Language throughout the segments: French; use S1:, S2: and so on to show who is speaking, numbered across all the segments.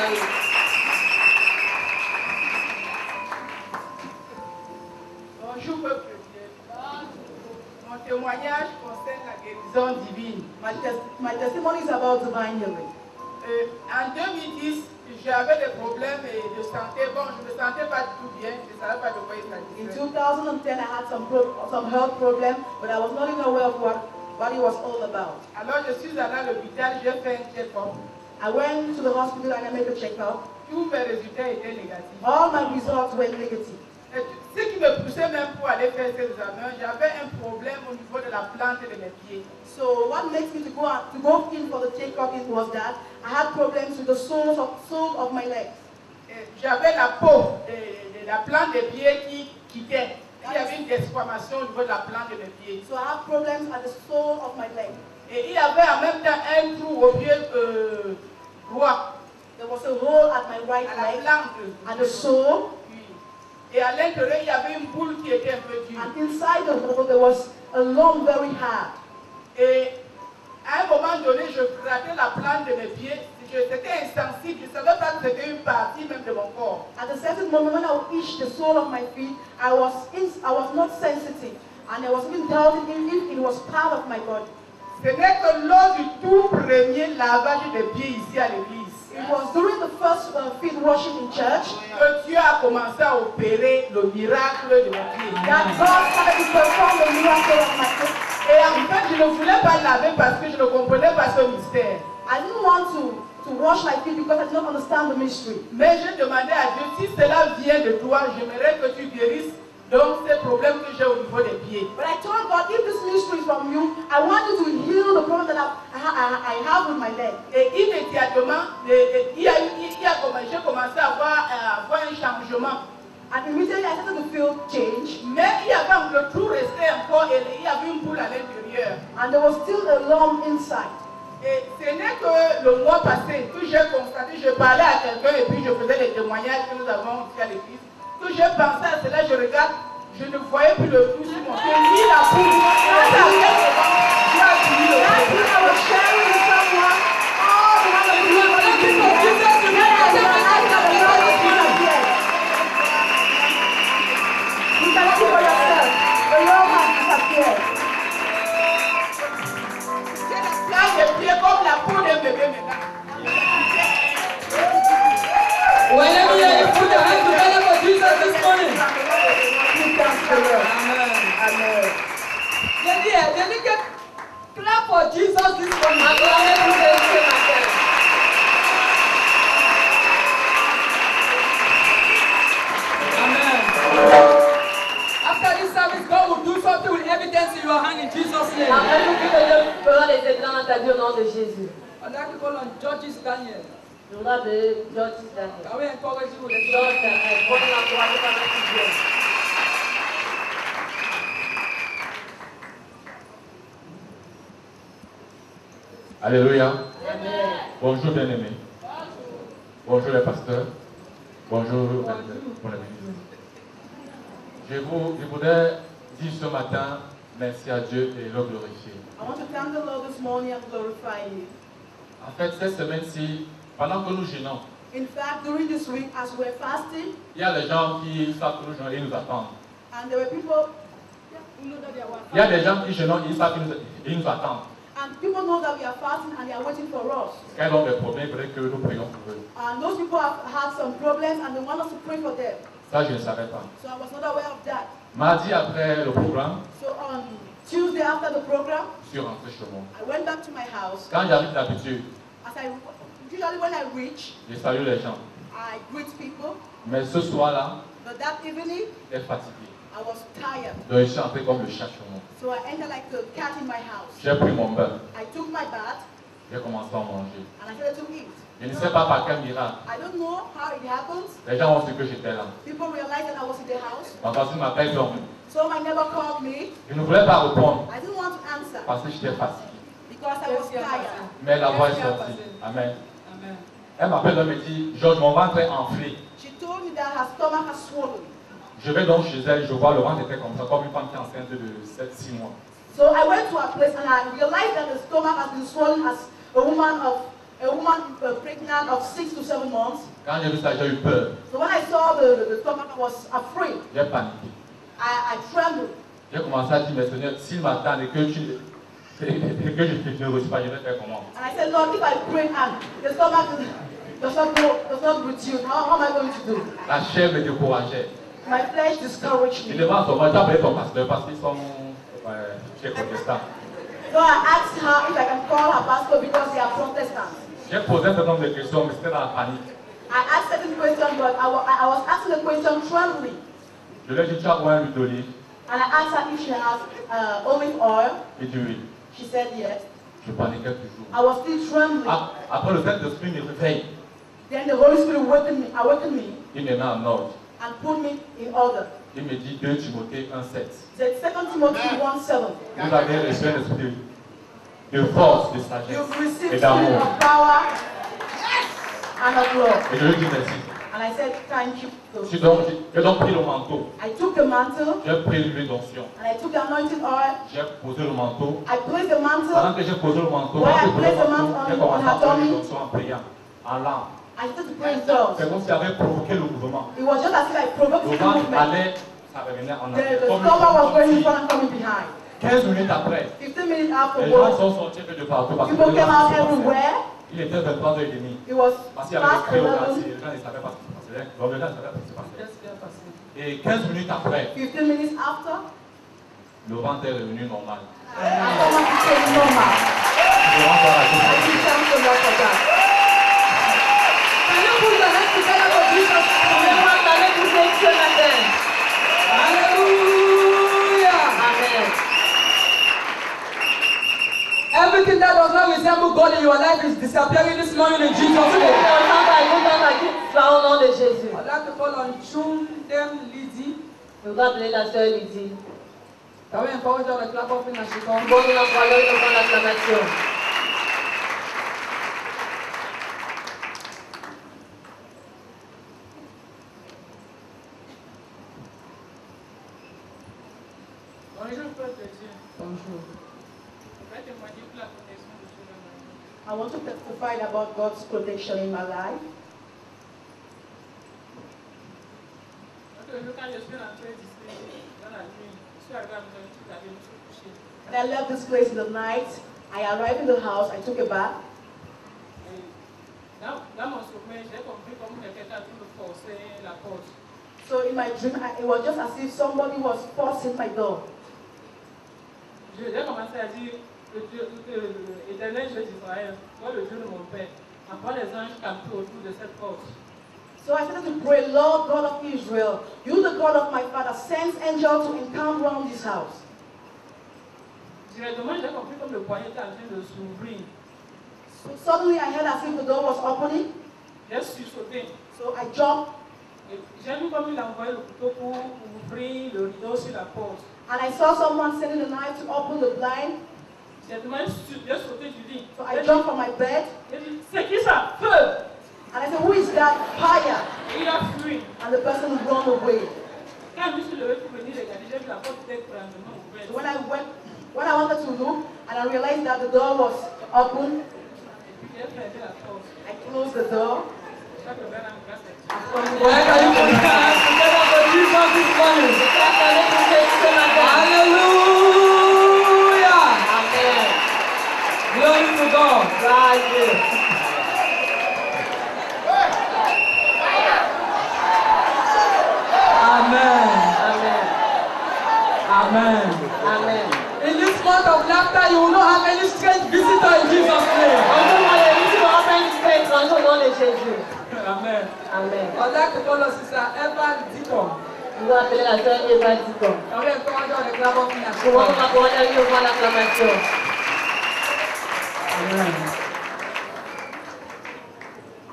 S1: travailler.
S2: Bonjour peuple de Dieu. Mon témoignage concerne la guérison divine.
S3: My testimony is about divine healing.
S2: En 2010, j'avais des problèmes de santé. Bon, je ne me sentais pas tout bien. Je ne savais pas de quoi il
S3: In
S2: s'agissait.
S3: 2010, I had some health problem, but I was not even aware of what it was all about.
S2: Alors je suis allé à l'hôpital, j'ai fait un check-up.
S3: I went to the hospital and I made a checkup.
S2: Tous mes résultats étaient négatifs.
S3: All my results were negative.
S2: Et ce qui me poussait même pour aller faire ces examens, j'avais un problème au niveau de la plante de mes pieds.
S3: So what makes me to go in for the checkup was that I had problems with the soles of my legs.
S2: J'avais la peau de la plante des pieds qui quittait. Il y avait une déformation au niveau de la plante de mes pieds.
S3: So I had problems at the sole of my leg.
S2: Et il y avait en même temps un trou au pied droit.
S3: There was a hole at my right
S2: à la
S3: leg,
S2: plante.
S3: at the sole.
S2: Et à l'intérieur, il y avait une boule qui était un peu dure.
S3: And inside the hole, there was a lump very hard.
S2: Et à un moment donné, je grattais la plante de mes pieds. J'étais insensible. Je ne savais pas que c'était une partie même de mon corps.
S3: At a certain moment, when I would itch the sole of my feet, I was not sensitive. And I was even doubting if it was part of my body.
S2: Ce n'est que lors du tout premier lavage des pieds ici à l'église.
S3: It was during the first feet washing in church
S2: que Dieu a commencé à opérer le miracle de mon pied.
S3: that God started to perform the miracle of my foot.
S2: Et en fait, je ne voulais pas laver parce que je ne comprenais pas ce mystère.
S3: I didn't want to wash my feet because I did not understand the mystery.
S2: Mais je demandais à Dieu, si cela vient de toi, j'aimerais que tu guérisses donc ces problèmes que j'ai au niveau des pieds.
S3: But I told God, if this mystery is from you, I want you to heal the problem that I have with my leg.
S2: Et immédiatement, j'ai commencé à avoir un changement.
S3: And immediately I started to feel change.
S2: Mais il y avait le trou resté encore et il y avait une boule à l'intérieur.
S3: And there was still a lump inside.
S2: Et ce n'est que le mois passé que j'ai constaté, je parlais à quelqu'un et puis je faisais les témoignages que nous avons ici à l'église. Que j'ai pensé à cela, je regarde, je ne voyais plus le trou sur mon pied, ni la boule. Comme la peau d'un bébé maintenant.
S1: Well, let me hear you put your hands together for Jesus this morning.
S2: Amen.
S1: They need to clap for Jesus this morning. Amen. After this service, God will do something with evidence in your hand in Jesus' name.
S4: Après tout, Dieu fera les éclats dans ta vie au nom de Jésus.
S1: I'd like to call on George Daniel.
S4: Je voudrais appeler George Daniel.
S1: Can we encourage you with the
S4: George Daniel, pour l'encourager pendant qu'il vient.
S5: Alléluia.
S4: Amen.
S5: Bonjour bien-aimés. Bonjour les pasteurs. Bonjour mon ami. Je voudrais dire ce matin merci à Dieu et le glorifier.
S3: I want to thank the Lord this morning and glorify you.
S5: En fait, cette semaine-ci, pendant que nous jeûnons,
S3: In fact, during this week, as we're fasting,
S5: il y a des gens qui savent que nous jeûnons et nous attendent.
S3: and there were people,
S5: Il y a des gens qui jeûnent et ils savent qu'ils nous attendent.
S3: and people know that we are fasting and they are waiting for us.
S5: Quand ils ont des problèmes, il faudrait que nous prions pour eux.
S3: And those people have had some problems and they want us to pray for them.
S5: Ça, je ne savais pas.
S3: So I was not aware of that.
S5: Mardi, après le programme,
S3: So on Tuesday after the program,
S5: je suis rentré chez moi.
S3: I went back to my house.
S5: Quand j'arrive d'habitude,
S3: Usually when I reach,
S5: je salue les gens.
S3: I greet people.
S5: Mais ce soir-là,
S3: But that evening,
S5: j'étais fatigué.
S3: I was tired.
S5: Donc, je suis entré comme le chat chez moi.
S3: So I entered like the cat in my house.
S5: J'ai pris mon bain.
S3: I took my bath
S5: J'ai commencé à manger.
S3: and I started to eat.
S5: Je ne sais pas par quel miracle.
S3: I don't know how it happens.
S5: Les gens ont su que j'étais là.
S3: People realized that I was in the house.
S5: Ma voisine m'appelle donc.
S3: So my neighbor called me.
S5: Je ne voulais pas répondre
S3: I didn't want to answer
S5: parce que j'étais fatigué.
S3: because I was tired.
S5: Mais la voix est sortie. Amen. Elle m'appelle et me dit, Georges, mon ventre est enflé.
S3: She told me that her stomach has swollen.
S5: Je vais donc chez elle, je vois le ventre était comme ça, comme une femme qui est enceinte de 7-6 mois.
S3: So I went to her place and I realized that the stomach has been swollen as a woman of a woman pregnant of 6 to 7 months.
S5: Quand j'ai vu ça, j'ai eu peur.
S3: So when I saw the stomach, I was afraid.
S5: J'ai paniqué.
S3: I trembled.
S5: J'ai commencé à dire, mais Seigneur, s'il m'attend et que je ne reçois pas, je vais faire comment?
S3: And I said, Lord, if I pray and the stomach does not reduce, how am I going to do?
S5: La chair me décourageait.
S3: My flesh discouraged
S5: Il
S3: me.
S5: demande à son mari, appelé ton pasteur parce qu'ils sont chez protestants.
S3: So I asked her if I can call her pastor because they are Protestants.
S5: J'ai posé un certain nombre de questions, mais c'était dans la panique.
S3: I asked certain questions, but I was asking the question trembling.
S5: Je lui ai dit, tu as un huile d'olive?
S3: And I asked her if she has olive oil.
S5: Il dit oui.
S3: She said yes.
S5: Je paniquais toujours.
S3: I was still trembling.
S5: Après, le Saint-Esprit me réveille.
S3: Then the Holy Spirit awakened me
S5: Il me met en ordre.
S3: and put me in order.
S5: Il me dit 2 Timothée 1,7.
S3: The 2 Timothy 1:7.
S5: Vous avez reçu un esprit de force, de sagesse
S3: You've received
S5: et
S3: spirit
S5: d'amour.
S3: of power and of love.
S5: Et je lui dis merci.
S3: And I said, thank you.
S5: J'ai donc pris le manteau.
S3: I took the mantle
S5: J'ai pris l'huile d'onction.
S3: and I took the anointing oil.
S5: J'ai posé le manteau.
S3: I placed the mantle.
S5: Pendant que j'ai posé le manteau,
S3: Where I
S5: j'ai
S3: placed the mantle
S5: commencé
S3: on
S5: à
S3: her
S5: faire l'huile
S3: tummy.
S5: d'onction en priant, en langue.
S3: I started to pray in tongues.
S5: C'est comme si j'avais provoqué le mouvement.
S3: It was just as if I provoked
S5: Le
S3: the
S5: ventre
S3: movement.
S5: allait, ça revenait en arrière.
S3: The
S5: Comme
S3: stomach was going in
S5: une
S3: front and coming behind.
S5: 15 minutes après,
S3: 15 minutes
S5: les gens
S3: afterwards,
S5: sont sortis de partout parce que
S3: people came out everywhere.
S5: il était 23h30.
S3: It was
S5: Parce qu'il y avait
S3: past
S5: des cris au
S3: 11.
S5: quartier, les gens ne savaient pas ce qui se passait. Donc les gens ne savaient pas ce qui se passait. Et 15 minutes après,
S3: 15 minutes after,
S5: le ventre est revenu normal.
S3: my stomach became normal.
S5: Je rentre dans la
S3: I
S5: chose.
S3: give thanks to God for that.
S1: Can you put your hands together for Jesus?
S4: Pouvez-vous acclamer pour Jésus ce matin?
S1: Hallelujah.
S4: Amen.
S1: Everything that does not resemble God in your life is disappearing this morning in Jesus'
S4: Tout ce qui
S1: name.
S4: ne ressemble à vous dans ma vie, soit au nom de Jésus.
S1: I'd like to call on Chundem Lizzie.
S4: Je vais appeler la sœur Lydie.
S1: Can we encourage her to clap offering as she comes?
S4: Bon, nous l'envoyons une offrande d'acclamation.
S2: Bonjour, Père de Dieu.
S1: Bonjour.
S2: Je vais témoigner pour la protection de Dieu dans ma vie.
S3: I want to testify about God's protection in my life.
S2: L'autre jour, quand je suis rentré d'ici, dans la nuit, je suis arrivé à la maison, je suis allé me coucher.
S3: And I left this place in the night. I arrived in the house. I took a bath.
S2: Et dans mon sommeil, j'ai compris comme quelqu'un a pu me forcer la porte.
S3: So in my dream, it was just as if somebody was forcing my door.
S2: J'ai commencé à dire, l'Éternel Dieu d'Israël, toi le Dieu de mon Père, envoie les anges camper autour de cette porte.
S3: So I started to pray, Lord God of Israel, you the God of my father, send angels to encamp around this house.
S2: Directement, j'ai compris comme le poignet était en train de s'ouvrir.
S3: So suddenly I heard as if the door was opening.
S2: J'ai sursauté.
S3: So I jumped
S2: Et j'ai vu comme il a envoyé le couteau pour ouvrir le rideau sur la porte.
S3: and I saw someone sending a knife to open the blind.
S2: Directement, j'ai sauté du lit.
S3: So I jumped from my bed
S2: J'ai dit, c'est qui ça? Feu!
S3: and I said, who is that? Fire!
S2: Et il a fui.
S3: And the person ran away.
S2: Quand je me suis levé pour venir regarder, j'ai vu la porte était grandement ouverte.
S3: So when I wanted to look and I realized that the door was open,
S2: Et puis j'ai fermé la porte.
S3: I closed the door.
S2: Chaque ouvert en grâce à Dieu.
S1: Where can you put your hands together for Jesus this morning?
S4: Je vais acclamer pour Jésus ce matin.
S1: Hallelujah.
S4: Amen.
S1: Glory to God.
S4: Gloire à Dieu.
S1: Amen.
S4: Amen.
S1: Amen.
S4: Amen.
S1: In this month of laughter, you will not have any strange visitor in Jesus' name.
S4: En ce mois de vie, tu n'auras pas une discipline étrange au nom de Jésus.
S1: Amen.
S4: Amen.
S1: I'd like to call us Sister Eva Dicom.
S4: Nous allons appeler la sœur Eva Dicom.
S1: Can we encourage her to clap offering as she
S4: Pour
S1: comes?
S4: nous encourager à lui offrir l'acclamation.
S1: Amen.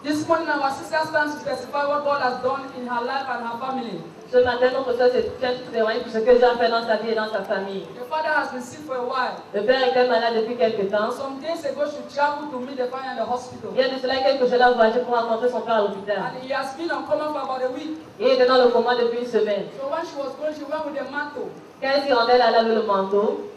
S1: This morning, our sister stands to testify what God has done in her life and her family.
S4: Ce matin, notre sœur se tient témoigner pour ce que Dieu a fait dans sa vie et dans sa famille.
S1: The father has been sick for a while.
S4: Le père était malade depuis quelques temps.
S1: Some days ago, she traveled to meet the father in the hospital.
S4: Il y a de cela quelques jours, il a voyagé pour rencontrer son père à l'hôpital.
S1: And he has been on coma for about a week.
S4: Il était dans le coma depuis une semaine.
S1: So when she was going, she went with a mantle.
S4: Quand elle s'y rendait, elle allait avec le manteau.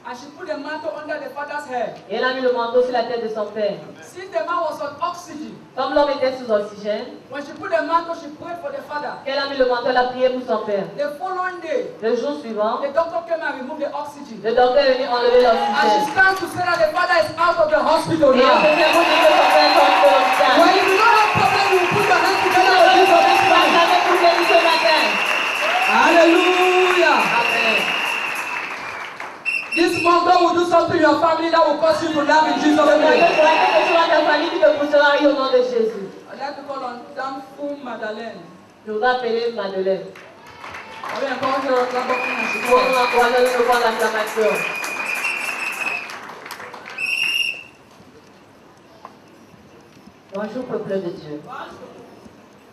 S1: And she put the mantle under the father's head.
S4: Et elle a mis le manteau sur la tête de son père.
S1: Since the man was on oxygen,
S4: Comme l'homme était sous oxygène,
S1: when she put the mantle, she prayed for the father.
S4: elle a mis le manteau, elle a prié pour son père.
S1: The following day,
S4: Le jour suivant,
S1: the doctor came and removed the oxygen.
S4: le docteur est venu enlever
S1: And she
S4: l'oxygène.
S1: stands to say that the father is out of the hospital
S4: Et on
S1: now.
S4: se fait pour dire que son père sort de l'hôpital.
S1: When you do not have problem, you put your hands together with Jesus this
S4: Pas
S1: morning.
S4: jamais pour lui ce matin.
S1: Hallelujah.
S4: Amen.
S1: This month, God will do something in your family that will cause you to laugh in Jesus'
S4: Dieu
S1: name.
S4: fera quelque chose dans ta famille qui te poussera au nom de Jésus.
S1: I'd like to call on Danfou Madeleine.
S4: Je voudrais appeler Madeleine.
S1: I will encourage her to clap up and she
S4: Pour
S1: comes.
S4: nous encourager à voir l'acclamation. Bonjour peuple de Dieu.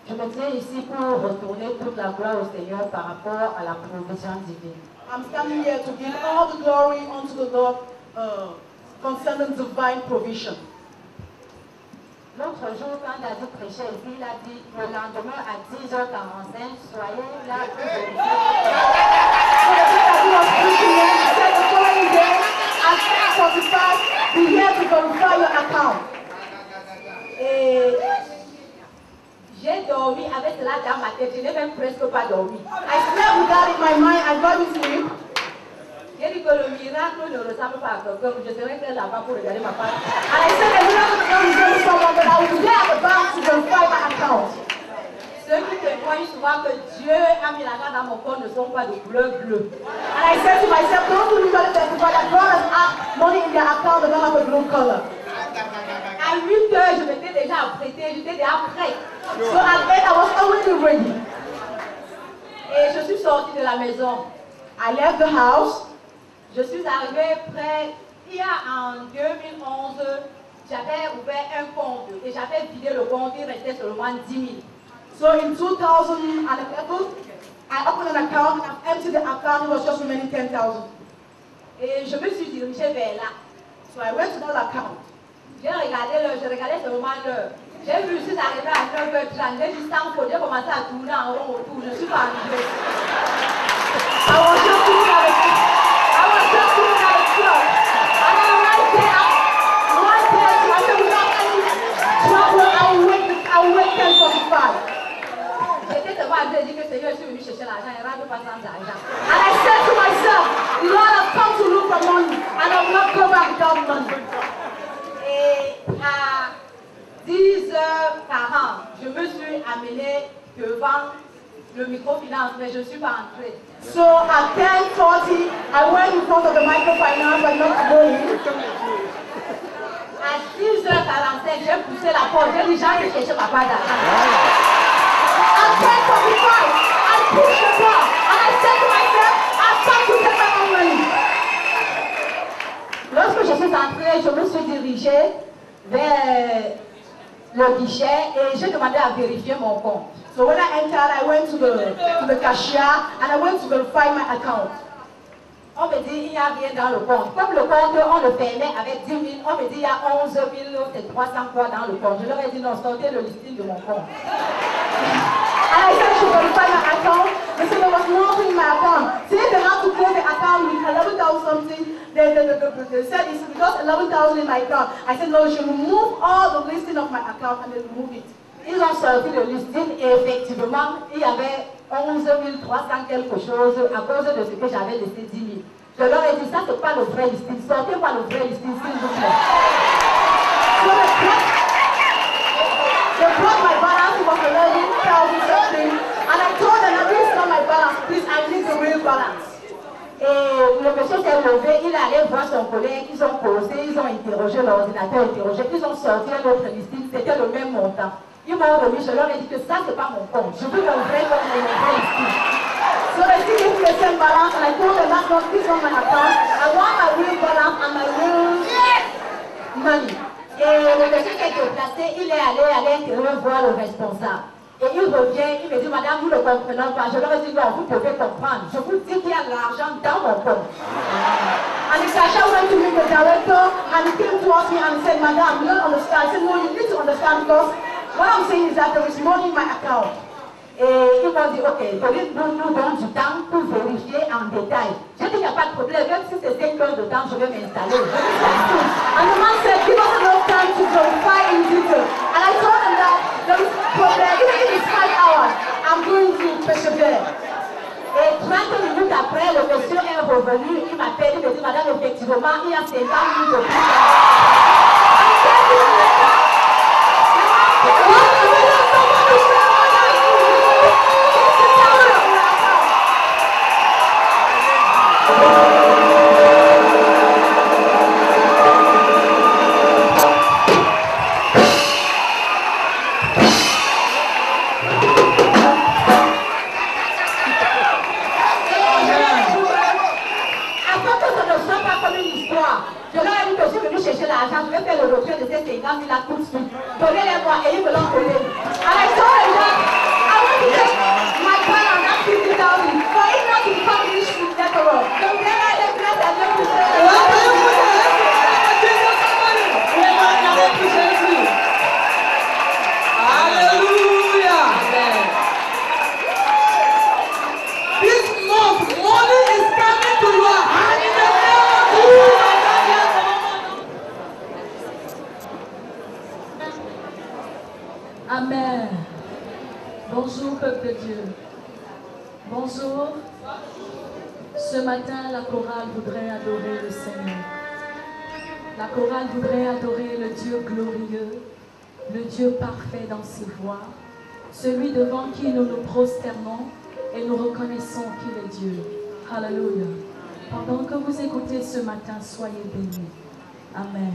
S4: Je me tiens ici pour retourner toute la gloire au Seigneur par rapport à la provision divine.
S3: I'm standing here to give all the glory unto the Lord concerning divine provision.
S6: L'autre jour, quand David prêchait ici, il a dit le lendemain à 10h45, soyez là pour vérifier.
S3: So the day that he was preaching here, he said the following day, at 10:45, be here to verify your account.
S6: Et j'ai dormi avec cela dans ma tête, je n'ai même presque pas dormi.
S3: I slept with that in my mind, I got to sleep.
S6: J'ai dit que le miracle ne ressemble pas à quelqu'un, je serai très là-bas pour regarder ma part.
S3: And I said, I will not resemble someone, but I will be there at the bank to verify my account.
S6: Ceux qui témoignent souvent que Dieu a mis l'argent dans mon compte ne sont pas de couleur bleue.
S3: And I said to myself, those who usually testify that God has asked money in their account, they don't have a blue color.
S6: À 8 heures, je m'étais déjà apprêtée, j'étais déjà prête.
S3: So at 8, I was already ready.
S6: Et je suis sortie de la maison.
S3: I left the house.
S6: Je suis arrivée près, il y a en 2011, j'avais ouvert un compte et j'avais vidé le compte, il restait seulement 10 000.
S3: So in 2011, I opened an account and I've emptied the account, it was just remaining 10,000.
S6: Et je me suis dirigée vers là.
S3: So I went to that account.
S6: J'ai regardé l'heure, je regardais seulement l'heure. J'ai vu, je suis arrivée à 9h30, j'ai dit sans faute, j'ai commencé à tourner en rond autour, je suis pas arrivée.
S3: I was just looking at it. I was just looking at the clock. And then right there, I said, without any trouble, I will wait 10:45.
S6: J'étais devant Dieu et dit que Seigneur, je suis venu chercher l'argent, il ne rentre pas sans argent.
S3: And I said to myself, Lord, I've come to look for money, and I will not go back without money.
S6: Et à 10h40, je me suis amenée devant le microfinance, mais je ne suis pas entrée.
S3: So at 10:40, I went in front of the microfinance, but not going.
S6: À 10h45, j'ai poussé la porte, j'ai dit, j'ai cherché ma part d'argent.
S3: At 10:45, I pushed the door, and I said to myself, I've come to get my own money.
S6: Lorsque je suis entrée, je me suis dirigée vers le guichet et j'ai demandé à vérifier mon compte.
S3: So when I entered, I went to the cashier, and I went to verify my account.
S6: On me dit, il n'y a rien dans le compte. Comme le compte, on le fermait avec 10 000, on me dit, il y a 11 300 quoi dans le compte. Je leur ai dit, non, sortez le listing de mon compte.
S3: And I said, should verify my account. They said there was nothing in my account. Since they had to close the account with 11,000 something, they said it's because 11,000 in my account. I said, no, you should remove all the listing of my account, and they remove it.
S6: Ils ont sorti le listing et effectivement, il y avait 11 300 quelque chose à cause de ce que j'avais laissé 10 000. Je leur ai dit, ça c'est pas le vrai listing, sortez-moi le vrai listing s'il vous plaît.
S3: So they brought my balance, it was 11,000 something, and I told them, this is not my balance, please, I need the real balance.
S6: Et le monsieur s'est levé, il est allé voir son collègue, ils ont causé, ils ont interrogé l'ordinateur, ils ont sorti un autre listing, c'était le même montant. Ils m'ont remis, je leur ai dit que ça c'est pas mon compte, je veux mon vrai compte et mon vrai listing.
S3: So they still gave me the same balance, and I told them that's not this on my account. I want my real balance and my real money.
S6: Et le monsieur qui est déplacé, il est allé à l'intérieur voir le responsable. Et il revient, il me dit, madame, nous ne comprenons pas. Je leur ai dit, non, vous pouvez comprendre. Je vous dis qu'il y a de l'argent dans mon compte.
S3: And the cashier went to meet the director, and he came towards me and he said, Madam, you don't understand. I said, no, you need to understand, because what I'm saying is that there is money in my account.
S6: Et ils m'ont dit, ok, nous donnons du temps pour vérifier en détail. J'ai dit, il n'y a pas de problème, même si c'est 5 heures de temps, je vais m'installer.
S3: And the man said, give us enough time to glorify in detail. And I told him that there is problem, even if it's 5 hours, I'm going to persevere.
S6: Et 30 minutes après, le monsieur est revenu, il m'appelle, il me dit, madame, effectivement, il y a 50 minutes de plus. Je vais faire le retrait de ces 50 000 là tout de suite. Donnez-les-moi et ils me l'ont donné.
S3: And I told him that I want to take my part on that 50,000 for it not to become an issue later on.
S6: Donc, là, les places à Dieu pour
S1: Hallelujah. This month, money is coming to your hand in the name of Jesus.
S7: Amen. Bonjour, peuple de Dieu. Bonjour. Ce matin, la chorale voudrait adorer le Seigneur. La chorale voudrait adorer le Dieu glorieux, le Dieu parfait dans ses voies, celui devant qui nous nous prosternons et nous reconnaissons qu'il est Dieu. Alléluia. Pendant que vous écoutez ce matin, soyez bénis. Amen.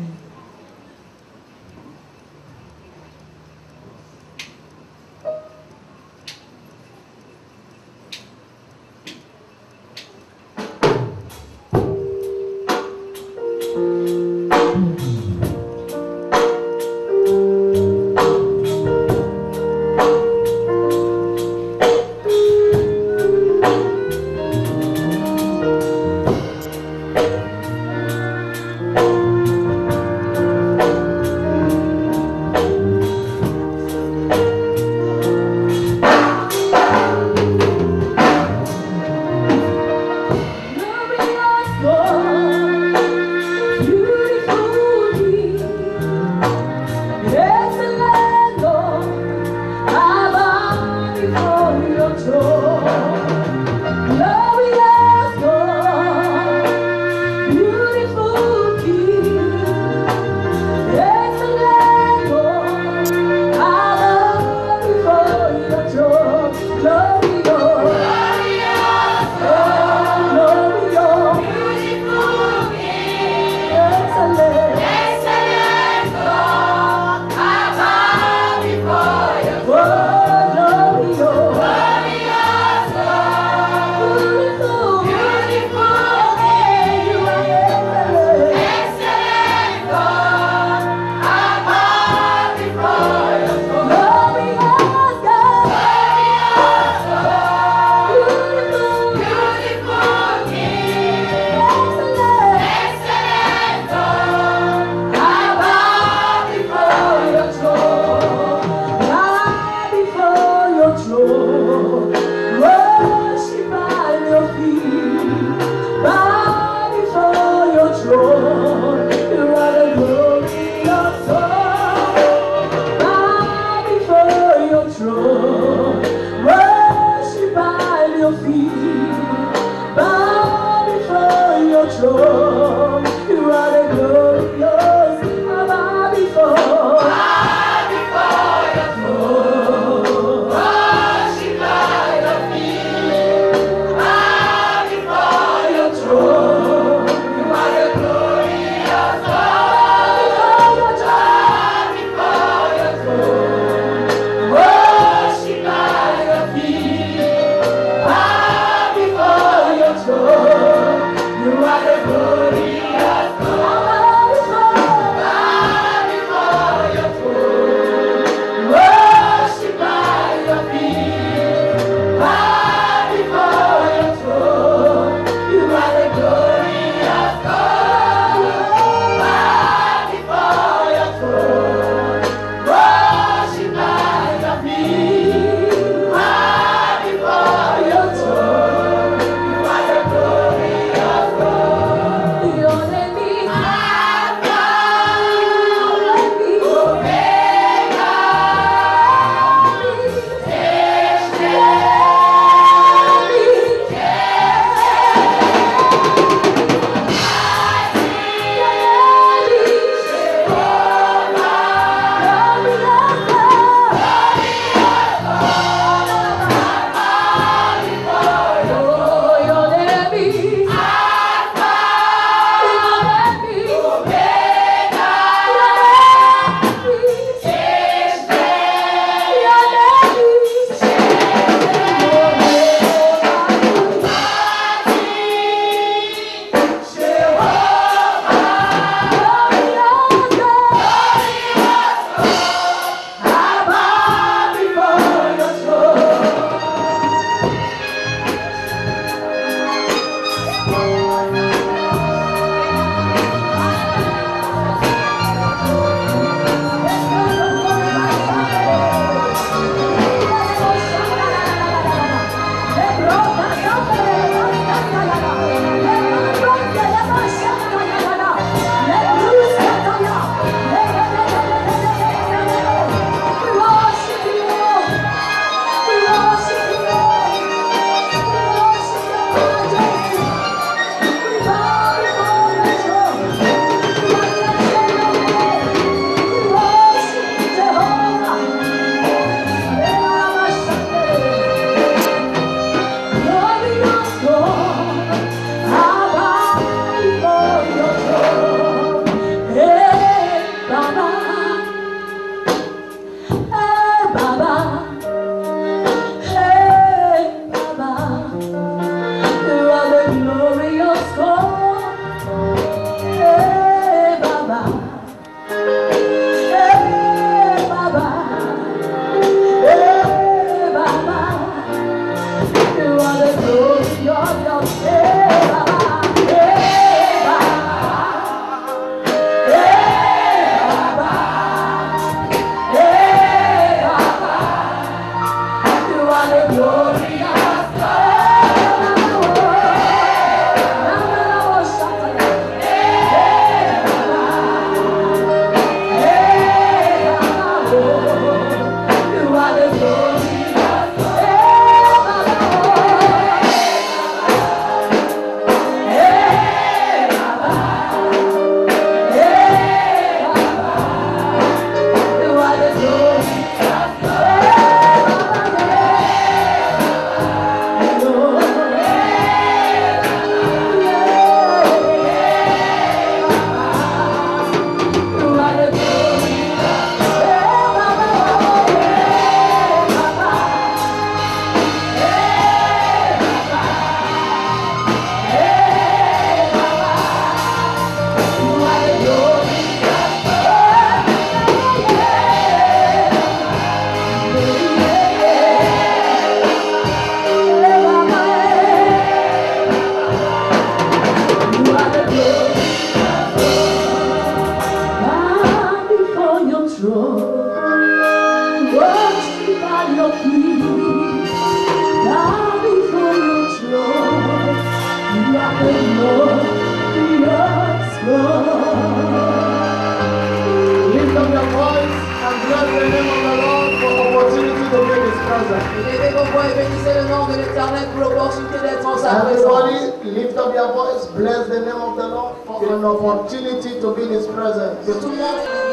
S8: Élevez vos voix et bénissez le nom de l'Éternel pour l'opportunité d'être en sa présence.
S9: Everybody, lift up your voice, bless the name of the Lord for an opportunity to be in His presence.
S8: Que tout le monde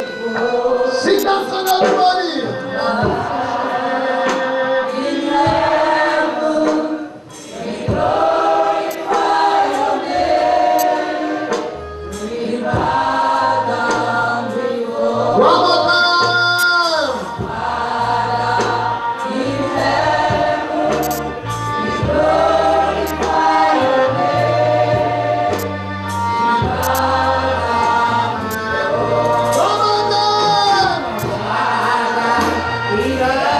S9: Sing that song, everybody.
S8: Yeah.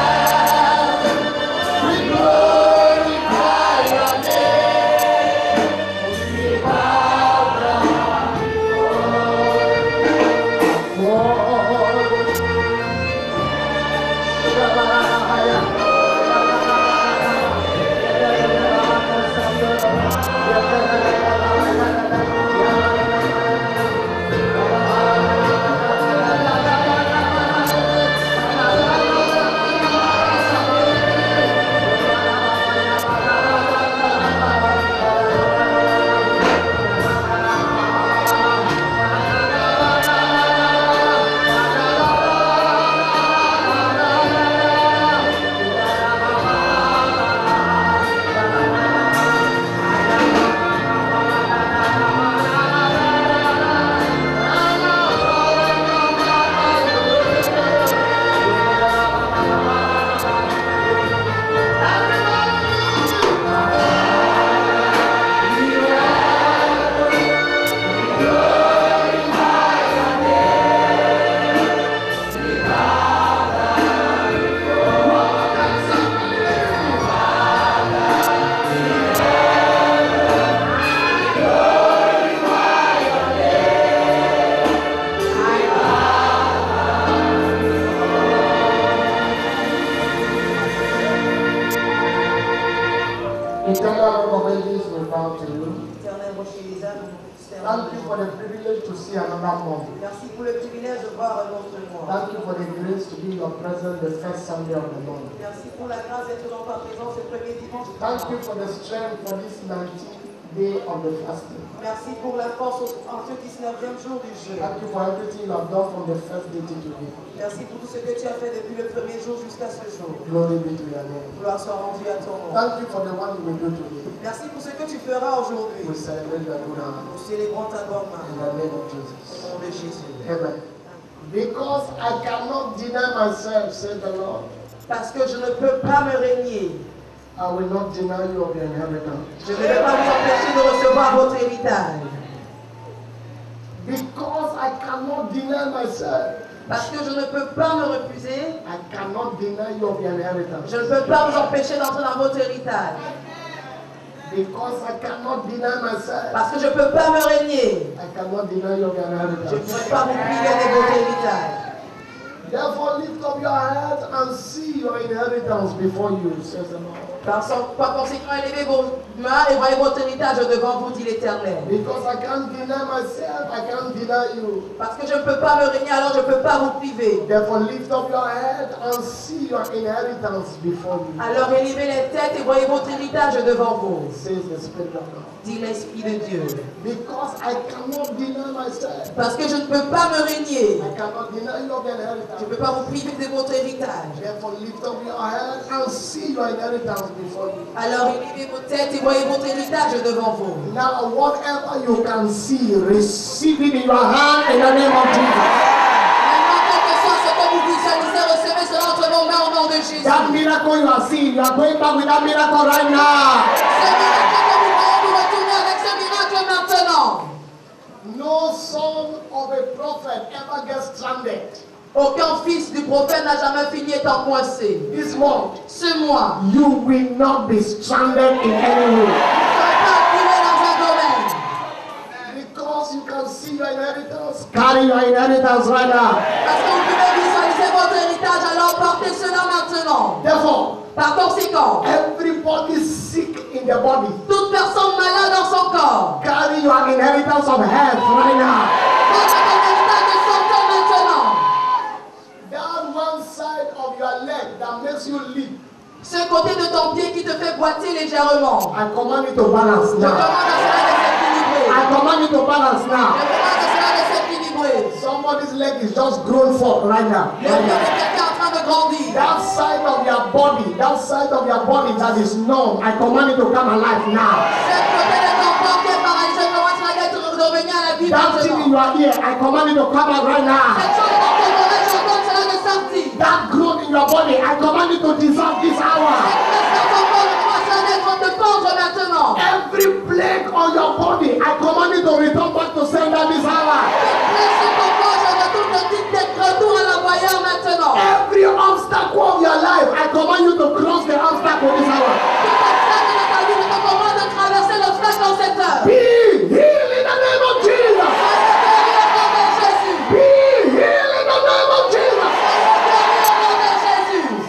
S9: Eternal rock of ages, we bow to you.
S8: Éternel rocher des âges, nous
S9: Thank you for the privilege to see another month.
S8: merci pour le privilège de voir un autre mois.
S9: Thank you for the grace to be your presence the first Sunday of the month.
S8: Merci pour la grâce d'être dans ta présence le premier dimanche.
S9: Thank you for the strength for this 19th day of the fasting.
S8: Merci pour la force en ce 19e jour du jeûne.
S9: Thank you for everything you have done from the first day to today.
S8: Merci pour tout ce que tu as fait depuis le premier jour jusqu'à ce jour.
S9: Glory be to your name.
S8: Gloire soit rendue à ton nom.
S9: Thank you for the one you will do today.
S8: Merci pour ce que tu feras aujourd'hui.
S9: We celebrate your good honor.
S8: Nous célébrons ta bonne main.
S9: In the name of
S8: Au
S9: Jesus.
S8: nom de Jésus.
S9: Amen. Because I cannot deny myself, said the Lord,
S8: Parce que je ne peux pas me régner.
S9: I will not deny you of your inheritance.
S8: Je ne vais pas vous empêcher de recevoir votre héritage.
S9: Because I cannot deny myself,
S8: Parce que je ne peux pas me refuser.
S9: I cannot deny you of your inheritance.
S8: Je ne peux pas vous empêcher d'entrer dans votre héritage.
S9: Because I cannot deny myself,
S8: Parce que je ne peux pas me régner.
S9: I cannot deny you of your
S8: Je ne
S9: inheritance.
S8: pourrai pas vous priver de votre héritage.
S9: Therefore, lift up your head and see your inheritance before you, says the Lord.
S8: Par conséquent, élevez vos mains et voyez votre héritage devant vous, dit l'Éternel.
S9: Because I can't deny myself, I can't deny you.
S8: Parce que je ne peux pas me régner, alors je ne peux pas vous priver.
S9: Therefore, lift up your head and see your inheritance before you,
S8: Alors élevez les têtes et voyez votre héritage devant vous,
S9: says the Spirit of God.
S8: dit l'Esprit de Dieu.
S9: Because I cannot deny myself,
S8: Parce que je ne peux pas me régner.
S9: I cannot deny you of your
S8: Je ne
S9: inheritance.
S8: peux pas vous priver de votre héritage.
S9: Therefore, lift up your head and see your inheritance before you.
S8: Alors élevez vos têtes et voyez votre héritage devant vous.
S9: Now, whatever you can see, receive it in your hand in the name of Jesus.
S8: Maintenant, quel que soit ce que vous visualisez, recevez cela entre vos mains au nom de Jésus.
S9: That miracle you are seeing, you are going back with that miracle right now.
S8: Ce miracle que vous voyez, vous retournez avec ce miracle maintenant.
S9: No son of a prophet ever gets stranded.
S8: Aucun fils du prophète n'a jamais fini étant coincé.
S9: This month,
S8: Ce mois,
S9: you will not be stranded in any way.
S8: vous ne serez pas activé dans un domaine.
S9: Because you can see your inheritance, carry your inheritance right now.
S8: Parce que vous pouvez visualiser votre héritage, alors portez cela maintenant.
S9: Therefore,
S8: Par conséquent,
S9: everybody sick in the body,
S8: toute personne malade dans son corps,
S9: carry your inheritance of health right now.
S8: porte ton héritage de santé maintenant.
S9: That one side of your leg that makes you leap,
S8: Ce côté de ton pied qui te fait boiter légèrement.
S9: I command you to balance
S8: Je
S9: now.
S8: commande à cela de s'équilibrer.
S9: I command you to balance
S8: Je
S9: now.
S8: commande à cela de s'équilibrer.
S9: Somebody's leg is just grown forth right now.
S8: Le pied de quelqu'un est en train de grandir.
S9: That side of your body that is numb, I command it to come alive now.
S8: Ce côté de ton corps qui est paralysé, je commande cela d'être revenu à la vie
S9: That thing in
S8: maintenant.
S9: your ear, I command it to come out right now.
S8: Cette chose dans ton oreille, je commande cela de sortir.
S9: That growth in your body, I command it to dissolve this hour. Every plague on your body, I command it to return back to sender this hour. Every obstacle of your life, I command you to cross the obstacle this hour. Be healed in the name of Jesus. Be healed in the name of Jesus.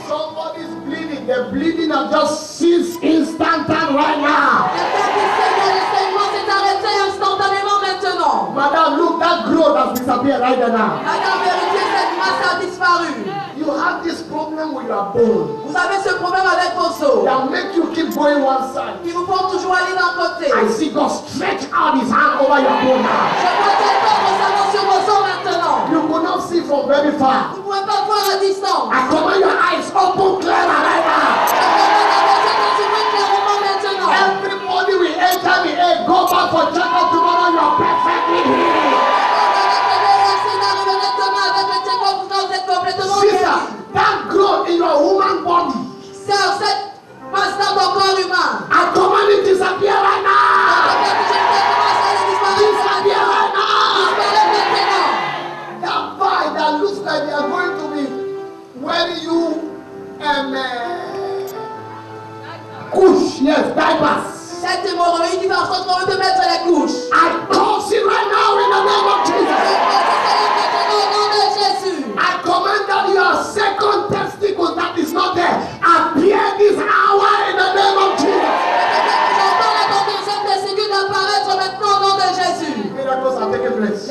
S9: Somebody's bleeding. The bleeding has just ceased instant right now. Madame, look, that growth has disappeared right now. You have this problem with your bone
S8: Vous avez ce problème avec vos os
S9: that make you keep going one side.
S8: qui vous font toujours aller d'un côté.
S9: I see God stretch out his hand over your bone now.
S8: Je vois Dieu tendre sa main sur vos os maintenant.
S9: You could not see from very far.
S8: Vous ne pouvez pas voir à distance.
S9: I command your eyes open clear right now. Everybody will enter the air. Go back for checkup tomorrow. You are perfectly healed. Sister, that growth in your woman body,
S8: Cette masse dans ton corps humain.
S9: I command it to disappear right now. Disappear right now. That bite that looks like they are going to be wearing you couche, yes, diapers.
S8: Cette hémorroïde qui fait en sorte qu'on veut te mettre les couches.
S9: I curse it right now in the name of Jesus. I command that your second testicle that is not there appear this hour in the name of Jesus.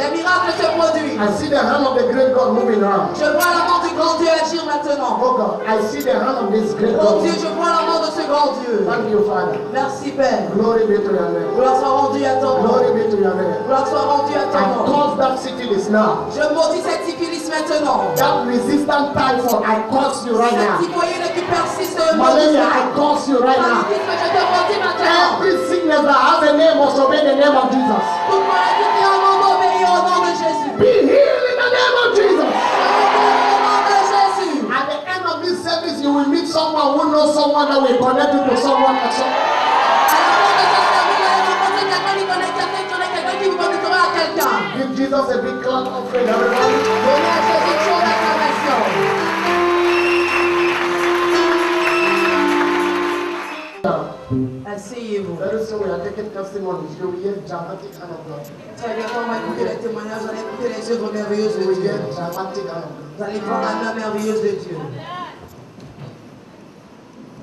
S8: Les miracles se produisent.
S9: I see the hand of the great God moving around.
S8: Je vois la main du grand Dieu agir maintenant.
S9: Oh God, I see the hand of this great
S8: Mon
S9: God.
S8: Dieu, je vois la main de ce grand Dieu.
S9: Thank you, Father.
S8: Merci Père.
S9: Glory be to your name.
S8: Gloire soit rendue à ton nom.
S9: Glory be to your name.
S8: Gloire soit rendue à ton
S9: I
S8: nom.
S9: cause that syphilis now.
S8: Je maudis cette syphilis maintenant.
S9: That resistant typhoid, I cause you right now.
S8: Cette typhoïde qui persiste,
S9: Malaria, I cause you right now.
S8: paludisme, je te maudis maintenant.
S9: Every sickness that has a name must obey the name of Jesus.
S8: Toute maladie qui a un nom obéit au nom de Jésus.
S9: Be healed in the name of Jesus.
S8: Au nom de Jésus.
S9: At the end of this service, you will meet someone who knows someone that will connect you to someone else.
S8: À la fin de ce service, vous allez rencontrer quelqu'un qui connaît quelqu'un qui vous connectera à quelqu'un.
S9: Give Jesus a big clap of praise, everybody.
S8: Donnez à Jésus une chose d'acclamation. Asseyez-vous.
S9: Very soon we are taking testimonies. You will hear dramatic hand of God.
S8: Très bientôt, on va écouter les témoignages, vous allez écouter les œuvres merveilleuses
S9: You
S8: de
S9: will
S8: Dieu.
S9: hear dramatic hand of God.
S8: Vous allez voir la main merveilleuse de Dieu.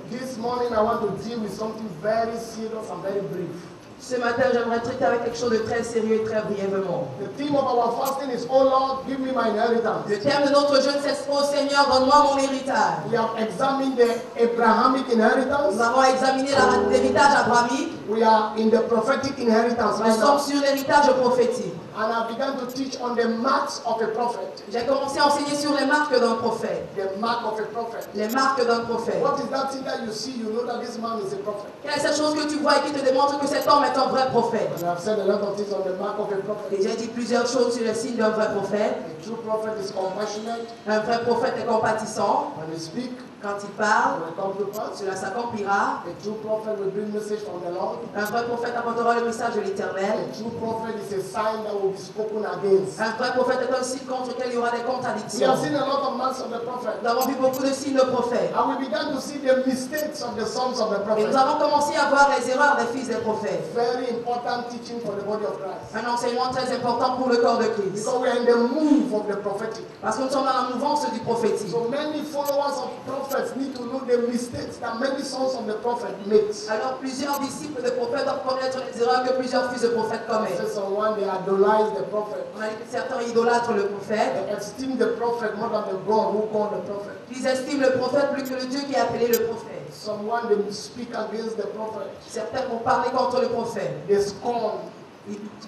S9: This morning I want to deal with something very serious and very brief.
S8: Ce matin, j'aimerais traiter avec quelque chose de très sérieux et très brièvement.
S9: The theme of our fasting is, oh Lord, give me my inheritance.
S8: Le terme de notre jeûne, c'est « Ô Seigneur, donne-moi mon héritage ».
S9: We have examined the Abrahamic inheritance.
S8: Nous avons examiné l'héritage abrahamique.
S9: We are in the prophetic inheritance
S8: Nous
S9: right
S8: sommes
S9: now.
S8: sur l'héritage prophétique.
S9: And I began to teach on the marks of a prophet.
S8: J'ai commencé à enseigner sur les marques d'un prophète.
S9: The mark of a prophet.
S8: Les marques d'un prophète.
S9: What is that thing that you see? You know that this man is a prophet.
S8: Quelle est cette chose que tu vois et qui te démontre que cet homme est un vrai prophète?
S9: And I've said a lot of things on the mark of a prophet.
S8: Et j'ai dit plusieurs choses sur les signes d'un vrai prophète.
S9: A true prophet is compassionate.
S8: Un vrai prophète est compatissant.
S9: When he speaks,
S8: Quand il parle,
S9: it will come to pass.
S8: cela s'accomplira.
S9: A true prophet will bring message from the Lord.
S8: Un vrai prophète apportera le message de l'Éternel.
S9: A true prophet is a sign that will be spoken against.
S8: Un vrai prophète est un signe contre lequel il y aura des
S9: We
S8: contradictions.
S9: have seen a lot of marks of the prophet.
S8: Nous avons vu beaucoup de signes de prophètes.
S9: And we began to see the mistakes of the sons of the
S8: Et
S9: prophet.
S8: nous avons commencé à voir les erreurs des fils des prophètes.
S9: Very important teaching for the body of Christ.
S8: Un enseignement très important pour le corps de Christ.
S9: Because we are in the move of the prophetic.
S8: Parce que nous sommes dans la mouvance du prophétique.
S9: So many followers of prophets need to know the mistakes that many sons of the prophet makes.
S8: Alors plusieurs disciples de prophètes doivent connaître les erreurs que plusieurs fils de prophètes commettent.
S9: So someone they idolize the prophet.
S8: On a dit que certains idolâtrent le prophète.
S9: They esteem the prophet more than the God who called the prophet.
S8: Ils estiment le prophète plus que le Dieu qui a appelé le prophète.
S9: Someone they speak against the prophet.
S8: Certains vont parler contre le prophète.
S9: They scorn.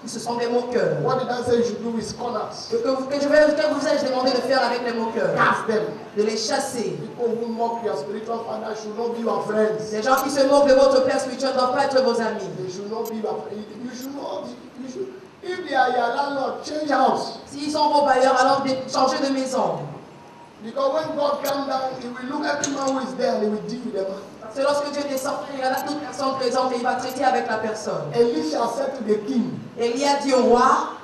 S8: Ce sont des moqueurs.
S9: What did I say you should do with scorners?
S8: Que vous ai-je demandé de faire avec les moqueurs?
S9: Cast them.
S8: De les chasser.
S9: People who mock your spiritual father should not be your friends.
S8: Les gens qui se moquent de votre père spirituel ne doivent pas être vos amis.
S9: They should not be your friends. You should not. You should. If they are your landlord, change house.
S8: S'ils sont vos bailleurs, alors changez de maison.
S9: Because when God comes down, He will look at every man who is there and He will deal with them.
S8: Parce que lorsque Dieu descend, il regarde toute personne présente et il va traiter avec la personne.
S9: Elisha said to the king,
S8: Élie a dit au roi,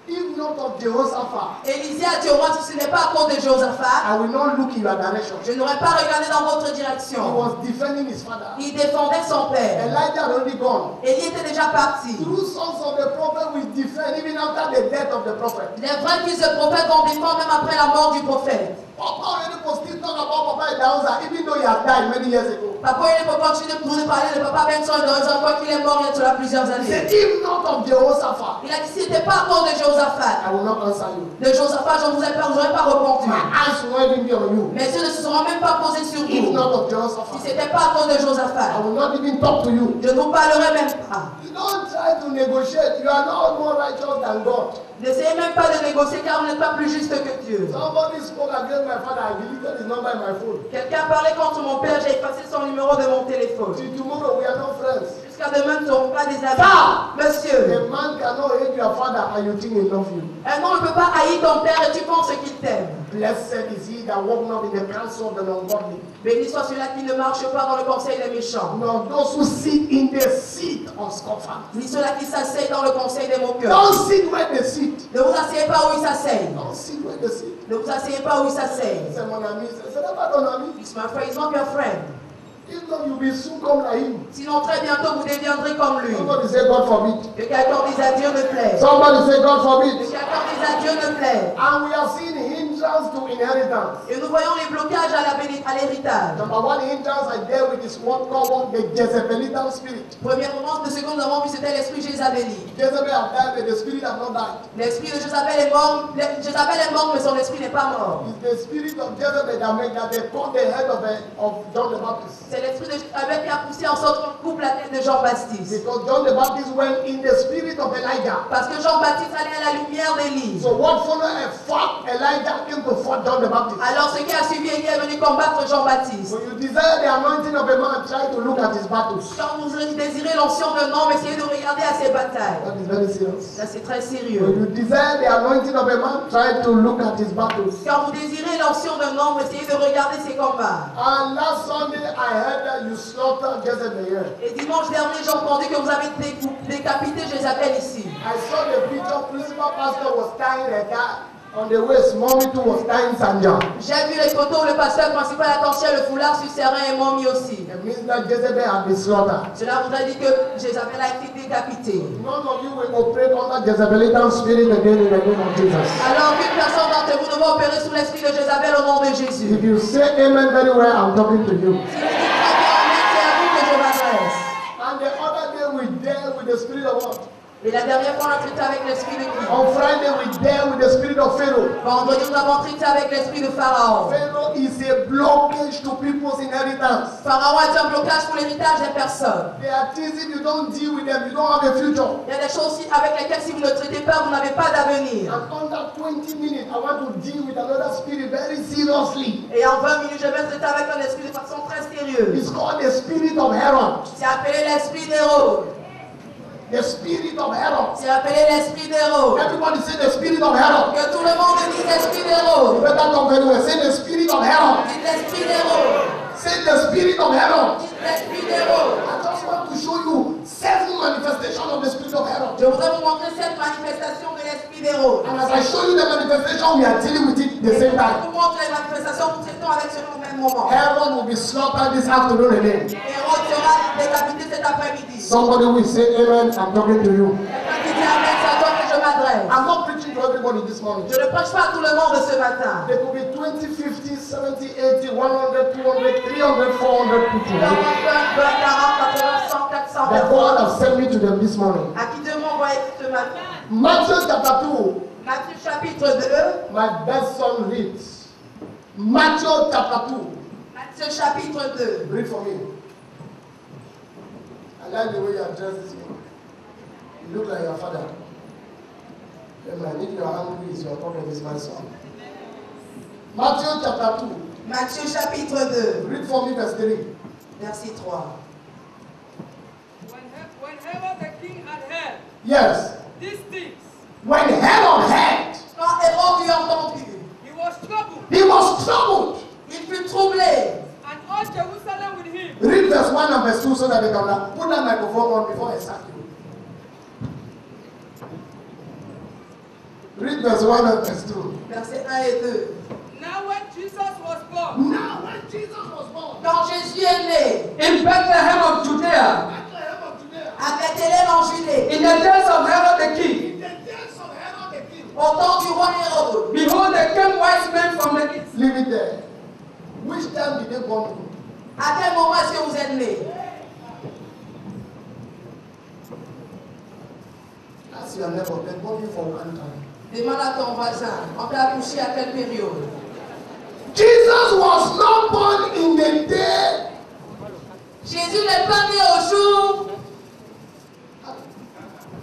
S9: if not of Jehoshaphat,
S8: Élisée a dit au roi, si ce n'est pas à cause de Josaphat,
S9: I will not look in your direction.
S8: je n'aurais pas regardé dans votre
S9: He
S8: direction.
S9: was defending his father.
S8: Il défendait son père.
S9: Elijah had already gone.
S8: Élie était déjà parti.
S9: True sons of the prophet will defend even after the death of the prophet.
S8: Les vrais fils de prophète vont défendre même après la mort du prophète.
S9: Papa already was still talking about Papa Idauza, even though he had died many years ago.
S8: Papa, il peut continuer pour nous parler de Papa Benson et de raison quoi qu'il est mort il y a cela plusieurs
S9: He said,
S8: années.
S9: if not of Jehoshaphat,
S8: Il a dit, si ce n'était pas à cause de Josaphat,
S9: I will not answer you.
S8: de Josaphat, je ne vous aurais pas répondu.
S9: My eyes will not even be on you.
S8: Mes yeux ne se seront même pas posés sur
S9: If
S8: vous.
S9: not of
S8: Si
S9: Jehoshaphat,
S8: ce n'était pas à cause de
S9: I
S8: Josaphat,
S9: will not even talk to you.
S8: je ne vous parlerai même pas.
S9: You don't try to negotiate. You are not more righteous than God.
S8: N'essayez même pas de négocier car vous n'êtes pas plus juste que Dieu.
S9: Somebody spoke against my father. I deleted his number in my phone.
S8: Quelqu'un parlait contre mon père, j'ai effacé son numéro de mon téléphone.
S9: Till tomorrow, we are not friends.
S8: Jusqu'à demain, nous ne serons pas des amis.
S9: Ça!
S8: Monsieur,
S9: A man cannot hate your father and you think he loves you.
S8: un homme ne peut pas haïr ton père et tu penses qu'il t'aime.
S9: Blessed is he that walk not in the counsel of the ungodly,
S8: Béni soit celui-là qui ne marche pas dans le conseil des méchants,
S9: nor those who sit in the seat of scoffers.
S8: ni ceux-là qui s'asseyent dans le conseil des moqueurs.
S9: Don't sit where they sit.
S8: Ne vous asseyez pas où ils s'asseyent.
S9: Don't sit where they sit.
S8: Ne vous asseyez pas où ils s'asseyent.
S9: C'est mon ami. C'est pas ton ami.
S8: It's my friend, he's not your friend.
S9: If not, you'll be soon come like him.
S8: Sinon, très bientôt, vous deviendrez comme lui.
S9: Somebody say God forbid.
S8: Que quelqu'un dise à Dieu ne plaît.
S9: Somebody say God
S8: Que
S9: forbid.
S8: quelqu'un dise à Dieu ne plaît.
S9: And we are seeing hints hindrance to inheritance.
S8: Et nous voyons les blocages à l'héritage.
S9: Number one hindrance I dealt with is what called the Jezebelital spirit.
S8: Premièrement, ce que nous avons vu, c'était l'esprit jézabélique.
S9: Jezebel have died, but the spirit have not died.
S8: L'esprit de Jézabel est mort. Jézabel est mort, mais son esprit n'est pas mort.
S9: It's the spirit of Jezebel that made that they caught the head of John the Baptist.
S8: C'est l'esprit de Jézabel qui a poussé en sorte qu'on coupe la tête de Jean-Baptiste.
S9: Because John the Baptist went in the spirit of Elijah.
S8: Parce que Jean-Baptiste allait à la lumière d'Élie.
S9: So what followed a fought Elijah came to fight John the Baptist.
S8: Alors ce qui a suivi, Élie est venu combattre Jean-Baptiste.
S9: When you desire the anointing of a man, try to look at his battles.
S8: Quand vous désirez l'onction d'un homme, essayez de regarder à ses batailles.
S9: That is very serious.
S8: Ça c'est très sérieux.
S9: When you desire the anointing of a man, try to look at his battles.
S8: Quand vous désirez l'onction d'un homme, essayez de regarder ses combats.
S9: And last Sunday, I heard that you slaughtered Jezebel here.
S8: Et dimanche dernier, j'ai entendu que vous avez décapité Jézabel ici.
S9: I saw the picture. Principal pastor was tying a guy on the waist. Mommy too was tying Sanja.
S8: J'ai vu les photos où le pasteur principal attachait le foulard sur ses reins et Mommy aussi.
S9: It means that Jezebel had been slaughtered.
S8: Cela voudrait dire que Jézabel a été décapité.
S9: None of you will operate under Jezebelian spirit again in the name of Jesus.
S8: Alors qu'une personne d'entre vous ne va opérer sous l'esprit de Jézabel au nom de Jésus.
S9: If you say amen very well, I'm talking to you.
S8: Si vous dites très bien amen, c'est à vous que je m'adresse.
S9: And the other day we dealt with the spirit of what?
S8: Et la dernière fois, on a traité avec l'esprit de qui?
S9: On Friday we dealt with the spirit of Pharaoh.
S8: Vendredi, nous avons traité avec l'esprit de Pharaon.
S9: Pharaoh is a blockage to people's inheritance.
S8: Pharaon est un blocage pour l'héritage des personnes.
S9: They are things if you don't deal with them, you don't have a future.
S8: Il y a des choses avec lesquelles si vous ne traitez pas, vous n'avez pas d'avenir.
S9: And under 20 minutes, I want to deal with another spirit very seriously.
S8: Et en 20 minutes, je vais traiter avec un esprit de façon très sérieuse.
S9: It's called the spirit of Herod.
S8: C'est appelé l'esprit d'Hérode.
S9: The spirit of Herod.
S8: C'est appelé l'esprit d'Hérode.
S9: Everybody say the spirit of Herod.
S8: Que tout le monde dise l'esprit d'Hérode.
S9: Better talk very well. Say the spirit of Herod.
S8: Dites l'esprit d'Hérode.
S9: Say the spirit of Herod.
S8: Dites l'esprit d'Hérode.
S9: I just want to show you 7 manifestations of the spirit of Herod.
S8: Je voudrais vous montrer cette manifestation de l'esprit d'Hérode.
S9: And as I show you the manifestation, we are dealing with it the same time.
S8: Je vous montre les manifestations, nous traitons avec cela au même moment.
S9: Herod will be slaughtered this afternoon again.
S8: Hérode sera décapité cet après-midi.
S9: Somebody will say amen. I'm talking to you.
S8: Quelqu'un qui dit amen, c'est à toi que je m'adresse.
S9: I'm not preaching to everybody this morning.
S8: Je ne prêche pas à tout le monde ce matin.
S9: There could be 20, 50, 70, 80, 100, 200, 300, 400 people.
S8: 40, 80, 100, 400
S9: That God
S8: personnes.
S9: has sent me to them this morning.
S8: À qui Dieu m'a envoyé ce matin.
S9: Matthew chapter 2.
S8: Matthieu chapitre 2.
S9: My best son reads. Matthew chapter 2.
S8: Matthieu chapitre 2.
S9: Read for me. I like the way you address this man. You look like your father. Amen. If you are angry, it's your problem, is my son. Matthew chapter 2.
S8: Matthieu chapitre 2.
S9: Read for me verse 3.
S8: Verset 3.
S1: When Herod the king had heard
S9: Yes.
S1: these things,
S9: When Herod heard,
S8: Quand Hérode eut entendu,
S1: he was troubled,
S9: he was troubled.
S8: il fut troublé.
S1: and all Jerusalem with him.
S9: Read verse 1 and verse 2 so that they can put that microphone on before I sack you. Read verse 1 and verse 2.
S8: Verset 1 et 2.
S1: Now when Jesus was born,
S9: Now when Jesus was born,
S8: Quand Jésus est né,
S1: in Bethlehem of Judea,
S9: Bethlehem of Judea,
S8: à Bethléem en Judée,
S1: in the days of Herod the king,
S9: in the days of Herod the king,
S8: au temps du roi Hérode,
S1: behold, there came wise men from the east.
S9: leave it there. Which time did they born to?
S8: à quel moment est-ce que vous êtes né?
S9: Ask your neighbor, they born you for one time.
S8: Demande à ton voisin, on t'a accouché à quelle période?
S9: Jesus was not born in the day.
S8: Jésus n'est pas né au jour.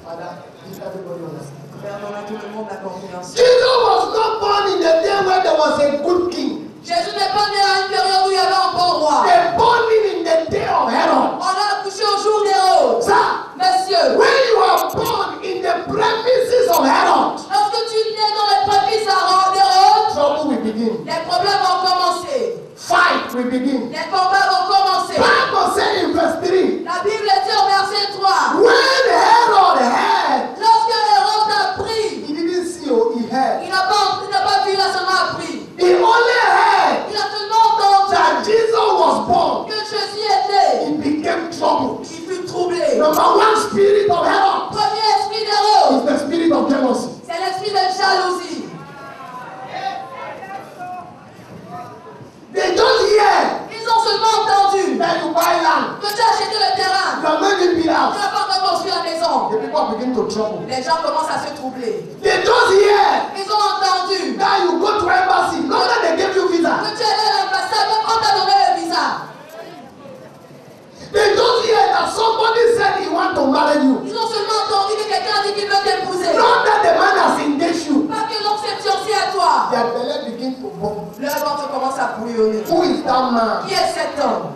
S9: Father, did everybody understand?
S8: Père, donne à tout le monde la compréhension.
S9: Jesus was not born in the day when there was a good king.
S8: Jésus n'est pas né à une période où il y avait un bon roi.
S9: They born him in the day of Herod.
S8: On l'a accouché au jour d'Hérode.
S9: Sir,
S8: Messieurs,
S9: when you are born in the premises of Herod,
S8: lorsque tu nais dans les prémices d'Hérode,
S9: trouble will begin.
S8: les problèmes vont commencer.
S9: Fight will begin.
S8: Les combats vont commencer.
S9: Bible says in verse 3,
S8: La Bible dit en temps,
S9: the people begin to trouble.
S8: les gens commencent à se troubler.
S9: They just hear
S8: Ils ont entendu
S9: that you go to embassy, not that they give you visa.
S8: que tu es allé à l'ambassade, même quand tu as donné le visa.
S9: They just hear that somebody said he want to marry you.
S8: Ils ont seulement entendu que quelqu'un a dit qu'il veut t'épouser.
S9: Not that the man has engaged you.
S8: Pas que l'homme s'est fiancé à toi.
S9: Their belly begin to bump.
S8: Leur ventre commence à bouillonner.
S9: Who is that man?
S8: Qui est cet homme?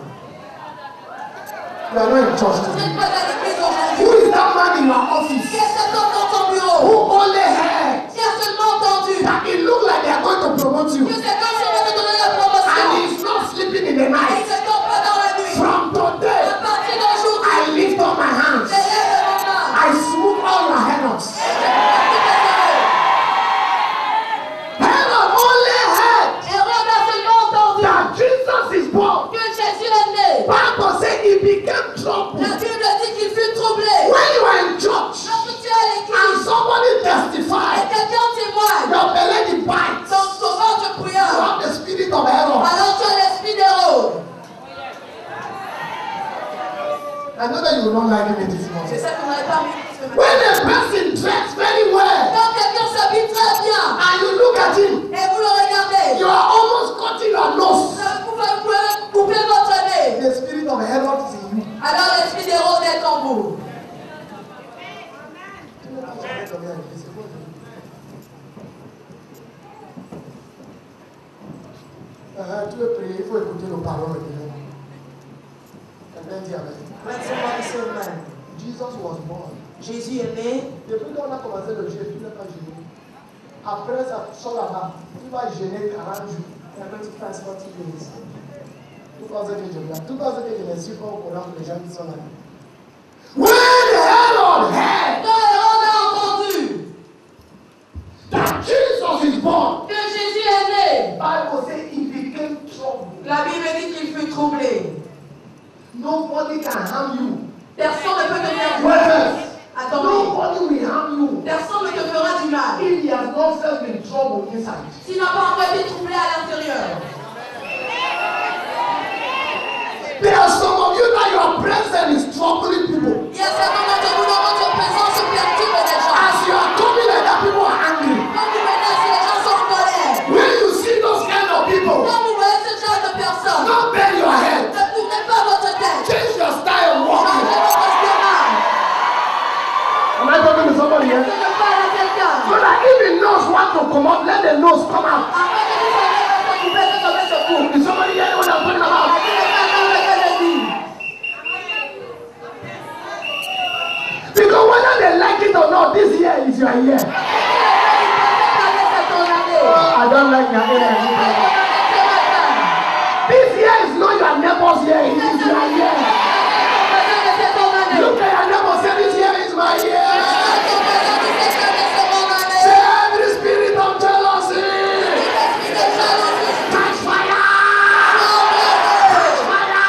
S9: You are not in church
S8: Vous
S9: today.
S8: n'êtes pas à l'église aujourd'hui.
S9: Who is that man in your
S8: Qui
S9: office?
S8: est cet homme dans ton bureau?
S9: Who only heard
S8: Qui a seulement entendu
S9: that it look like they are going to promote you?
S8: que c'est comme si on va te donner la
S9: And
S8: promotion.
S9: he's not sleeping in the
S8: Et il
S9: night.
S8: ne dort pas dans la nuit.
S9: From today,
S8: À partir d'aujourd'hui,
S9: I lift up my hands.
S8: je lève mon main.
S9: I smooth all your heads. Herod only heard
S8: Hérode a seulement entendu
S9: that Jesus is born.
S8: que Jésus est né.
S9: Bible said he became troubled.
S8: La Bible dit qu'il fut troublé.
S9: When you are in church
S8: Lorsque tu es à
S9: and
S8: l'église
S9: somebody
S8: et
S9: testifies,
S8: quelqu'un témoigne,
S9: your belly bites.
S8: ton ventre
S9: You
S8: bruyant,
S9: have the spirit of Herod.
S8: alors tu as l'esprit d'Hérode.
S9: I know that you will not like him this
S8: C'est
S9: morning.
S8: ça qu'on n'avait pas mis ce matin.
S9: When a person dressed very well
S8: Quand quelqu'un s'habille très bien
S9: and you look at him,
S8: et vous le regardez,
S9: you are almost cutting your nose.
S8: vous pouvez couper votre nez.
S9: The spirit of Herod is in you.
S8: Alors l'esprit d'Hérode est en vous.
S9: Tu veux prier, il faut écouter nos paroles. Quelqu'un dit Amen.
S8: Let's somebody say amen.
S9: Jesus was born.
S8: Jésus est né.
S9: Depuis qu'on a commencé le jeûne, tu n'es pas gêné. Après ça, sors là-bas, tu vas gêner 40 jours.
S8: La petite face 40 days.
S9: Tout ce que je regarde, tout ce que je ne suis pas au courant que les gens qui sont là. When Herod heard
S8: Quand Hérode a entendu
S9: that Jesus is born,
S8: que Jésus est né,
S9: Bible says he became troubled.
S8: la Bible dit qu'il fut troublé.
S9: Nobody can harm you.
S8: Personne ne peut te faire du
S9: Wait
S8: mal.
S9: first.
S8: Attendez.
S9: Nobody will harm you
S8: Personne ne te fera du mal.
S9: if he has not felt in trouble inside.
S8: S'il n'a pas encore été troublé à l'intérieur.
S9: There are some of you that your presence is troubling people.
S8: Il y a certains d'entre vous dans votre présence perturbe les gens.
S9: As you are coming like that, people are angry.
S8: Quand vous venez ici, les gens sont en colère.
S9: When you see those kind of people,
S8: Quand vous voyez ce genre de personnes,
S9: don't bend your head.
S8: ne tournez pas votre tête.
S9: Change your style of walking.
S8: Changez votre chemin.
S9: Am I talking to somebody here?
S8: Je parle à quelqu'un.
S9: So that if the nose want to come out, let the nose come out.
S8: Après que vous savez votre coupé, que tomber ce coup.
S9: Is somebody here what I'm talking about? Because whether they like it or not, this year is your year. I don't like your ear. This year is not your neighbor's year, it is your year. Look at your neighbor, say this year is my year. Say every spirit of jealousy, catch fire! Catch fire!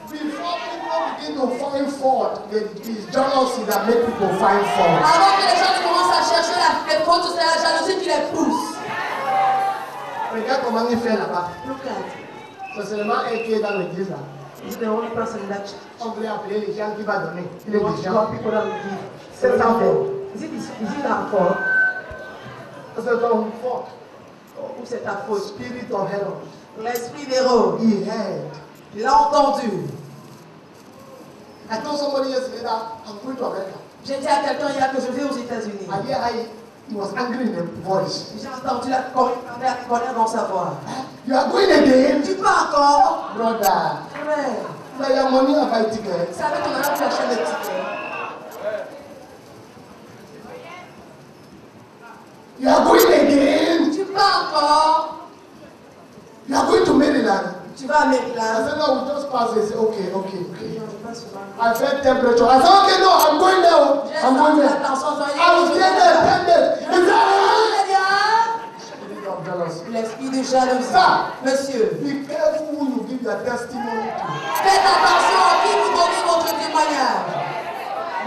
S9: Before people begin to find fault, it is jealousy that make people find fault.
S8: Avant que les gens ne commencent à chercher les fautes, c'est la jalousie qui les pousse.
S9: Regarde comment il fait là-bas.
S8: Look at.
S9: C'est seulement un qui est dans l'église là.
S8: Is the only person that
S9: On voulait appeler les gens qui va donner. Il
S8: they
S9: est
S8: want to
S9: déjà.
S8: call people that will give.
S9: C'est ça fort.
S8: Is it our fault?
S9: C'est ton faute.
S8: Ou c'est ta faute?
S9: Spirit of Herod.
S8: L'esprit d'Hérode.
S9: He heard.
S8: Il a entendu.
S9: I told somebody yesterday that I'm going to America.
S8: J'ai dit à quelqu'un hier que je vais aux États-Unis.
S9: I hear he was angry in the voice.
S8: J'ai entendu la colère dans sa voix.
S9: You are going again?
S8: Tu pars encore?
S9: Brother.
S8: Frère.
S9: Now your money have buy ticket.
S8: Ça fait qu'on a pu acheter le ticket.
S9: You are going again?
S8: Tu pars encore?
S9: You are going to Maryland?
S8: Tu vas à
S9: I
S8: Maryland.
S9: said, no, we just passed. They said, okay. I felt temperature. I said, okay, no, I'm going there. I'm going there. I was there 10 days. He said, spirit of jealousy.
S8: L'esprit de jalousie.
S9: Sir,
S8: Monsieur,
S9: be careful who you give your testimony to.
S8: faites attention à qui vous donnez votre témoignage.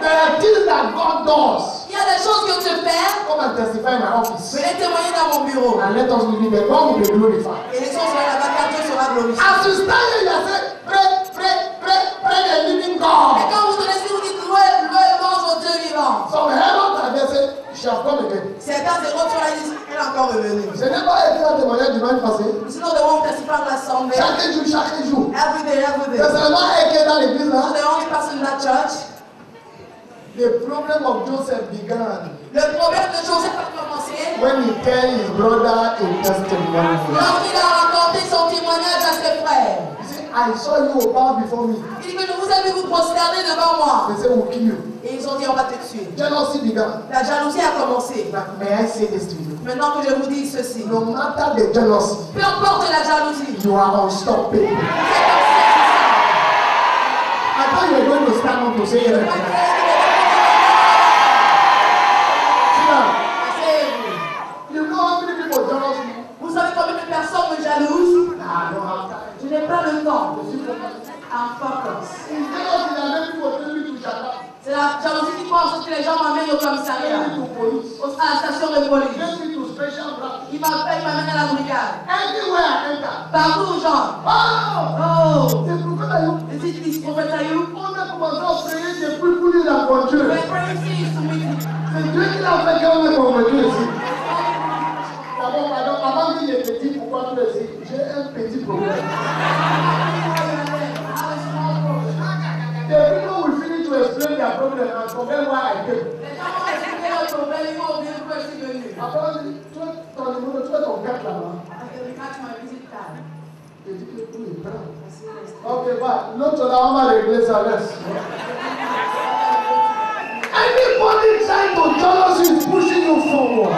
S9: There are things that God does.
S8: Il y a des choses que tu fais.
S9: Come and testify in my office.
S8: Venez témoigner dans mon bureau.
S9: And let us believe that God will be glorified.
S8: Et les gens seront là-bas car Dieu sera glorifié.
S9: As you stand here, you say, pray the living
S8: Et
S9: God.
S8: quand vous connaissez, vous dites louer
S9: chaque jour, chaque jour.
S8: Every day, every
S9: C'est
S8: day.
S9: seulement un qui est dans l'église là.
S8: I'm the only person in that church.
S9: The problem of Joseph began
S8: Le problème de Joseph a commencé
S9: when he tell his brother a testimony.
S8: lorsqu'il a raconté son témoignage à ses frères.
S9: He said, I saw you bow before me.
S8: Il dit que je vous ai vu vous prosterner devant moi.
S9: They say, we'll kill you.
S8: Et ils ont dit on va te tuer.
S9: Jealousy began.
S8: La jalousie a commencé.
S9: But may I say this to you?
S8: Maintenant que je vous dis ceci,
S9: No matter the jealousy,
S8: peu importe la jalousie,
S9: you are unstoppable. I thought you were going to stand up to say it. You know how many people jealous me?
S8: vous savez combien de personnes me jalousent?
S9: I don't have time.
S8: Je n'ai pas le temps.
S9: You see, focus.
S8: I'm focused.
S9: It's jealousy that many people tell me to shut up.
S8: C'est la jalousie qui fait en sorte que les gens m'amènent au commissariat,
S9: Tell me to police.
S8: à la station de police.
S9: Tell me to special branch.
S8: Ils m'amènent à la brigade.
S9: Anywhere I enter.
S8: Partout, genre.
S9: Oh!
S8: Oh!
S9: C'est pour que d'ailleurs,
S8: Is it this prophet Ayou?
S9: on a commencé à prier depuis plus d'un bon Dieu.
S8: We're praying to me.
S9: C'est Dieu qui l'a fait qu'on est convaincu ici. D'abord, pardon, avant qu'il y ait petit, pourquoi tu es ici? J'ai un petit problème. The people will finish to explain their problem and forget why I came. Après, ton numéro, tu as ton carte là-bas. Je dis que tout est prêt. Ok, bah, l'autre là, on va régler ça, laisse. Anybody trying to jealous you is pushing you forward.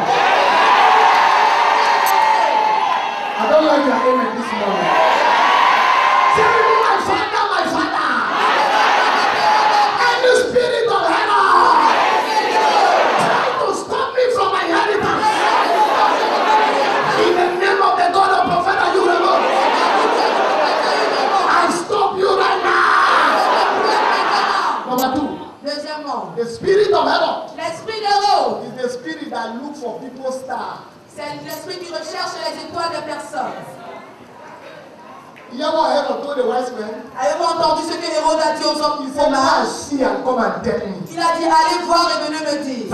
S9: I don't like your aim this morning. Say to me, my father, my father. And the spirit of heaven trying to stop me from my inheritance. In the name of the God of prophet, are you remote? I stop you right now. Number two.
S8: Deuxièmement,
S9: The spirit of heaven
S8: l'esprit d'Héros,
S9: is the spirit that looks for people's stars.
S8: c'est l'esprit qui recherche les étoiles des personnes.
S9: You hear what Herod told the wise men?
S8: Avez-vous entendu ce que Hérode a dit aux hommes
S9: He
S8: du
S9: said, "Go and
S8: fromage?
S9: see and come and tell me.
S8: Il a dit allez voir et venez me dire.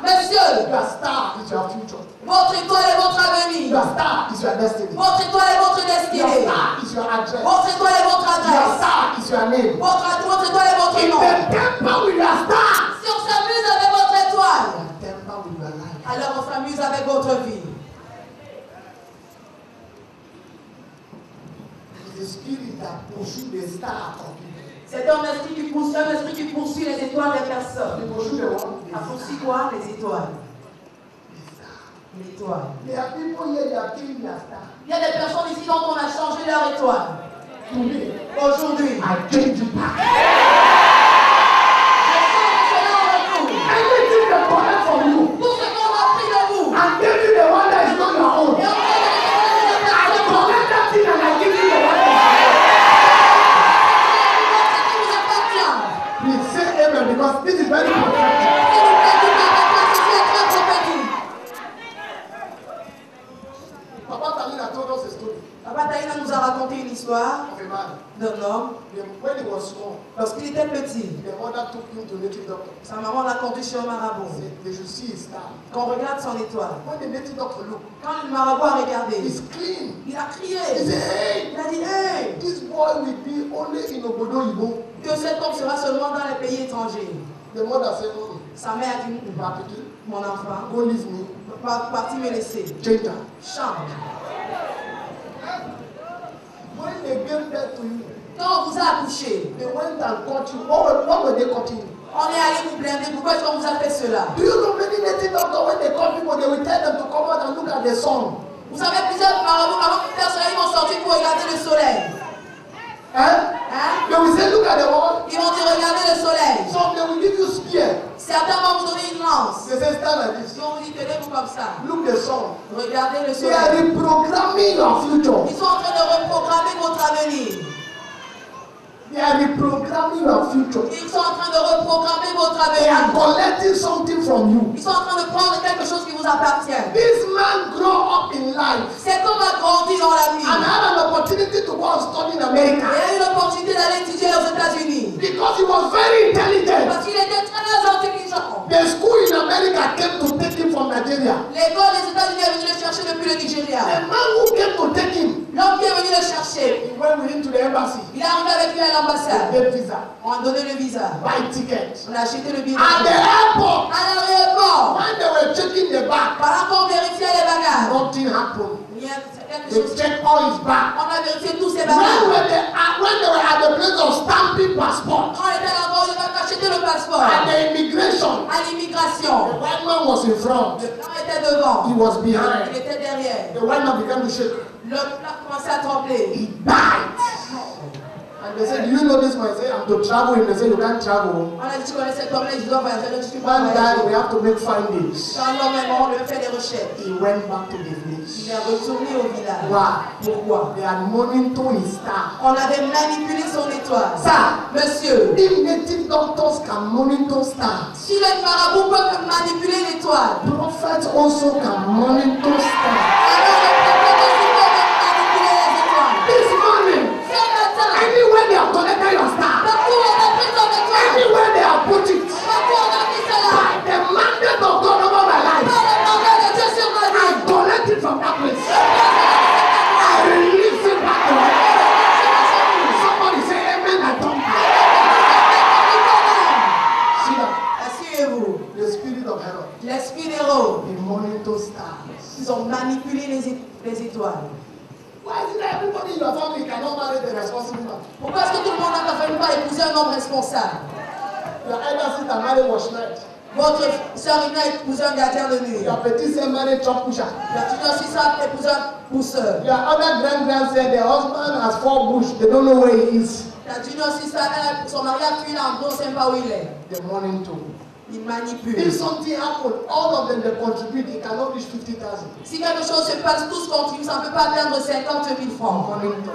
S8: Monsieur,
S9: Your star is your future.
S8: votre étoile est votre avenir.
S9: Your star is your destiny.
S8: Votre étoile est votre
S9: Your
S8: destinée.
S9: star is your address.
S8: Votre étoile est votre
S9: Your
S8: adresse.
S9: star is your name.
S8: Votre étoile est votre
S9: In
S8: nom.
S9: the temple with your star.
S8: Si on s'amuse avec votre étoile,
S9: In the temple with your life.
S8: alors on s'amuse avec votre vie.
S9: It's the spirit that pursues the star of people.
S8: C'est un esprit qui poursuit les étoiles des personnes.
S9: They pursue the one.
S8: A poursuit quoi? Les étoiles. L'étoile.
S9: There are people here that have changed their star.
S8: Il y a des personnes ici dont on a changé leur étoile.
S9: Today,
S8: Aujourd'hui,
S9: I change it back.
S8: Anything
S9: Anything they collect from you
S8: tout ce qu'on a pris de vous,
S9: and give you the one that is not your own.
S8: et on va les
S9: I collect that thing and I give you the one.
S8: qui vous appartient.
S9: Please say amen because this is very prophetic.
S8: S'il vous plaît, dites avec moi, ceci est très prophétique.
S9: Papa Talina told us a story
S8: Papa Taïna nous a raconté une histoire
S9: of a man.
S8: d'un homme.
S9: When he was small,
S8: Lorsqu'il était petit,
S9: the mother took him to native doctor.
S8: sa maman l'a conduit chez un marabout.
S9: They should see his star.
S8: Qu'on regarde son étoile.
S9: When the native doctor looked,
S8: Quand le marabout a regardé,
S9: he's clean.
S8: il a
S9: He
S8: crié.
S9: said, hey,
S8: Il a dit, hey,
S9: this boy will be only in Obodo Ibo.
S8: que cet homme sera seulement dans les pays étrangers.
S9: The mother said,
S8: Sa mère a dit,
S9: Papi,
S8: mon enfant,
S9: go leave me.
S8: parti me laisser.
S9: Change that.
S8: Change.
S9: When they gave birth to you,
S8: Quand on vous a accouché,
S9: they went and caught you. What were they cutting you?
S8: on est allé vous blinder. Pourquoi est-ce qu'on vous a fait cela?
S9: Do you know many native doctors, when they call people, they will tell them to come out and look at the sun.
S8: Vous savez, plusieurs marabouts, avant de faire cela, ils vont sortir pour regarder le soleil.
S9: Hein?
S8: Hein?
S9: They will say, look at the wall.
S8: Ils vont dire, regardez le soleil.
S9: Some they will give you spear.
S8: Certains vont vous donner une lance.
S9: They say, stand like this.
S8: Ils vont vous dire, tenez-vous comme ça.
S9: Look the sun.
S8: Regardez le
S9: They are
S8: soleil.
S9: reprogramming your future.
S8: Ils sont en train de reprogrammer votre avenir.
S9: They are reprogramming your future.
S8: Ils sont en train de reprogrammer votre
S9: They are
S8: avenir.
S9: collecting something from you.
S8: Ils sont en train de prendre quelque chose qui vous appartient.
S9: This man grow up in life
S8: Cet homme a grandi dans la vie.
S9: and had an opportunity to go and study in America
S8: Il a eu l'opportunité d'aller étudier aux États-Unis.
S9: because he was very intelligent.
S8: Parce qu'il était très intelligent.
S9: The school in America came to take him from Nigeria.
S8: L'école des États-Unis est venue le chercher depuis le Nigeria.
S9: The man who came to take him
S8: L'homme qui est venu le chercher,
S9: he went with him to the embassy.
S8: il est arrivé avec lui à l'ambassade.
S9: Get visa.
S8: On a donné le visa.
S9: Buy ticket.
S8: On a acheté le billet.
S9: At the airport,
S8: À l'aéroport,
S9: when they were checking the bag,
S8: pendant qu'on vérifiait les bagages,
S9: nothing happened.
S8: il y a quelque
S9: They
S8: chose.
S9: checked all his bag.
S8: On a vérifié tous ces
S9: When
S8: bagages.
S9: they were at the place of stamping passport,
S8: Quand on était là-bas, on a acheté le passeport.
S9: at the immigration,
S8: À l'immigration,
S9: the white man was in front.
S8: le blanc était devant.
S9: He was
S8: Il
S9: behind.
S8: était derrière.
S9: The white man began to shake.
S8: Le blanc commençait à trembler.
S9: He died. And they said, do you know this man? I said, I'm to travel. And they said, you can't travel.
S8: On a dit, tu connais cet homme-là, il doit voyager. Donc, tu peux
S9: One
S8: voyager.
S9: guy, we have to make findings.
S8: Quand l'homme est mort, on devait faire des recherches.
S9: He went back to the
S8: Il
S9: village.
S8: est retourné au village.
S9: Why?
S8: Pourquoi?
S9: They had monitored his star.
S8: On avait manipulé son étoile.
S9: Sir,
S8: Monsieur,
S9: if native doctors can monitor stars,
S8: si les marabouts peuvent manipuler l'étoile,
S9: prophets also can monitor stars.
S8: alors les prophètes aussi peuvent manipuler les étoiles.
S9: This morning,
S8: Ce matin,
S9: anywhere they have connected your star,
S8: partout on a pris ton étoile,
S9: anywhere they have put it,
S8: partout on a mis cela,
S9: by the mandate of God over my life,
S8: par le mandat de Dieu sur ma vie,
S9: I collect it from that place. I release it back to her. Somebody say amen. I don't. See that?
S8: asseyez-vous.
S9: The spirit of Herod.
S8: L'esprit d'Héros,
S9: He monitors stars.
S8: ils ont manipulé les étoiles.
S9: Why is it that everybody in your family cannot marry the responsible man?
S8: Pourquoi est-ce que tout le monde dans ta famille va épouser un homme responsable?
S9: Your elder sister married watchnight.
S8: Votre soeur Ina a épousé un gardien de nuit.
S9: Your petit sœur married truck pusher.
S8: La petite aussi ça a épousé un pousseur.
S9: Your other grand said the husband has 4 bush. They don't know where he is.
S8: La junior aussi ça, son mari a fui là, on ne sait pas où il est.
S9: The morning too.
S8: Il manipule.
S9: If something happened, all of them they contribute. They cannot reach 50,000.
S8: Si quelque chose se passe, tous contribuent, ça ne peut pas atteindre 50 000 francs.
S9: Morning too.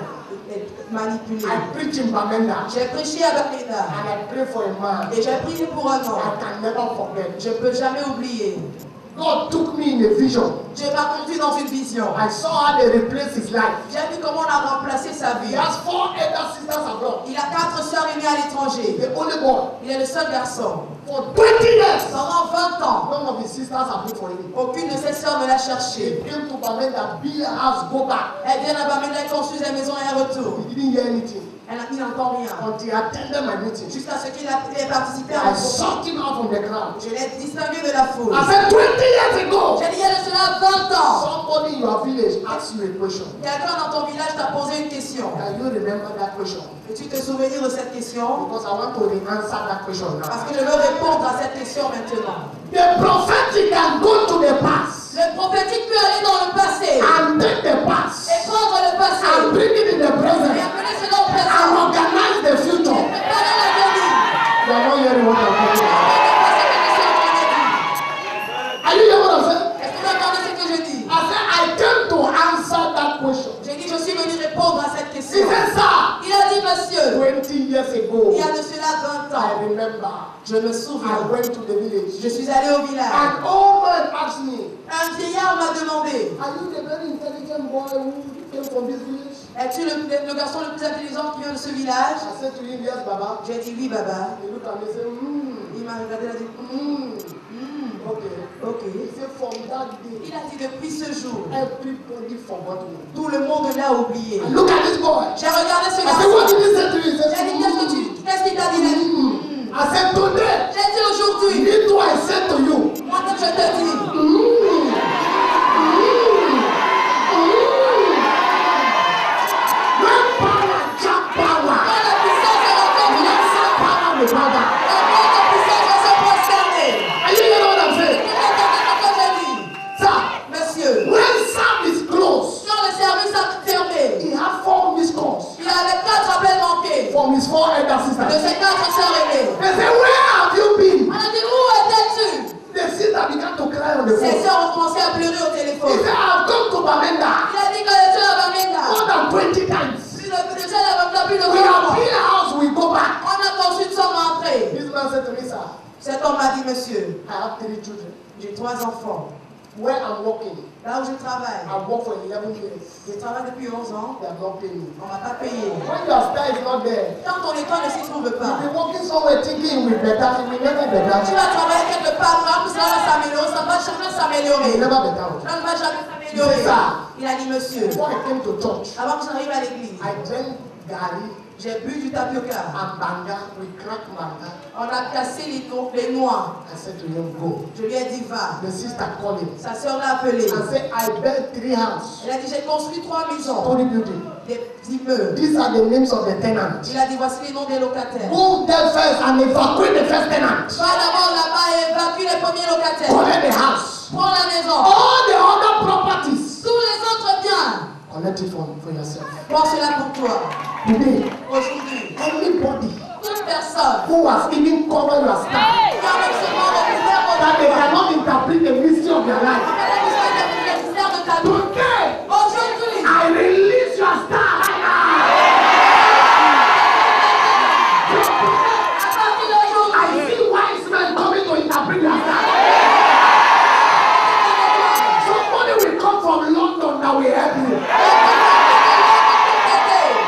S8: Manipulé.
S9: I preach in Bamenda.
S8: J'ai prêché à Bamenda.
S9: And I pray for a man.
S8: Et j'ai prié pour un homme.
S9: I can never forget.
S8: Je ne peux jamais oublier.
S9: God took me in a vision.
S8: Dieu m'a conduit dans une vision.
S9: I saw how they replaced his life.
S8: J'ai vu comment on a remplacé sa
S9: He
S8: vie.
S9: has 4 elder sisters abroad.
S8: Il a 4 sœurs aînées à l'étranger.
S9: The only boy.
S8: Il est le seul garçon.
S9: For 20 years.
S8: Pendant 20 ans,
S9: None of his sisters have looked for him.
S8: aucune de ses sœurs ne l'a
S9: He
S8: cherché.
S9: came to Bamenda, build a house, go back.
S8: Elle vient à Bamenda, elle construit sa maison et elle retourne.
S9: He didn't hear anything
S8: Il n'entend rien.
S9: until he attended my meeting.
S8: Jusqu'à ce qu'il ait participé à
S9: I
S8: mon groupe.
S9: sucked him out from the crowd.
S8: Je l'ai distingué de la foule.
S9: I said 20 years ago.
S8: J'ai dit il y a de cela 20 ans.
S9: Somebody in your village asked you a question.
S8: Quelqu'un dans ton village t'a posé une question.
S9: Can you remember that question?
S8: Peux-tu te souvenir de cette question?
S9: Because I want to answer that question now.
S8: Parce que je veux répondre à cette question maintenant.
S9: The prophetic can go to the past
S8: Le prophétique peut aller dans le passé
S9: and take the past
S8: et prendre le passé
S9: and bring it in the
S8: et
S9: present
S8: amener cela au
S9: and
S8: présent.
S9: organize the future.
S8: Préparer l'avenir.
S9: You are not hearing what I'm talking about. Are you hearing what I'm saying?
S8: Est-ce que vous entendez ce que je dis?
S9: I said I came to answer that question.
S8: J'ai dit je suis venu répondre à cette
S9: He
S8: question.
S9: said, sir,
S8: Il a dit monsieur,
S9: 20 years ago,
S8: il y a de cela 20
S9: I
S8: ans,
S9: remember,
S8: je me
S9: I
S8: souviens,
S9: went to the village.
S8: je suis allé au village.
S9: An old man asked me,
S8: Un vieillard m'a demandé,
S9: are you the very intelligent boy who came from this village?
S8: es-tu le garçon le plus intelligent qui vient de ce village?
S9: I said to him, yes, Baba.
S8: J'ai dit oui Baba.
S9: He looked at me and said,
S8: Il m'a regardé et a dit
S9: Okay.
S8: ok.
S9: He said, from that day,
S8: Il a dit depuis ce jour,
S9: everybody forgot me.
S8: tout le monde l'a oublié.
S9: And look at this boy.
S8: J'ai regardé ce
S9: I said, what
S8: garçon.
S9: did he say to you? He said,
S8: J'ai dit qu'est-ce qu'il t'a dit? Il a dit,
S9: I said, today,
S8: j'ai dit aujourd'hui,
S9: me too, I said to you,
S8: moi-même je te dis,
S9: when power chop power,
S8: quand la puissance est rencontrée,
S9: lesser power will bow down.
S8: la grande puissance va se prosterner.
S9: Are you hearing what I'm saying?
S8: Vous entendez ce que j'ai dit?
S9: Sir,
S8: Monsieur,
S9: when service closed,
S8: quand le service a fermé,
S9: he had 4 missed calls
S8: il avait 4 appels manqués
S9: from his 4 elder
S8: de
S9: sisters.
S8: ses 4 sœurs aînées.
S9: They said, where have you been?
S8: On a dit, où étais-tu?
S9: The sister began to cry on the
S8: Ses
S9: phone.
S8: sœurs ont commencé à pleurer au
S9: He
S8: téléphone.
S9: said, I've come to Bamenda
S8: Il a dit que je suis à Bamenda.
S9: more than 20 times.
S8: Plus de
S9: We
S8: 20
S9: have
S8: ans.
S9: built a house, we go back.
S8: On a conçu une somme entrée.
S9: This man said to me, sir,
S8: Cet homme m'a dit, monsieur,
S9: I have 3 children.
S8: j'ai 3 enfants.
S9: Where I'm working,
S8: Là où je travaille,
S9: I've worked for 11 years.
S8: je travaille depuis 11 ans.
S9: They have not paid me.
S8: On ne m'a pas payé.
S9: When your star is not there,
S8: Quand ton étoile ne s'y trouve pas,
S9: you'll be working somewhere thinking we better, we never better.
S8: tu vas travailler quelque part pas grave, cela va s'améliorer, ça va jamais s'améliorer.
S9: It will never be down.
S8: Ça ne va jamais s'améliorer. Il a dit, monsieur,
S9: Before I came to church,
S8: avant que j'arrive à l'église,
S9: I drank gari
S8: j'ai bu du tapioca.
S9: and banga. We cracked banga.
S8: On a cassé les noix.
S9: I said to him, go.
S8: Je lui ai dit, va.
S9: The sister called him.
S8: Sa soeur l'a appelé.
S9: I said, I built 3 houses.
S8: Elle a dit, j'ai construit 3 maisons.
S9: Story building.
S8: Des immeubles.
S9: These are the names of the tenants.
S8: Il a dit, voici les noms des locataires.
S9: Go there first and evacuate the first tenant.
S8: Va d'abord là-bas et évacue les premiers locataires.
S9: Collect the house.
S8: Prends la maison.
S9: All the other properties.
S8: Tous les autres biens.
S9: Collect it for yourself.
S8: Prends cela pour toi.
S9: Today,
S8: Aujourd'hui,
S9: anybody
S8: toute personne
S9: who has even covered your staff,
S8: qui a non seulement recouvert votre
S9: that they cannot interpret the mystery of their life.
S8: de ta vie.
S9: Today,
S8: Aujourd'hui,
S9: I release your star right now.
S8: à partir d'aujourd'hui,
S9: I see wise men coming to interpret your star. Somebody will come from London that will help you.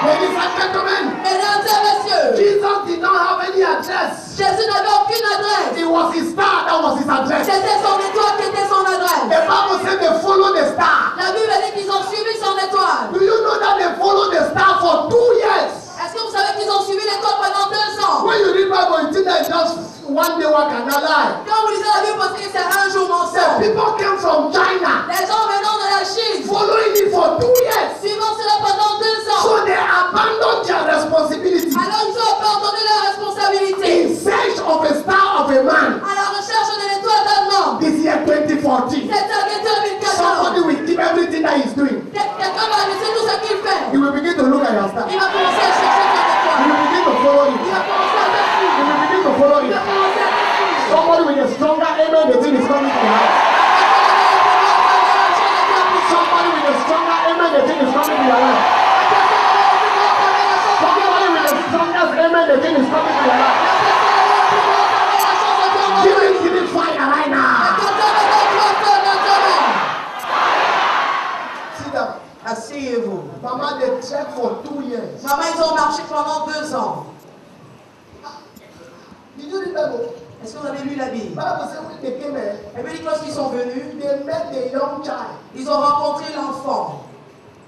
S9: Ladies and gentlemen,
S8: mesdames et messieurs,
S9: Jesus did not have any address.
S8: Jésus n'avait aucune adresse.
S9: It was his star that was his address.
S8: C'était son étoile qui était son adresse.
S9: The Bible said they follow the star.
S8: La Bible dit qu'ils ont suivi son étoile.
S9: Do you know that they follow the star for 2 years?
S8: Est-ce que vous savez qu'ils ont suivi l'étoile pendant 2 ans?
S9: When you read Bible, you think that it's just one day work and not lie.
S8: Quand vous lisez la Bible, parce que c'est un jour
S9: The
S8: mensonge.
S9: people came from China,
S8: Les gens venant de la Chine,
S9: following it for 2 years.
S8: suivant cela pendant 2 ans.
S9: So they abandoned their responsibility
S8: Alors ils ont abandonné leur responsabilité
S9: in search of a star of a man.
S8: à la recherche de l'étoile d'un homme.
S9: This year 2014,
S8: Cette année 2014,
S9: somebody will keep everything that he's doing.
S8: quelqu'un va laisser tout ce qu'il fait.
S9: He will begin to look at your star.
S8: Il va commencer à chercher ton
S9: He
S8: étoile.
S9: will begin to follow it.
S8: Il va commencer à te
S9: He
S8: suivre.
S9: will begin to follow
S8: Il va
S9: it.
S8: commencer à te suivre.
S9: Somebody with a stronger amen, the thing is coming to your house. Somebody with a stronger amen, the thing is coming to your life. Somebody with the strongest amen, the thing is coming to your life. Give it fire right now. Sit down.
S8: Asseyez-vous.
S9: Mama, they trekked for 2 years.
S8: Maman, ils ont marché pendant 2 ans.
S9: Did you read Bible?
S8: Est-ce que vous avez lu la Bible?
S9: Bible says when they came here,
S8: Elle me dit que lorsqu'ils sont venus,
S9: they met the young child.
S8: ils ont rencontré l'enfant,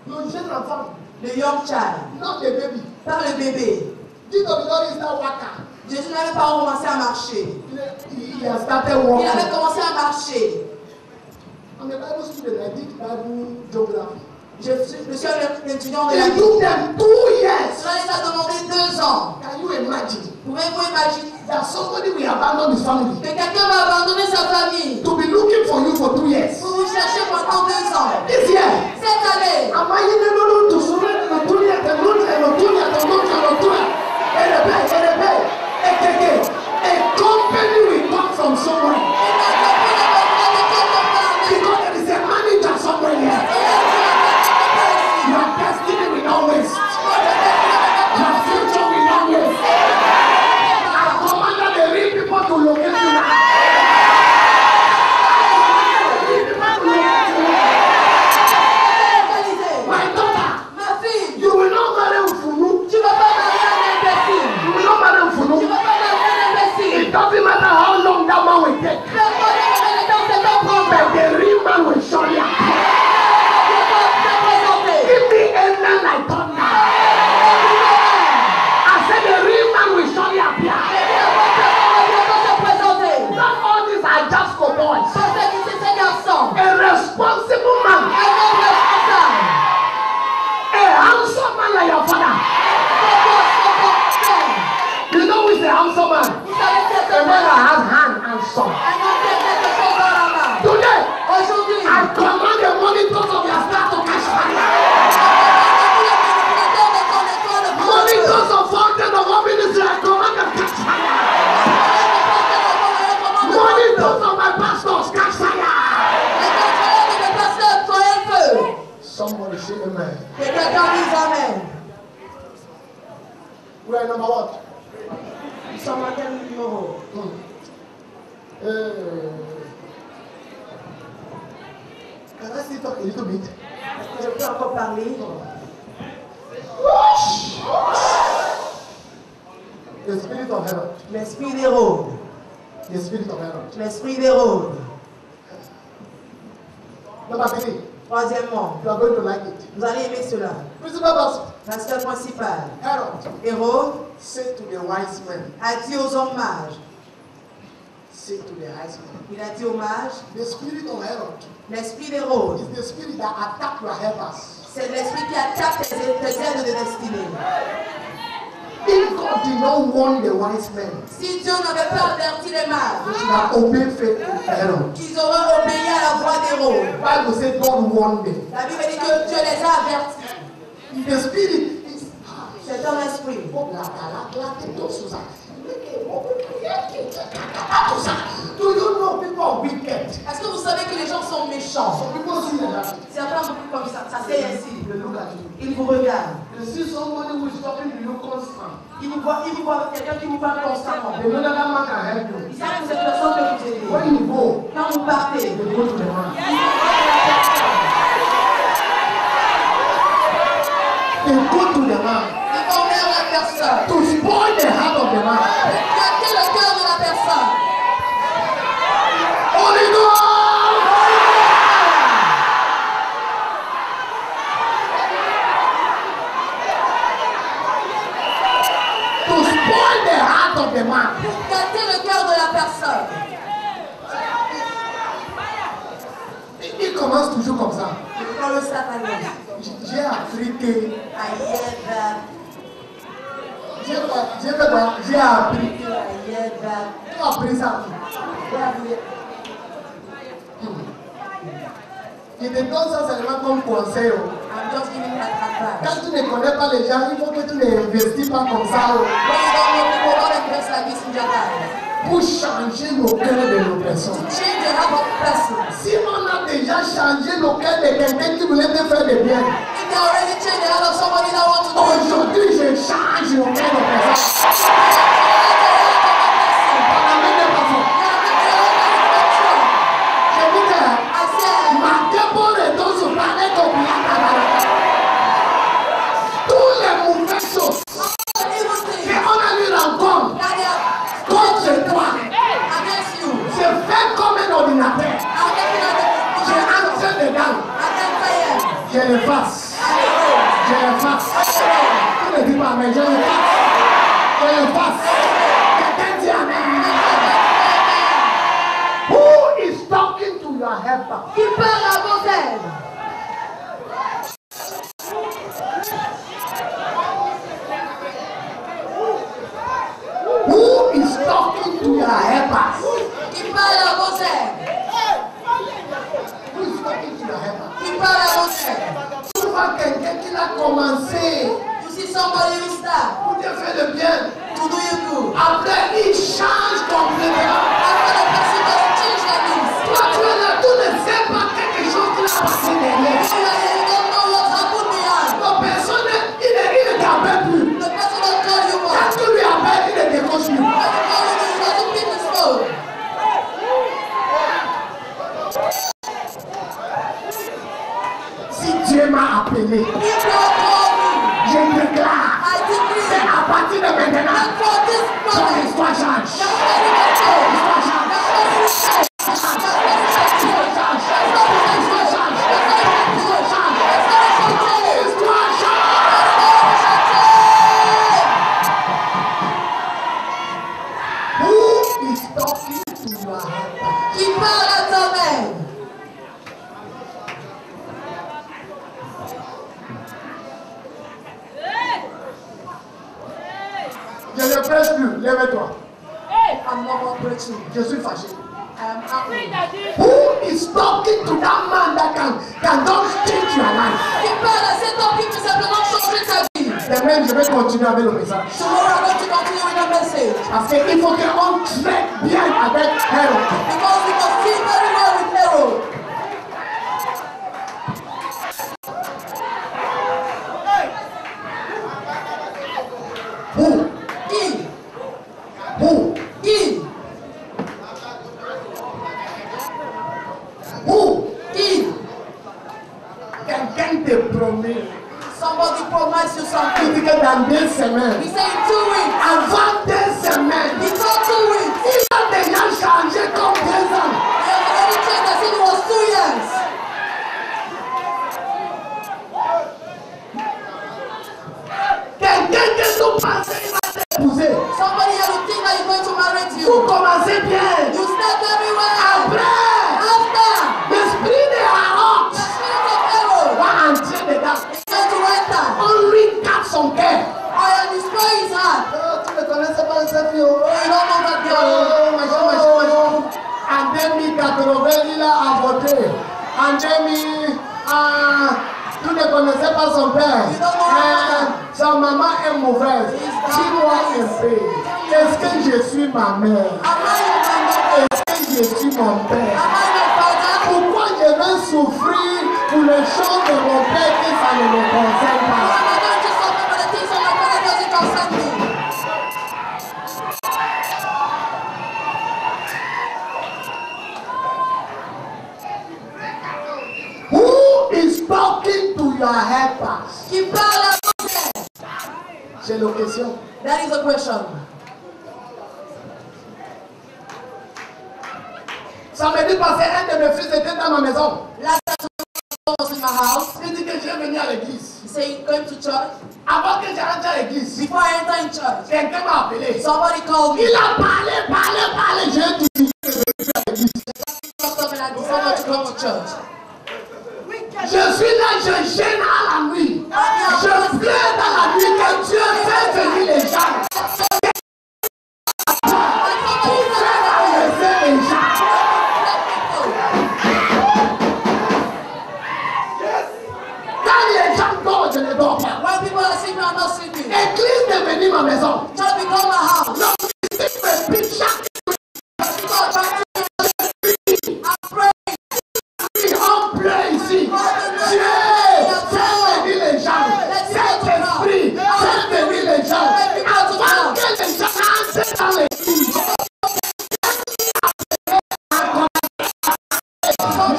S9: Le jeune enfant,
S8: le young child,
S9: not the baby.
S8: par le bébé.
S9: Jesus did not start walking.
S8: Jésus n'avait pas commencé à marcher.
S9: He has started
S8: Il
S9: walking.
S8: avait commencé à marcher.
S9: I'm a Bible student. I did Bible geography.
S8: Je suis un étudiant de la
S9: It
S8: Bible.
S9: took them 2 years.
S8: Cela les a demandé 2 ans.
S9: Can you imagine
S8: Pouvez-vous imaginer
S9: that somebody will abandon his family
S8: que quelqu'un va abandonner sa famille
S9: to be looking for you for 2 years?
S8: pour vous chercher pendant 2 ans?
S9: This year,
S8: Cette année,
S9: am I in the to surrender the dunya, the dunya, the dunya, the dunya, the dunya? A company will come from somewhere. Because there is a manager somewhere here. Your destiny will not waste. Your future will not waste. I command the real people to locate you now. My daughter,
S8: ma fille,
S9: you will not marry Ufunu.
S8: tu ne vas pas marier un imbécile.
S9: You will not marry
S8: Tu ne
S9: Ufunu.
S8: vas pas marier un imbécile.
S9: It doesn't matter how long that man will take.
S8: Peu importe combien de temps c'est temps prendra.
S9: But the real man will surely appear.
S8: Je vais te présenter.
S9: Give me amen like thunder. I said the real man will surely appear. Not all these are just for boys. A responsible man. A handsome man like your father. You know who is a handsome man? A man that has hand and son. Today, I command the monitors of your star to catch fire. Monitors of fountain of our ministry, I command them to catch fire. Monitors of my pastors, catch fire. Somebody say amen. We are number what? Can I still talk a little bit?
S8: Je peux encore parler.
S9: The spirit of heaven.
S8: L'esprit des rôles.
S9: The spirit of Herod.
S6: L'esprit d'Hérode.
S9: Number 3.
S6: Troisièmement,
S9: You are going to like it.
S6: vous allez aimer cela.
S9: Principal verse.
S6: Pasteur principal.
S9: Herod
S6: Hérode
S9: said to the wise men.
S6: a dit aux hommes mages.
S9: Said to the wise men.
S6: Il a dit aux mages,
S9: The spirit of Herod
S6: l'esprit d'Hérode,
S9: is the spirit that attack your helpers.
S6: c'est l'esprit qui attaque tes aides de destinée.
S9: If God did not warn the wise men,
S6: Si Dieu n'avait pas averti les
S9: they
S6: mages,
S9: should have obeyed faith to Herod.
S6: qu'ils auraient obéi à la voix d'Hérode.
S9: Bible said God warned them.
S6: La Bible dit que Dieu les a avertis.
S9: The spirit is.
S6: C'est un esprit.
S9: Do you know people are wicked?
S6: Est-ce que vous savez que les gens sont méchants?
S9: Some people see that.
S6: Certains beaucoup comme ça fait ainsi.
S9: They look at you.
S6: Ils vous regardent.
S9: They see somebody who is talking to you constant.
S6: Ils vous voient quelqu'un qui vous parle constamment.
S9: They know that that man can help you.
S6: Ils savent que cette personne peut vous aider.
S9: When you go,
S6: Quand vous partez,
S9: they go to the man. They go to the man
S6: ils vont vers la personne.
S9: to spoil the heart of the man.
S6: Gâter le cœur de la personne.
S9: Holy Ghost! To spoil the heart of the man.
S6: Gâter le cœur de la personne.
S9: Il commence toujours comme ça.
S6: Quand le sataniste.
S9: J'ai appris que. J'ai appris que. Tu as appris ça. Il te donne ça seulement comme conseil.
S6: I'm just giving that advice.
S9: Quand tu ne connais pas les gens, il faut que tu ne investis pas comme ça.
S6: When you don't know people, don't invest like this in your life.
S9: Pour changer le cœur de nos personnes.
S6: Change the heart of person.
S9: Si on a déjà changé le cœur de quelqu'un qui voulait te faire de bien,
S6: If they already changed the heart of somebody that wants to do it,
S9: aujourd'hui je change le cœur de personne. Par la main de personne. Je dis que ma dépôt de dos se parlait comme tous les mauvaises choses qu'on a eu rencontre contre toi, je fais comme un ordinateur. Je entre dedans. Je le fasse. Je le fasse. Tu ne dis pas, mais je le fasse. Je le fasse. Quelqu'un dit amen. Who is talking to your helper?
S6: qui parle à vos aides.
S9: Who is talking to your helper?
S6: Qui parle à vos aides.
S9: Who is talking to your helper?
S6: Qui parle à vos aides.
S9: Tu vois quelqu'un qui a commencé
S6: You see somebody who start
S9: pour te faire le bien.
S6: to do you good.
S9: Après, il change complètement.
S6: After the person doesn't change like this.
S9: Toi, tu es là, tu ne sais pas quelque chose qui a passé derrière.
S6: You don't know what happened behind.
S9: La personne, il ne t'appelle plus.
S6: The person don't call you
S9: Quand
S6: more.
S9: tu lui appelles, il ne décroche plus.
S6: When you call him, he doesn't pick his phone.
S9: Si Dieu m'a appelé,
S6: If God called me,
S9: je déclare,
S6: I decree
S9: c'est à partir de maintenant,
S6: that for this
S9: ton
S6: moment,
S9: histoire change.
S6: your
S9: Histoire change. Who is talking to your helper?
S6: qui parle à ton aide.
S9: Je ne presse plus, lève-toi.
S6: I'm not more preaching.
S9: Je suis fâché.
S6: I am angry.
S9: Who is talking to that man that can just change your life?
S6: Qui parle à cet homme qui peut simplement changer ta vie.
S9: Demain, je vais continuer avec le message.
S6: Tomorrow I'm going to continue with the message.
S9: Parce qu'il faut qu'on traite bien avec Herod.
S6: Because we must deal very well with Herod.
S9: Who?
S6: Qui?
S9: Who?
S6: Qui?
S9: Who?
S6: Qui?
S9: Quelqu'un te promet.
S6: Somebody promised you something.
S9: Il dit que dans 2 semaines,
S6: He said in 2 weeks.
S9: avant 2 semaines,
S6: Before 2 weeks.
S9: il a déjà côté. Andemi, tu ne connaissais pas son père. Sa maman est mauvaise. Dis-moi un peu. Est-ce que je suis ma mère? Est-ce que je suis mon père? Pourquoi je vais souffrir pour les choses de mon père que ça ne me concerne pas? Who is talking to your helpers?
S8: Qui parle à vous?
S9: C'est la question.
S8: That is the question.
S9: Samedi passé, un de mes fils était dans ma maison.
S8: Last time was in my house.
S9: Il dit que je vais venir à l'église.
S8: He said, going to church.
S9: Avant que j'entre à l'église,
S8: Before I enter in church,
S9: quelqu'un m'a appelé.
S8: somebody called me.
S9: Il a parlé. J'ai dit que je vais venir à l'église.
S8: And I decided to come to church.
S9: Je suis là, je gêne à la nuit. Je pleure dans la nuit que Dieu fait venir les gens. Qui fait arrêter les gens? Quand les gens dorment, je ne dors pas.
S8: When people are sleeping, I'm not sleeping.
S9: L'église est venue ma maison.
S8: Church become my house.
S9: L'objectif me pique chaque on pleure ici. Dieu, fais venir les gens. Saint-Esprit, fais venir les gens. Avant que les gens entrent dans l'église.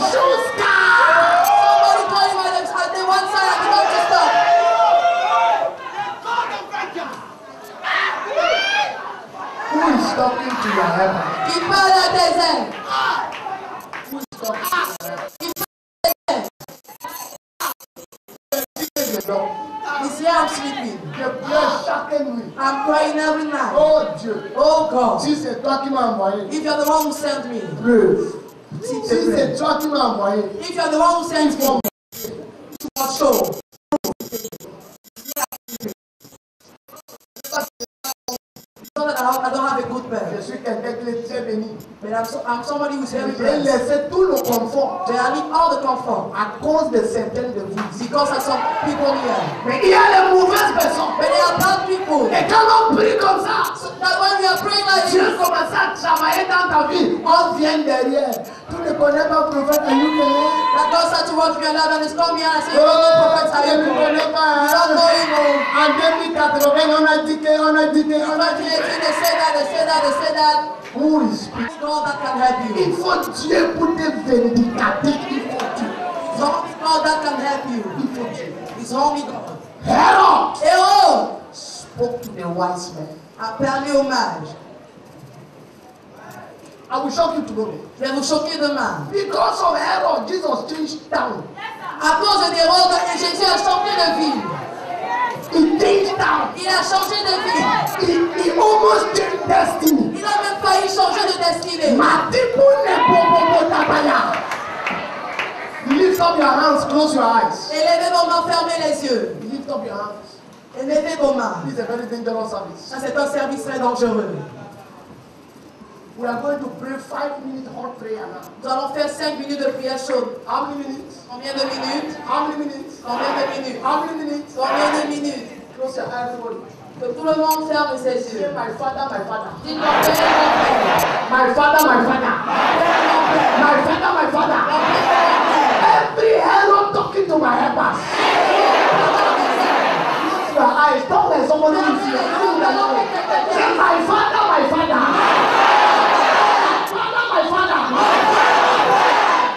S9: Jusqu'à...
S8: Somebody calling my name. I did one side, I did not stop.
S9: Who is talking to your helper?
S8: Qui parle à tes ailes?
S9: Who is talking to your helper?
S8: He's here, I'm sleeping.
S9: Je pleure chaque nuit.
S8: I'm crying every night.
S9: Oh Dieu.
S8: Oh God.
S9: Si c'est toi qui m'as envoyé,
S8: If you're the one who sent me,
S9: pleure. Si c'est toi qui m'as envoyé,
S8: if you're the one who sent me, to what show? Not that I don't have a good
S9: je
S8: bed,
S9: suis quelqu'un qui est très béni.
S8: but I'm somebody who's very
S9: J'ai
S8: blessed.
S9: laissé tout le confort
S8: But I need all the comfort
S9: à cause de certaines de vous.
S8: because of some people here.
S9: Mais il y a les mauvaises personnes.
S8: But they are bad people.
S9: Et quand on prie comme ça,
S8: So that when we are praying like
S9: Dieu
S8: this,
S9: commence à travailler dans ta vie. On vient derrière. Tu ne connais pas le prophète Ayub.
S8: that God starts to work in your life and it's come here and say,
S9: Oh,
S8: "You don't know prophets
S9: tu
S8: are
S9: ne
S8: you."
S9: connais pas.
S8: You don't know him.
S9: En 2080, on a dit que.
S8: They say that.
S9: Who is speaking?
S8: God that can help you.
S9: Il faut Dieu pour te vindicater. Il faut Dieu.
S8: It's only God that can help you.
S9: Il faut Dieu.
S8: It's only God.
S9: Herod
S8: Et oh,
S9: spoke to the wise men.
S8: a permis hommage.
S9: I will shock you today.
S8: Je vais vous choquer demain.
S9: Because of Herod, Jesus changed town.
S8: À cause de Hérode, Jésus a changé de vie.
S9: He changed town.
S8: Il a changé de vie.
S9: He almost changed destiny.
S8: Il a même failli changer de destinée.
S9: Lift up your hands, close your eyes.
S8: Élevez vos mains, fermez les yeux.
S9: Lift up your hands.
S8: Élevez vos mains.
S9: This is a very dangerous service.
S8: Ça, c'est un service très dangereux.
S9: We are going to pray 5-minute hot prayer now.
S8: Nous allons faire 5 minutes de prière chaude.
S9: How many minutes?
S8: Combien de minutes?
S9: How many minutes?
S8: Combien de minutes?
S9: How many minutes?
S8: Combien de minutes?
S9: Close your eyes, everybody.
S8: Que tout le monde ferme ses
S9: Say,
S8: yeux.
S9: my father, my father.
S8: Dites mon père, mon père.
S9: My father, my father. My father, my father. Every Herod talking to my helpers. Close your eyes. Talk like somebody who is here. Say, my father, my father. My father.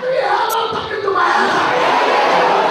S9: Every Herod talking to my helpers.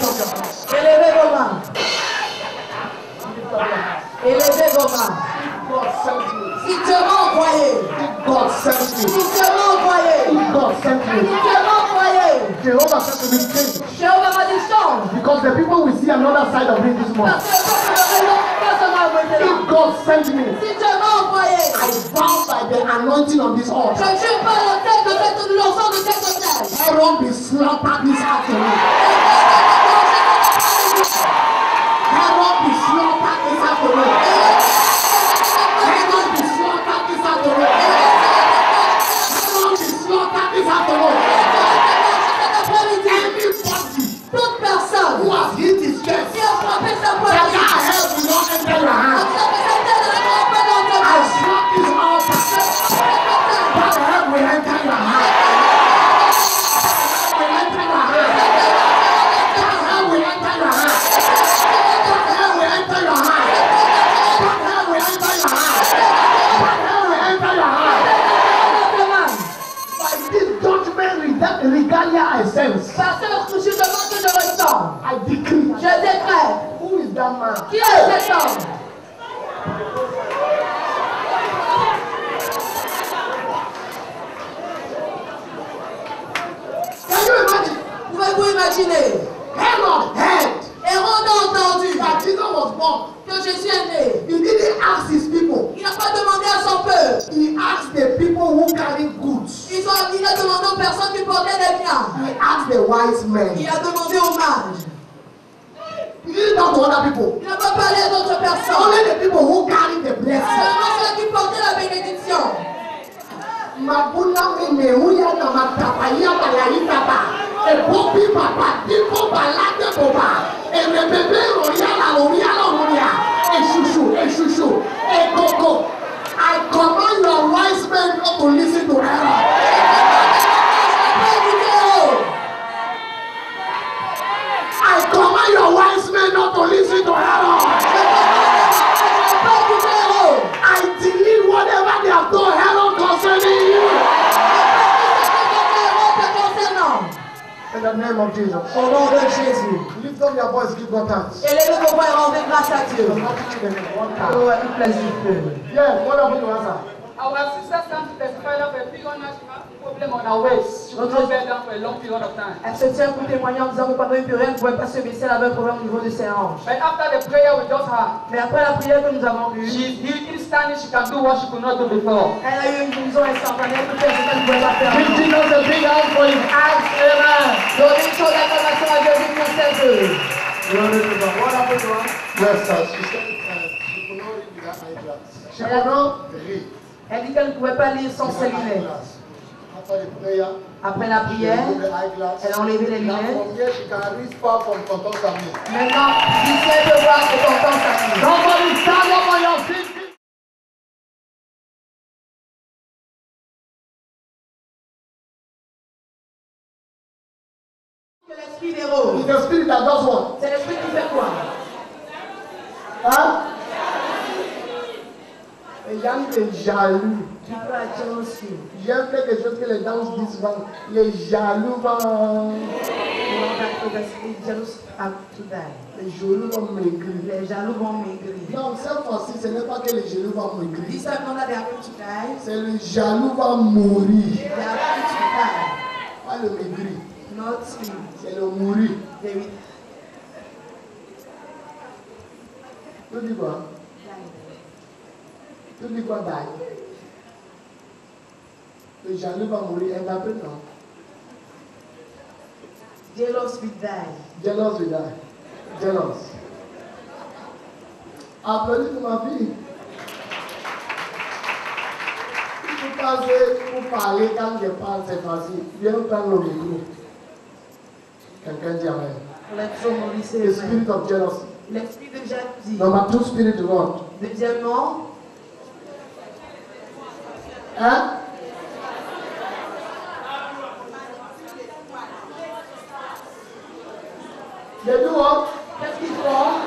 S9: Lift up your hands.
S6: Élevez vos mains. Élevez vos mains.
S9: God sent me.
S6: Si Dieu m'a envoyé.
S9: God sent me.
S6: Si Dieu m'a envoyé.
S9: God sent
S6: Si
S9: me.
S6: Dieu m'a envoyé.
S9: Jehovah said to me, change.
S6: Jéhovah m'a dit change.
S9: Because the people will see another side of me this morning.
S6: Parce que le peuple verrait l'autre face à ma
S9: If God sent me,
S6: Si Dieu m'a envoyé.
S9: I vow by the anointing on this
S6: Je
S9: altar.
S6: jure par la tête de cette l'enfant de cette hôtel.
S9: I won't be slaughtered this afternoon. I won't be slaughtered this afternoon. I won't be slaughtered this afternoon. I won't be slaughtered this afternoon. Anybody
S6: Toute personne
S9: who has hit his chest,
S6: qui a frappé sa
S9: that
S6: poitrine.
S9: help will not enter your hand. I slap this altar. That help will enter your hand. Will enter your hand. That help will enter your hand. That help will enter your hand. That help will enter your hand. That help will enter your hand. By this judgment regalia I sense,
S6: Par ce jugement que je ressens,
S9: I decree.
S6: je décrète.
S9: Who is that man?
S6: Qui est cet homme?
S9: Can you imagine?
S6: Pouvez-vous imaginer?
S9: Herod heard
S6: Et on a entendu
S9: that Jesus was born.
S6: que Jésus est né.
S9: He didn't ask his people.
S6: Il n'a pas demandé à son peuple.
S9: He asked the people who carry goods.
S6: Il a demandé aux personnes qui portaient des biens.
S9: He asked the wise men.
S6: Il a demandé aux mages.
S9: He didn't talk to other people.
S6: Il n'a pas parlé à d'autres personnes.
S9: Only the people who carry the blessing.
S6: Seulement ceux qui portaient la bénédiction.
S9: Mabuna mene huya na matapaya balai tapa. E popi papa, tipo balade boba. E rebebe roya. E shushu. E koko. I command your wise men not to listen to Herod. I command your wise men not to listen to Herod. I delete whatever they have told Herod concerning you. In the name of Jesus.
S6: Au nom de Jésus.
S9: Lift up your voice, give God thanks.
S6: Élevez vos voix et rendez grâce à Dieu.
S9: One time. Yeah, what happened to answer?
S1: Our sisters come to testify that for a period now she has a problem on her waist. She could not bear down for a long period of time.
S6: Elle se tient pour témoigner en disant que pendant une période, elle ne pouvait pas se baisser, elle avait un problème au niveau de ses hanches.
S1: But after the prayer we just had,
S6: Mais après la prière que nous avons eue,
S1: she's healed instantly. She can do what she could not do before.
S6: elle a eu une guérison instantanée, elle peut faire ce qu'elle ne pouvait pas faire.
S9: Give Jesus a big hand for his hands. Amen.
S6: Donnez une chose d'acclamation à Jésus pour ses œuvres.
S9: Glory to God. What happened to her? Yes, sir. She said she could not read without eyeglass. She could not read.
S6: Elle dit qu'elle ne pouvait pas lire sans ses lunettes.
S9: After the prayer,
S6: Après la prière, elle a enlevé les lunettes. Maintenant, d'ici elle peut voir ce qu'on pense à lui.
S9: Somebody stand up on your feet.
S6: L'esprit des roses.
S9: It's the spirit that does what?
S6: C'est l'esprit qui fait quoi?
S9: Hein? Les jaloux.
S6: Qui peut la jalousie.
S9: J'aime quelque chose que les danses disent souvent. Les jaloux vont. Les jaloux vont maigrir.
S6: Les jaloux vont maigrir.
S9: Non, cette fois-ci, ce n'est pas que les jaloux vont maigrir.
S6: This time, not that they are going to die.
S9: C'est le jaloux va mourir.
S6: They are going to die.
S9: Pas le maigrir.
S6: Not sleep.
S9: C'est le mourir.
S6: They will
S9: Tu dis quoi? Tu dis quoi, die? Le jaloux va mourir. Elle m'appelle non.
S6: jealous will die.
S9: Jealous will die. Jealous. Applaudis pour ma fille. Vous pensez, pour parler, quand je parle, c'est facile. Viens prendre le micro. Quelqu'un dit amen. The spirit of jealousy.
S6: L'esprit de jalousie.
S9: Number two, spirit of what?
S6: Deuxièmement,
S9: Hein? They do what?
S6: qu'est-ce qu'ils font?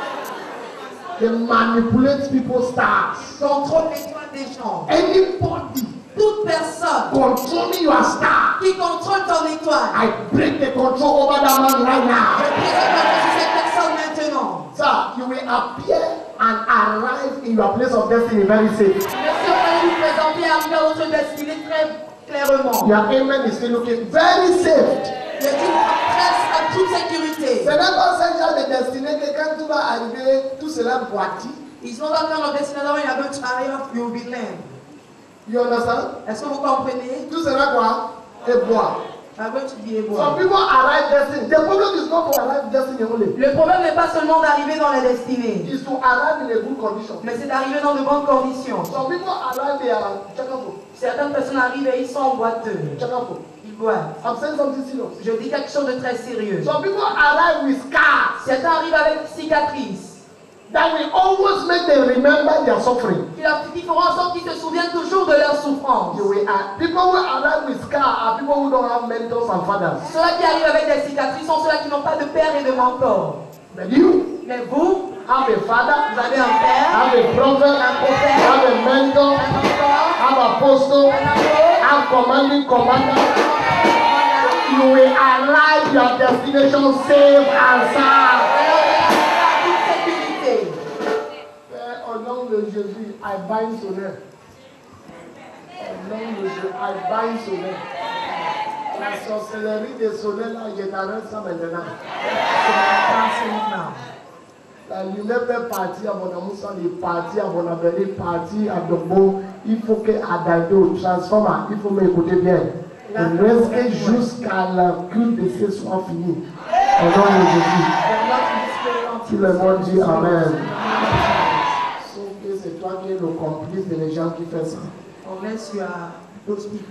S9: They manipulate people's stars.
S6: Contrôle l'étoile des gens.
S9: Anybody
S6: Toute personne
S8: personnes
S9: controlling your star,
S8: qui contrôlent ton étoile.
S9: I break the control over that man right now.
S8: Je brise le contrôle sur cette personne maintenant.
S9: Sir, you will appear and arrive in your place of destiny very safe.
S8: Monsieur, vous allez vous présenter à votre destinée très clairement.
S9: Your amen is still looking very safe.
S8: Je dis presque à toute sécurité.
S9: Ce n'est pas ce genre de destinée que quand tu vas arriver, tout sera boiti.
S8: It's not that kind of destination when you are going to arrive, you will be lame.
S9: You understand?
S8: Est-ce que vous comprenez?
S9: Tout sera quoi? Et bois.
S8: You are going to be able.
S9: Some people arrive destiny. The problem is not to arrive destiny only.
S8: Le problème n'est pas seulement d'arriver dans la destinée,
S9: It's to arrive in a good condition.
S8: mais c'est d'arriver dans de bonnes conditions.
S9: Some people arrive they are chakafo.
S8: Certaines personnes arrivent et ils sont boiteux.
S9: Chakafo.
S8: Ils boivent.
S9: I'm saying something serious.
S8: Je dis quelque chose de très sérieux.
S9: Some people arrive with scars
S8: Certains arrivent avec cicatrices
S9: that will always make them remember their suffering.
S8: qui feront en sorte qu'ils se souviennent toujours de leur souffrance.
S9: People who arrive with scars are people who don't have mentors and fathers.
S8: Ceux qui arrivent avec des cicatrices sont ceux qui n'ont pas de père et de mentor.
S9: But you
S8: Mais vous,
S9: have a father,
S8: vous avez un père,
S9: have a prophet, have a mentor,
S8: un mentor,
S9: have apostle,
S8: un apôtre.
S9: have commanding commander. You will arrive your destination safe and sound. Au nom de Jésus, I bind son nez. Au nom de Jésus, I bind son nez. La sorcellerie des sonnets là, je t'arrête ça maintenant. La lumière fait partie à mon amour, il est parti à mon abelé, parti à Dombo. Il faut que Adaldo transforme, il faut m'écouter bien. Rester jusqu'à la culte de ce soit fini. Au nom de Jésus. Tout le monde dit Amen. Sauf que c'est toi qui es le complice des gens qui font ça.
S8: Unless you are those people.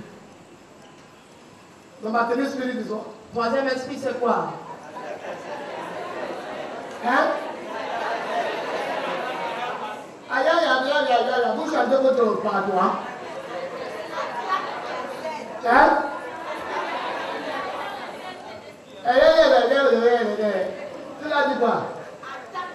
S9: Le matériel spirit du soir.
S8: Troisième esprit, c'est quoi?
S9: Hein? Aïe, aïe, aïe, aïe, aïe, aïe, vous chantez votre patois. Hein? Aïe, aïe, aïe, aïe, aïe, aïe. Tu l'as dit quoi?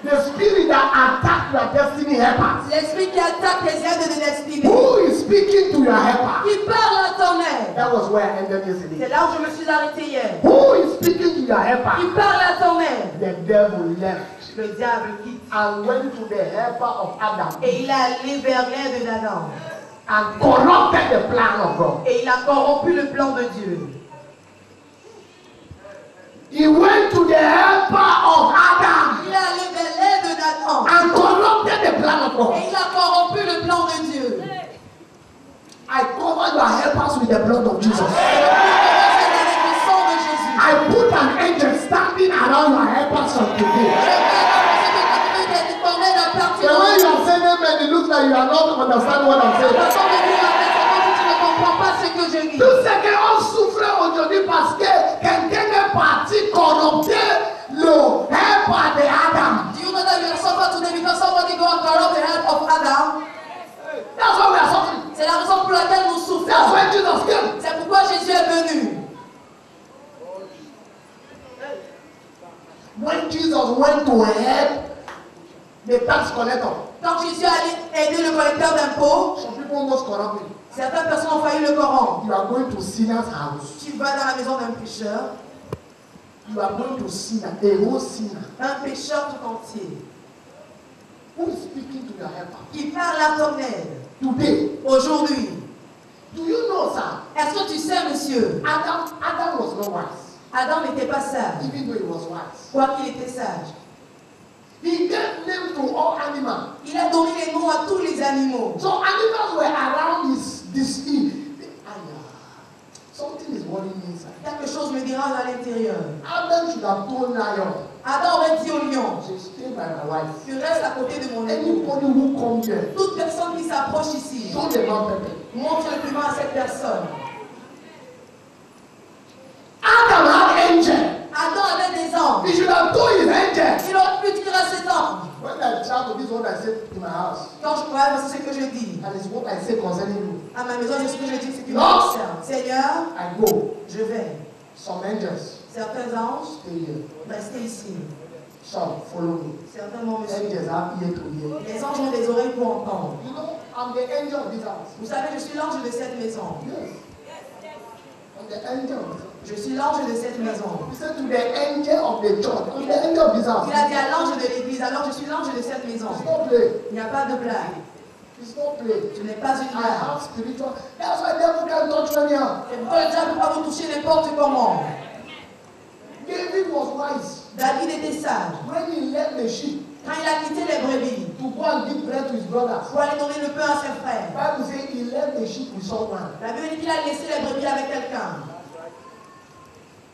S9: The spirit that attack your destiny helpers.
S8: L'esprit qui attaque les aides de destinée.
S9: Who is speaking to your helper?
S8: Qui parle à ton aide.
S9: That was where I ended yesterday.
S8: C'est là où je me suis arrêté hier.
S9: Who is speaking to your
S8: Qui
S9: helper?
S8: parle à ton aide.
S9: The devil left
S8: Le diable quitte.
S9: and went to the helper of Adam
S8: Et il est allé vers l'aide d'Adam.
S9: and corrupted the plan of God.
S8: Et il a corrompu le plan de Dieu.
S9: He went to the helper of Adam
S8: Il est allé vers l'aide d'Adam.
S9: and corrupted the plan of God.
S8: Et il a corrompu le plan de Dieu.
S9: I cover your helpers with the blood of Jesus.
S8: Avec le sang de Jésus.
S9: I put an angel standing around your helpers from today. The way you are saying amen, it looks like you are not understanding what I'm saying. Tout ce qu'on souffre aujourd'hui parce que quelqu'un est parti corrompre le helper de Adam.
S8: Do you know that you are suffering today because somebody go and corrupt the help of Adam?
S9: That's why we are suffering.
S8: C'est la raison pour laquelle nous
S9: That's
S8: souffrons.
S9: why Jesus came.
S8: C'est pourquoi Jésus est venu.
S9: When Jesus went to help the tax collector,
S8: Quand Jésus allait aider le collecteur d'impôts,
S9: some people almost corrupt him.
S8: certaines personnes ont failli le corrompre.
S9: You are going to sinner's house.
S8: Tu vas dans la maison d'un pécheur,
S9: You are going to sinner, a whole sinner.
S8: un pécheur tout entier,
S9: Who is speaking to your helper?
S8: qui parle à ton aide.
S9: Today,
S8: Aujourd'hui,
S9: do you know, sir?
S8: est-ce que tu sais, monsieur,
S9: Adam was not wise,
S8: Adam n'était pas sage,
S9: even though he was wise.
S8: quoi qu'il était sage.
S9: He gave name to all animals.
S8: Il a donné les noms à tous les animaux.
S9: So animals were around this Eve. Something is worrying me inside.
S8: Quelque chose me dérange à l'intérieur.
S9: Adam should have told lion,
S8: Adam aurait dit au lion,
S9: to stay by my wife.
S8: tu restes à côté de mon époux.
S9: Anybody who comes here,
S8: Toute personne qui s'approche ici,
S9: show them not pepper.
S8: montre le piment à cette personne.
S9: Adam had angel.
S8: Adam avait des anges.
S9: He should have told his angel.
S8: Il aurait pu dire à cet ange.
S9: When I travel, this is what I say in my house.
S8: Quand je crois, c'est ce que je dis.
S9: And it's what I say concerning you.
S8: À ma maison, c'est ce que je dis, c'est qui me
S9: Non.
S8: concerne. Seigneur,
S9: I go.
S8: je vais.
S9: Some angels
S8: Certains anges,
S9: stay here.
S8: restez ici.
S9: Some follow me.
S8: Certains vont me suivre.
S9: Angels have ear to hear.
S8: Les anges ont des oreilles pour entendre.
S9: You know, I'm the angel of this house.
S8: Vous savez, je suis l'ange de cette maison.
S9: Yes. I'm the angel.
S8: Je suis l'ange de cette maison.
S9: He said to the angel of the church, I'm the angel of this house.
S8: Il a dit à l'ange de l'église, alors je suis l'ange de cette maison.
S9: It's not play.
S8: Il n'y a pas de blague.
S9: It's not play.
S8: Ce n'est pas une
S9: I
S8: blague.
S9: have spiritual. That's why devil can't touch me anyhow.
S8: Et pourquoi le diable ne peut pas vous toucher n'importe comment?
S9: David was wise.
S8: David était sage.
S9: When he left the sheep
S8: Quand il a quitté les brebis
S9: to go and give bread to his brothers,
S8: pour aller donner le pain à ses frères,
S9: Bible says he left the sheep with someone.
S8: la Bible dit qu'il a laissé les brebis avec quelqu'un.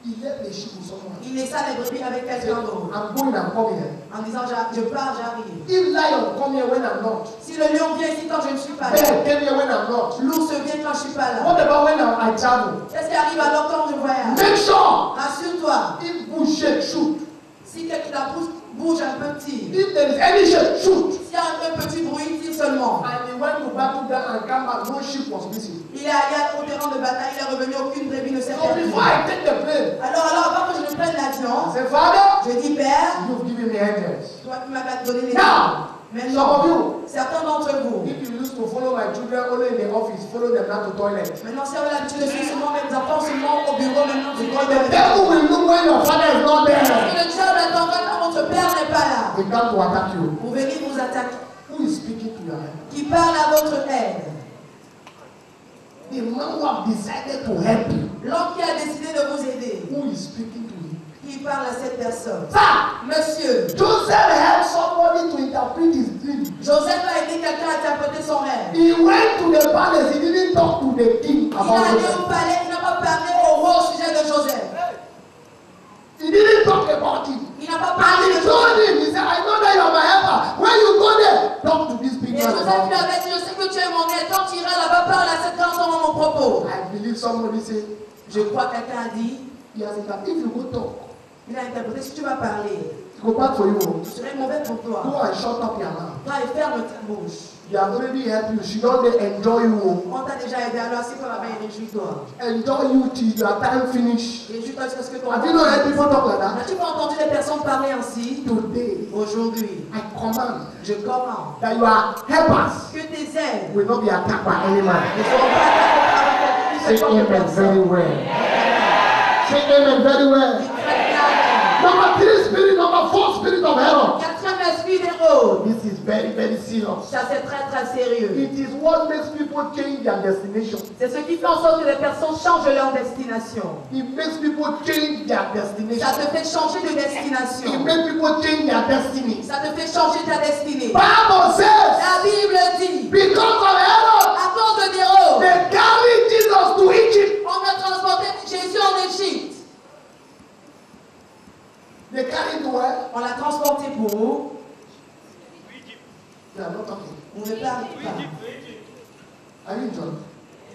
S9: He left the sheep with someone.
S8: Il laissa les brebis avec
S9: He said,
S8: quelqu'un d'autre.
S9: I'm going, I'm coming here.
S8: En disant, je pars, j'arrive.
S9: If lion come here when I'm not,
S8: Si le lion vient ici quand je ne suis pas là,
S9: bear came here when I'm not,
S8: l'ours vient quand je ne suis pas là.
S9: what about when I travel?
S8: Qu'est-ce qui arrive alors quand je voyage?
S9: Make sure
S8: Rassure-toi,
S9: if bush shake, shoot.
S8: si la pousse bouge un petit,
S9: If there is any shake, shoot.
S8: s'il y a un petit bruit, tire seulement.
S9: And he went to battle there and come back, no sheep was missing.
S8: Il est allé au terrain de bataille, il est revenu, aucune brebis ne s'est
S9: So
S8: perdue.
S9: before I take the plane,
S8: Alors, avant que je ne prenne
S9: I
S8: l'avion,
S9: say, Father,
S8: je dis, Père,
S9: you've given me angels.
S8: toi qui m'as donné les
S9: Now, some of
S8: Maintenant,
S9: you,
S8: certains d'entre vous,
S9: if you used to follow my children only in the office, follow them not to toilet.
S8: maintenant si vous avez l'habitude de suivre seulement mes enfants seulement au bureau, maintenant tu dois
S9: The devil will look when your father is not
S8: Parce
S9: there.
S8: que le diable attendra quand votre père n'est pas là.
S9: He come to attack you.
S8: Pour venir vous attaquer.
S9: Who is speaking to your head?
S8: Qui parle à votre aide.
S9: The man who have decided to help you.
S8: L'homme qui a décidé de vous aider.
S9: Who is speaking to you?
S8: Qui parle à cette personne.
S9: Sir,
S8: Monsieur,
S9: Joseph helped somebody to interpret his dream.
S8: Joseph a aidé quelqu'un à interpréter son rêve.
S9: He went to the palace. He didn't talk to the king
S8: Il
S9: about
S8: est allé
S9: Joseph.
S8: au palais, il n'a pas parlé au roi au sujet de Joseph.
S9: He didn't talk about it.
S8: Il n'a pas
S9: And
S8: parlé
S9: he
S8: de
S9: told
S8: Joseph.
S9: him, he said, I know that you are my helper. When you go there, talk to this big
S8: Et
S9: man
S8: Joseph
S9: about
S8: lui
S9: it.
S8: avait dit, je sais que tu es mon aide. Quand tu iras là-bas, parle à cet grand homme à mon propos.
S9: I believe somebody said,
S8: Je crois que quelqu'un a dit,
S9: he has interpreted. If you go talk,
S8: il a interprété, si tu vas parler,
S9: it go bad for you.
S8: ce serait mauvais pour toi.
S9: Go and shut up your mouth.
S8: Va et ferme ta bouche.
S9: They have already helped you. She don't they enjoy you.
S8: On t'a déjà aidé, alors si qu'on avait réjouis-toi.
S9: Enjoy you till your time finish.
S8: Réjouis-toi jusqu'à ce que ton
S9: Have you not heard people talk like that?
S8: N'as-tu pas entendu les personnes parler ainsi?
S9: Today,
S8: Aujourd'hui,
S9: I command
S8: je commande
S9: that your helpers
S8: que tes aides
S9: will not be attacked by any man.
S8: ne seront pas attaquées
S9: Say
S8: par une
S9: amen very
S8: personne.
S9: well. Say amen very well.
S8: Dis très bien.
S9: Number 3 spirit, number 4 spirit of error.
S8: Quatrième esprit d'héros.
S9: This is very, very serious.
S8: Ça c'est très très sérieux.
S9: It is what makes people change their destination.
S8: C'est ce qui fait en sorte que les personnes changent leur destination.
S9: It makes people change their destination.
S8: Ça te fait changer de
S9: It
S8: destination.
S9: makes people change their destiny.
S8: Ça te fait changer ta destinée.
S9: Bible says,
S8: La Bible dit,
S9: because of error,
S8: à cause de l'héros,
S9: they carried Jesus to Egypt.
S8: on a transporté Jésus en Égypte.
S9: They carried to where?
S8: On l'a transporté pour.
S9: They are not talking.
S8: On ne parle pas.
S9: Are you enjoying?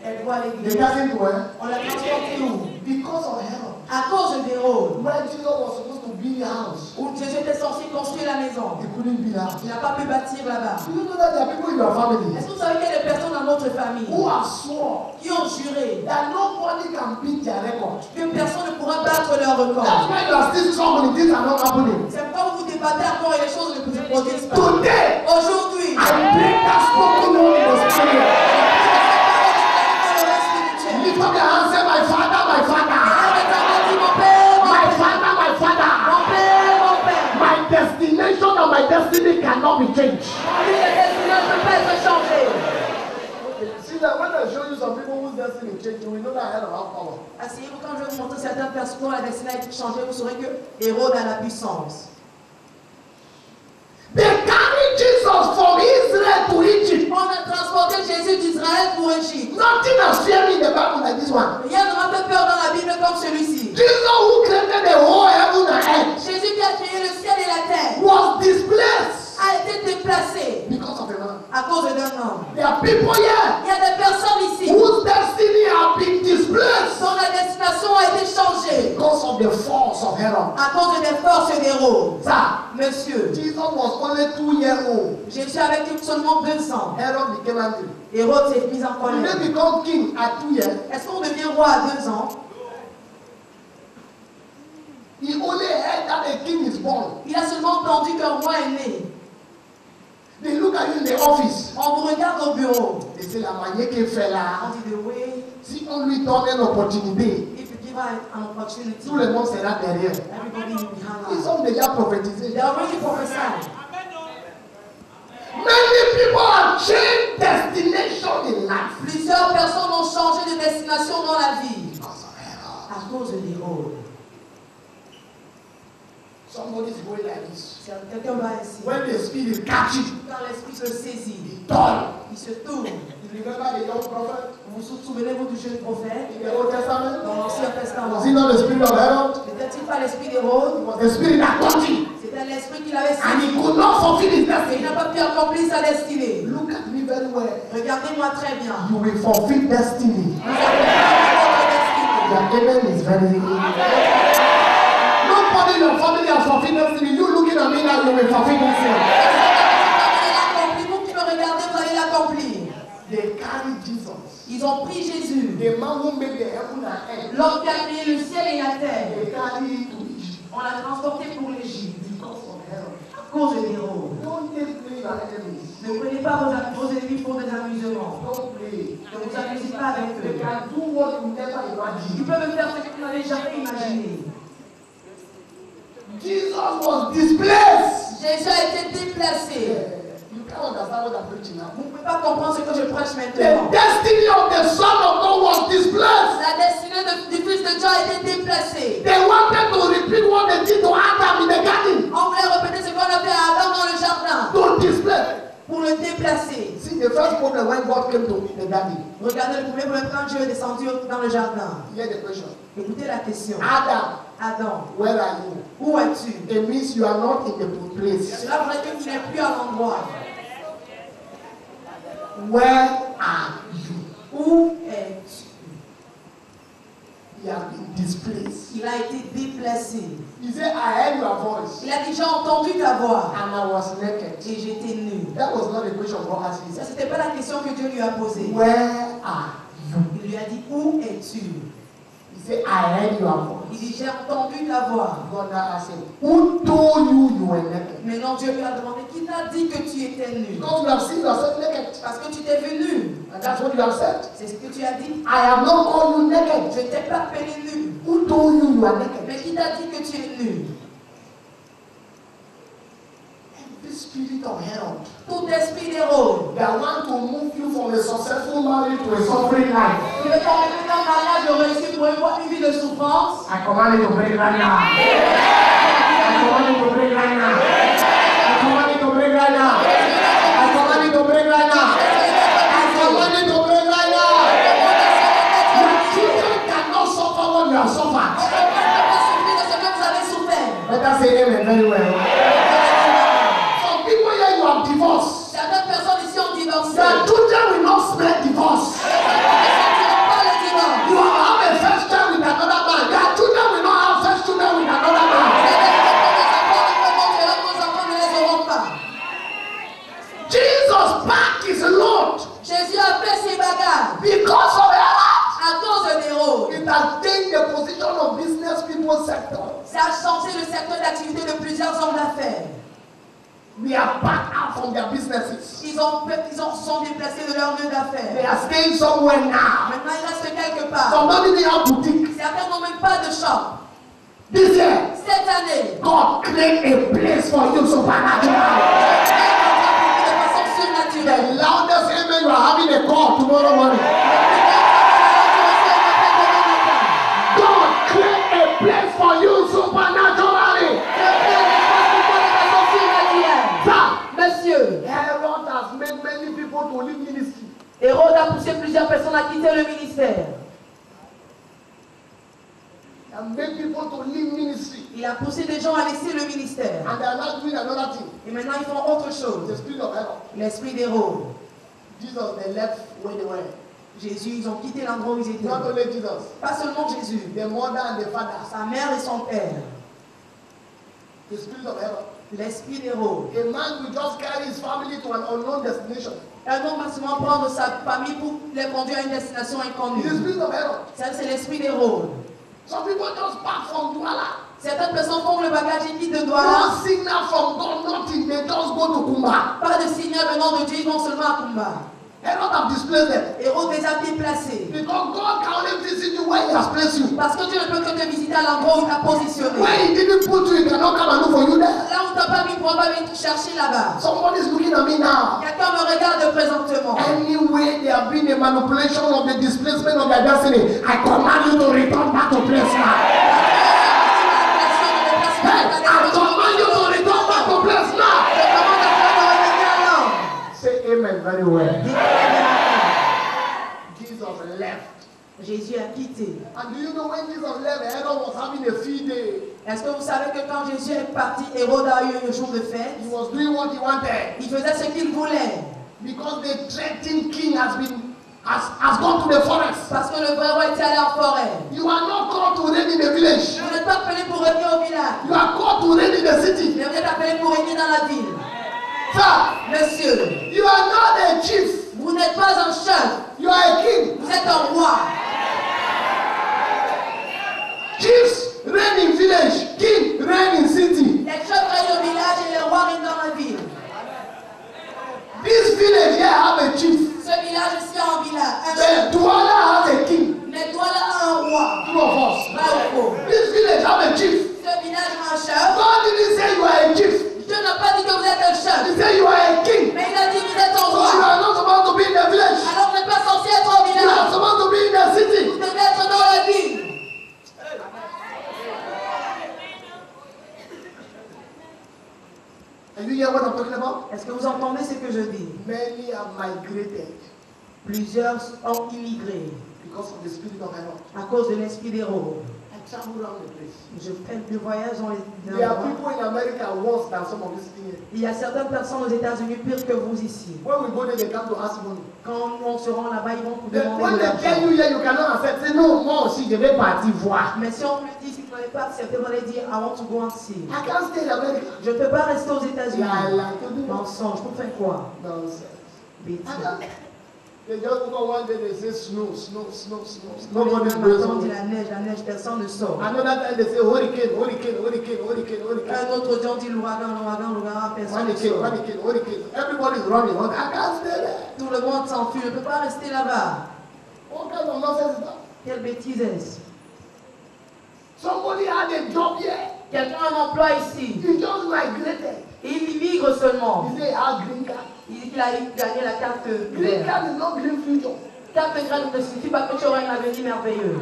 S8: Elle voit
S9: They
S8: l'église.
S9: carried to where?
S8: On l'a transporté où?
S9: Because of error.
S8: À cause de l'héros.
S9: When Jesus was supposed to build a house,
S8: Où Jésus était censé construire la maison.
S9: he couldn't build a house.
S8: Il n'a pas pu bâtir là-bas.
S9: Do you know that there are people in your family
S8: Est-ce que vous savez qu'il y a des personnes dans notre famille
S9: who have sworn
S8: qui ont juré
S9: that nobody can beat their record?
S8: que personne ne pourra battre leur record?
S9: That's why you are still struggling. Things are not happening.
S8: C'est pourquoi vous vous débattez encore et les choses ne se produisent pas.
S9: Today,
S8: Aujourd'hui,
S9: I break that spoken word in the spirit. Lift up your hands, say, my father, my father. My father, my father. My destination and my destiny cannot be changed. See that when I show you some people whose destiny changed, you will know that I had a lot of power.
S8: Asseyez-vous quand je vais vous montrer certaines personnes dont la destinée a été changée, vous saurez que Hérode a la puissance.
S9: They carried Jesus from Israel to Egypt.
S8: On a transporté Jésus d'Israël pour Égypte.
S9: Nothing has feared me in the Bible like this one.
S8: Rien ne m'a fait peur dans la Bible comme celui-ci.
S9: Jesus who created the whole heaven and earth
S8: Jésus qui a créé le ciel et la terre
S9: was displaced
S8: a été déplacé
S9: because of a man.
S8: à cause d'un homme.
S9: There are people here
S8: Il y a des personnes ici
S9: whose destiny have been displaced
S8: dont la destination a été changée
S9: because of the force of Herod.
S8: à cause des forces d'Hérode.
S9: Sir,
S8: Monsieur,
S9: Jesus was only 2 years old.
S8: Jésus avait seulement 2 ans.
S9: Herod became angry.
S8: Hérode s'est mis en
S9: He
S8: colère.
S9: may become king at 2 years.
S8: Est-ce qu'on devient roi à 2 ans?
S9: He only heard that a king is born.
S8: Il a seulement entendu qu'un roi est né.
S9: They look at you in the office.
S8: On vous regarde au bureau.
S9: They say, la manière qu'il fait
S8: On
S9: là,
S8: dit de oui,
S9: si on lui donne une opportunité,
S8: if you give her an opportunity,
S9: tout le monde sera derrière.
S8: everybody will be hung
S9: Ils
S8: out.
S9: ont déjà prophétisé.
S8: They already prophesied.
S9: Many people have changed destination in life.
S8: Plusieurs personnes ont changé de destination dans la vie
S9: Because of Herod.
S8: à cause de l'Hérode.
S9: Somebody is going like this.
S8: Quelqu'un va ainsi.
S9: When the spirit catch you,
S8: Quand l'esprit se saisit,
S9: he turn.
S8: il se tourne.
S9: You remember the young prophet
S8: Vous vous souvenez-vous du jeune prophète
S9: in the Old Testament?
S8: dans l'Ancien Testament?
S9: Was it not the spirit of Herod?
S8: N'était-il pas l'esprit
S9: It
S8: d'Hérode?
S9: was the spirit that touched him.
S8: C'était l'esprit qui l'avait
S9: And he
S8: saisi.
S9: could not fulfill his
S8: Et il
S9: destiny.
S8: n'a pas pu accomplir sa destinée.
S9: Look at me very well.
S8: Regardez-moi très bien.
S9: You will fulfill destiny.
S8: Vous accomplirez votre destinée.
S9: Your amen is very. Nobody in your family has fulfilled destiny. You looking at me now, you will fulfill destiny.
S8: Vous qui me regardez, vous allez l'accomplir.
S9: They carry Jesus.
S8: Ils ont pris Jésus,
S9: The man who made the heaven and earth.
S8: l'homme qui a créé le ciel et la terre.
S9: They carry him to Egypt
S8: On l'a transporté pour l'Égypte
S9: because of Herod.
S8: à cause de l'Hérode.
S9: Don't take me your enemies.
S8: Ne prenez pas vos ennemis pour des amusements.
S9: Don't play.
S8: Ne vous amusez pas avec
S9: They
S8: eux.
S9: can do what you never
S8: Ils
S9: imagined.
S8: peuvent faire ce que vous n'avez jamais imaginé.
S9: Jesus was displaced.
S8: Jésus a été déplacé.
S9: You can't understand what I'm preaching now.
S8: Vous ne pouvez pas comprendre ce que je prêche
S9: The
S8: maintenant.
S9: destiny of the Son of God was displaced.
S8: La destinée du Fils de Dieu a été déplacée.
S9: They wanted to repeat what they did to Adam in the garden.
S8: On voulait répéter ce qu'on a fait à Adam dans le jardin
S9: To display.
S8: pour le déplacer.
S9: See, the first problem when God came to the garden.
S8: Regardez le premier problème quand Dieu est descendu dans le jardin.
S9: Hear the question.
S8: Écoutez la question.
S9: Adam,
S8: Adam,
S9: where are you?
S8: où es-tu?
S9: It means you are not in the place.
S8: Cela voudrait dire qu'il n'est plus à l'endroit.
S9: Where are you?
S8: Où es-tu?
S9: He has been displaced.
S8: Il a été déplacé.
S9: He said, I heard your voice
S8: Il a dit, j'ai entendu ta voix
S9: and I was naked.
S8: et j'étais nu.
S9: That was not the question God asked him.
S8: Ça, c'était pas la question que Dieu lui a posée.
S9: Where are you?
S8: Il lui a dit, où es-tu?
S9: He said, I heard your voice.
S8: Il dit, j'ai entendu ta voix.
S9: God now asked him, who told you you were naked?
S8: Maintenant, Dieu lui a demandé, qui t'a dit que tu étais nu?
S9: Because you have seen yourself naked.
S8: Parce que tu t'es vu nu.
S9: And that's what you have said.
S8: C'est ce que tu as dit.
S9: I have not called you naked.
S8: Je ne t'ai pas appelé nu.
S9: Who told you you are naked?
S8: Mais qui t'a dit que tu es nu?
S9: Every spirit of Herod
S8: Tout esprit d'Hérode
S9: that want to move you from a successful marriage to a suffering life.
S8: qui veut t'emmener d'un mariage de réussite pour une vie de souffrance.
S9: I command you to break right now. I command you to break right now. I command you to break right now. I command you to break right now. I command you to break right now. Your children cannot suffer what you have suffered. Let us say amen very well. Some people here you have divorced.
S8: Certaines personnes ici ont divorcé.
S9: Your children will not smell divorce. You will have a first child with another man. Your children will not have first children with another man. Jesus packed his load
S8: Jésus a fait ses bagages
S9: because of Herod.
S8: à cause d'Hérode.
S9: It has changed the position of business people's sector.
S8: Ça a changé le secteur d'activité de plusieurs hommes d'affaires.
S9: We are backed out from their businesses.
S8: Ils sont déplacés de leur lieu
S9: They
S8: d'affaires.
S9: are staying somewhere now.
S8: Maintenant, ils restent quelque part.
S9: Some don't even have boutique.
S8: Certains n'ont même pas de shop.
S9: This year,
S8: Cette année,
S9: God create a place for you supernaturally.
S8: de façon
S9: The
S8: surnaturelle.
S9: loudest amen you are having a call tomorrow morning. God create a place for you supernaturally.
S8: Monsieur,
S9: Herod has made many people to leave ministry.
S8: Hérode a poussé plusieurs personnes à quitter le ministère.
S9: And made people to leave ministry.
S8: Il a poussé des gens à laisser le ministère.
S9: And they are not doing another thing.
S8: Et maintenant, ils font autre
S9: The
S8: chose.
S9: spirit of Herod.
S8: L'esprit d'Hérode.
S9: Jesus, they left where they were.
S8: Jésus, ils ont quitté l'endroit où ils étaient.
S9: Not only Jesus,
S8: Pas seulement Jésus,
S9: the mother and the father.
S8: sa mère et son père.
S9: The spirit of Herod.
S8: L'esprit d'Hérode.
S9: A man will just carry his family to an unknown destination.
S8: Un homme va seulement prendre sa famille pour les conduire à une destination
S9: The
S8: inconnue.
S9: spirit of Herod.
S8: Ça, c'est l'esprit d'Hérode.
S9: Some people just pack from Douala.
S8: Certaines personnes font le bagage et quittent de Douala.
S9: No signal from God, nothing. They just go to Kumba.
S8: Pas de signal venant de Dieu, ils vont seulement à Kumba.
S9: Herod have displaced them.
S8: Hérode les a déplacés.
S9: Because God can only visit you where He has placed you.
S8: Parce que Dieu ne peut que te visiter à l'endroit où il t'a positionné.
S9: Where He didn't put you, He cannot come and look for you there.
S8: Là où t'as pas mis, pour pas venir te chercher là-bas.
S9: Somebody is looking at me now.
S8: Quelqu'un me regarde présentement.
S9: Anyway, there have been a manipulation of the displacement of their destiny. I command you to return back to place now. Hey, I command you to return back to place now. Say amen very well. Jesus left.
S8: Jésus a quitté.
S9: And do you know when Jesus left, Herod was having a feed day.
S8: Est-ce que vous savez que quand Jésus est parti, Hérode a eu un jour de fête?
S9: He was doing what he wanted.
S8: Il faisait ce qu'il voulait.
S9: Because the threatened king has gone to the forest.
S8: Parce que le vrai roi était allé en forêt.
S9: You are not called to reign in the village.
S8: Vous n'êtes pas appelé pour régner au village.
S9: You are called to reign in the city.
S8: Mais vous êtes appelé pour régner dans la ville.
S9: Sir,
S8: monsieur,
S9: you are not a chief.
S8: Vous n'êtes pas un chef.
S9: You are a king.
S8: Vous êtes un roi.
S9: Chiefs reign in village. King reign in city.
S8: Les chefs règnent au village et les rois règnent dans la ville.
S9: This village here have a chief.
S8: Ce village ici a un village.
S9: The Douala has a king.
S8: Mais Douala a un roi.
S9: Two of us.
S8: Vrai ou faux?
S9: This village have a chief.
S8: Ce village a un chef.
S9: God didn't say you are a chief.
S8: Dieu n'a pas dit que vous êtes un chef.
S9: He said you are a king.
S8: Mais il a dit que vous êtes un
S9: So
S8: roi.
S9: you are not supposed to be in the village.
S8: Alors vous n'êtes pas censé être au
S9: You are
S8: village.
S9: supposed to be in the city.
S8: Vous devez être dans la ville.
S9: And you hear what I'm talking about?
S8: Est-ce que vous entendez ce que je dis?
S9: Many have migrated
S8: Plusieurs ont immigré
S9: because of the spirit of Herod.
S8: à cause de l'esprit d'Hérode.
S9: I travel around the place.
S8: Je fais le voyage dans les
S9: There are people in America worse than some of these things.
S8: Il y a certaines personnes aux États-Unis pires que vous ici.
S9: When we go there, they come to ask money.
S8: Quand on se rend là-bas, ils vont vous
S9: When
S8: demander de
S9: they tell
S8: l'argent.
S9: you here, you cannot accept. Say no, moi aussi, je vais partir voir.
S8: Mais si on lui dit si vous n'allez pas accepter, vous allez dire I want to go and see.
S9: I can't stay in America.
S8: Je ne peux pas rester aux États-Unis.
S9: Yeah, like to do
S8: Mensonge, pour faire quoi?
S9: nonsense.
S8: Bêtise.
S9: I can't. They just go one day, they say snow, snow, snow, snow.
S8: Nobody
S9: Nobody's going
S8: on dit
S9: somewhere.
S8: la neige, personne ne sort.
S9: Another time they say hurricane, hurricane, hurricane, hurricane, hurricane.
S8: Un autre jour on dit l'ouragan, personne ne
S9: Hurricane,
S8: sort.
S9: hurricane, hurricane. Everybody's running. I can't stay there.
S8: Tout le monde s'enfuit, je ne peux pas rester là-bas.
S9: What kind of nonsense is that?
S8: Quelle bêtise est-ce?
S9: Somebody had a job here.
S8: Quelqu'un a un emploi ici.
S9: He just migrated.
S8: Il immigre seulement.
S9: He say, "Ah, green card.
S8: Il dit qu'il a gagné la carte
S9: Green
S8: verte.
S9: card is not green future.
S8: Carte verte ne signifie pas que tu auras un avenir merveilleux.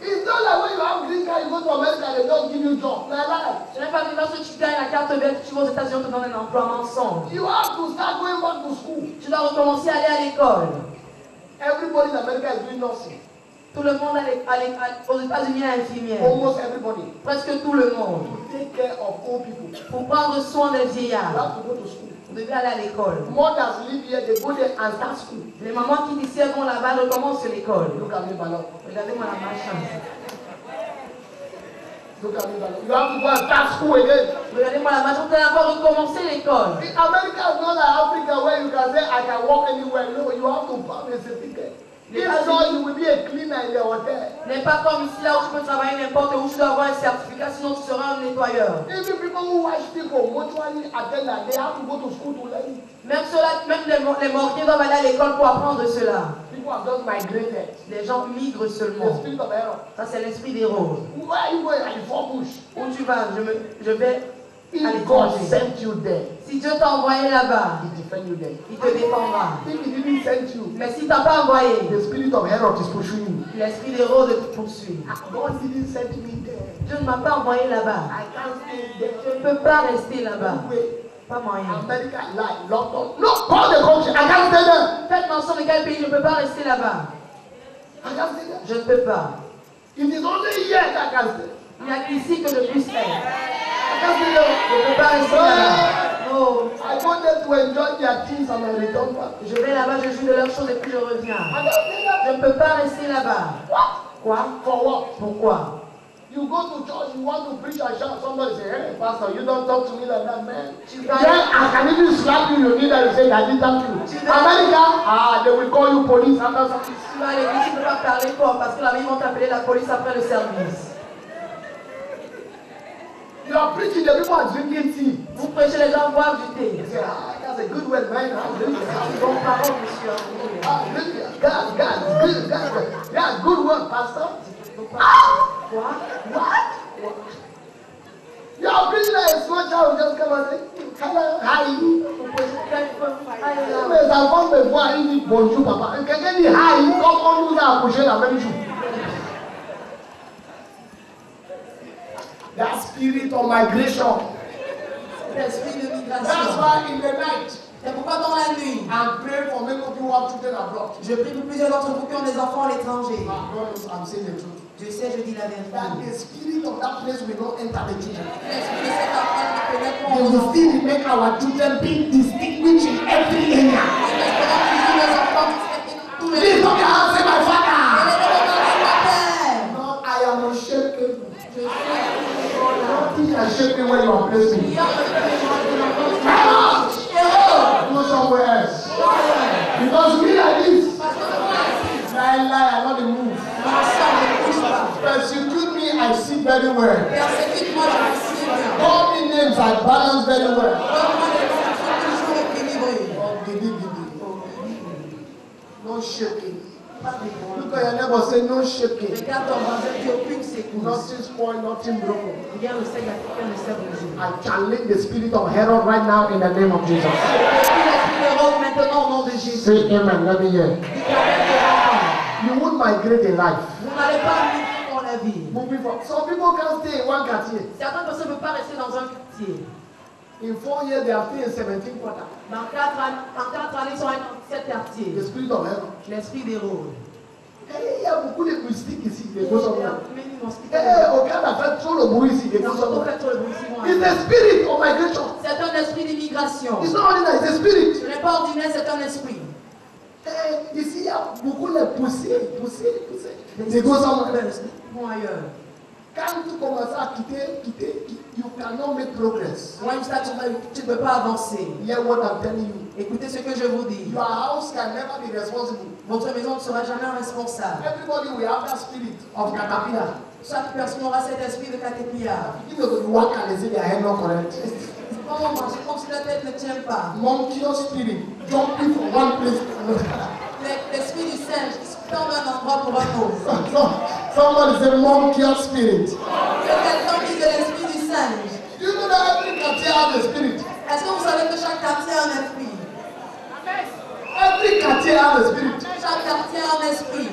S9: It's not like when you have green card, you go to America, they don't give you job. Na lie.
S8: Ce n'est pas que lorsque tu gagnes la carte verte, tu vas aux États-Unis, on te donne un emploi mensonge.
S9: You have to start going back to school.
S8: Tu dois recommencer à aller à l'école.
S9: Everybody in America is doing nursing.
S8: Tout le monde aux États-Unis est infirmière.
S9: Almost everybody.
S8: Presque tout le monde.
S9: To take care of old people.
S8: Pour prendre soin des
S9: You
S8: vieillards,
S9: have to go to school.
S8: vous devez aller à l'école.
S9: Mothers live here, they go there and start school.
S8: Les mamans qui ici vont là-bas recommencent l'école.
S9: Look at me, Ballon.
S8: Regardez-moi la malchance.
S9: Look at me, Ballon. You have to go and start school again.
S8: Regardez-moi la malchance, vous allez encore recommencer l'école.
S9: America is not like Africa where you can say, I can walk anywhere. No, you have to have a certificate. If not, you will be a cleaner in the hotel.
S8: N'est pas comme ici là où tu peux travailler n'importe où, tu dois avoir un certificat, sinon tu seras un nettoyeur.
S9: Even people who watch people, mortuary attendant, they have to go to school to learn.
S8: Même ceux-là, même les mortiers doivent aller à l'école pour apprendre cela.
S9: People have just migrated.
S8: Les gens migrent
S9: The
S8: seulement.
S9: spirit of error.
S8: Ça c'est l'esprit d'Hérode.
S9: Where are you going? At the four bush.
S8: Où tu vas? Je vais à
S9: If God
S8: l'étranger.
S9: sent you there,
S8: Si Dieu t'a envoyé là-bas,
S9: He defend you there.
S8: il te défendra.
S9: If He didn't send you,
S8: Mais si t'as pas envoyé,
S9: the spirit of Herod is pursuing you.
S8: l'esprit d'Hérode te poursuit.
S9: God didn't send me there.
S8: Dieu ne m'a pas envoyé là-bas.
S9: I can't stay
S8: Je
S9: there.
S8: ne peux pas rester là-bas.
S9: Wait.
S8: Pas moyen.
S9: America, like London. No, call the country. I can't stay there.
S8: Faites mention de quel pays, je ne peux pas rester là-bas.
S9: I can't stay there.
S8: Je ne peux pas.
S9: It is only here that I can stay.
S8: Il n'y a qu'ici que je puisse être.
S9: I can't stay there.
S8: Je ne peux pas rester là-bas. Non.
S9: I go there to enjoy their things and I return back.
S8: Je vais là-bas, je joue de leurs choses et puis je reviens.
S9: I can't stay there.
S8: Je ne peux pas rester là-bas.
S9: What?
S8: Quoi?
S9: For what?
S8: Pourquoi?
S9: You go to church, you want to preach and shout. Somebody say, "Hey, pastor, you don't talk to me like that, man."
S8: Tu
S9: Then
S8: vas,
S9: I can even slap you. You need that. You say, "I didn't thank you." America, they will call you police after service.
S8: tu vas à l'église, tu ne peux pas parler fort parce que là-bas, ils vont t'appeler la police après le service.
S9: You are preaching, the people are drinking tea.
S8: Vous prêchez, les gens boivent du thé.
S9: You say, "Ah, that's a good word, man.
S6: Bon parole, monsieur.
S9: God, good. Yeah, good word, Pastor.
S6: Quoi?
S9: What? Your prisoner is small child just come and say, hello, hi. Mais avant de voir, il dit bonjour, papa. Et quelqu'un dit hi, comme on nous a accouché la même jour. That spirit of migration.
S8: L'esprit de migration.
S9: That's why in the night,
S8: C'est pourquoi dans la nuit,
S9: I'm praying for many of you who have children abroad.
S8: je prie pour plusieurs d'entre vous qui ont des enfants à l'étranger.
S9: I'm saying the truth.
S8: Je sais, je dis la vérité.
S9: That the spirit of that place will not enter the children.
S8: L'esprit de cet enfant ne pénètre pas
S9: They
S8: en
S9: will
S8: enfants.
S9: still make our children be distinguished in every area. Please don't answer my father. No, I am not shaken. Nothing can shake me when you are blessing me. Go somewhere else. Because me like this, lie, I not the move. Persecute me, I see very well. Call me names, I balance very well. No shaking. Look at your neighbor, say no shaking. Nothing spoiled, nothing broken. I challenge the spirit of Herod right now in the name of Jesus. Say amen, let me hear. You won't migrate in life. Moving from. Some people can't stay in one quartier.
S6: Certaines personnes ne peuvent pas rester dans un quartier.
S9: In 4 years, they have stayed in 17 quarters.
S6: Dans 4 années, ils sont dans 7 quartiers.
S9: The spirit of Herod.
S6: L'esprit d'Hérode.
S9: Il y a beaucoup de moustiques ici. Des gosses en bas.
S2: Aucun n'a fait trop le bruit ici.
S6: Ils ont fait trop le bruit ici.
S2: It's the spirit of migration.
S6: C'est un esprit d'immigration.
S2: It's not ordinary, it's a spirit.
S6: Ce n'est pas ordinaire, c'est un esprit.
S2: Ici, il y a beaucoup de poussées. Des gosses en bas.
S6: Bon ailleurs.
S2: Quand tu commences à quitter, you cannot make progress.
S6: When you start, tu ne peux pas avancer.
S2: Hear what I'm telling you.
S6: Écoutez ce que je vous dis.
S2: Your house can never be responsible.
S6: Votre maison ne sera jamais responsable.
S2: Everybody will have that spirit of caterpillar.
S6: Chaque personne aura cet esprit de caterpillar.
S2: If you work and they say their head not correct.
S6: Comment marcher comme si la tête ne tient pas.
S2: Monkey spirit jumping from one place to another.
S6: L'esprit du singe qui se tombe d'un endroit pour un autre.
S2: Somebody say monkey spirit.
S6: Quelqu'un dit de l'esprit du singe.
S2: Do you know that every quartier has a spirit?
S6: Est-ce que vous savez que chaque quartier a un esprit?
S2: Every quartier has a spirit.
S6: Chaque quartier a un esprit.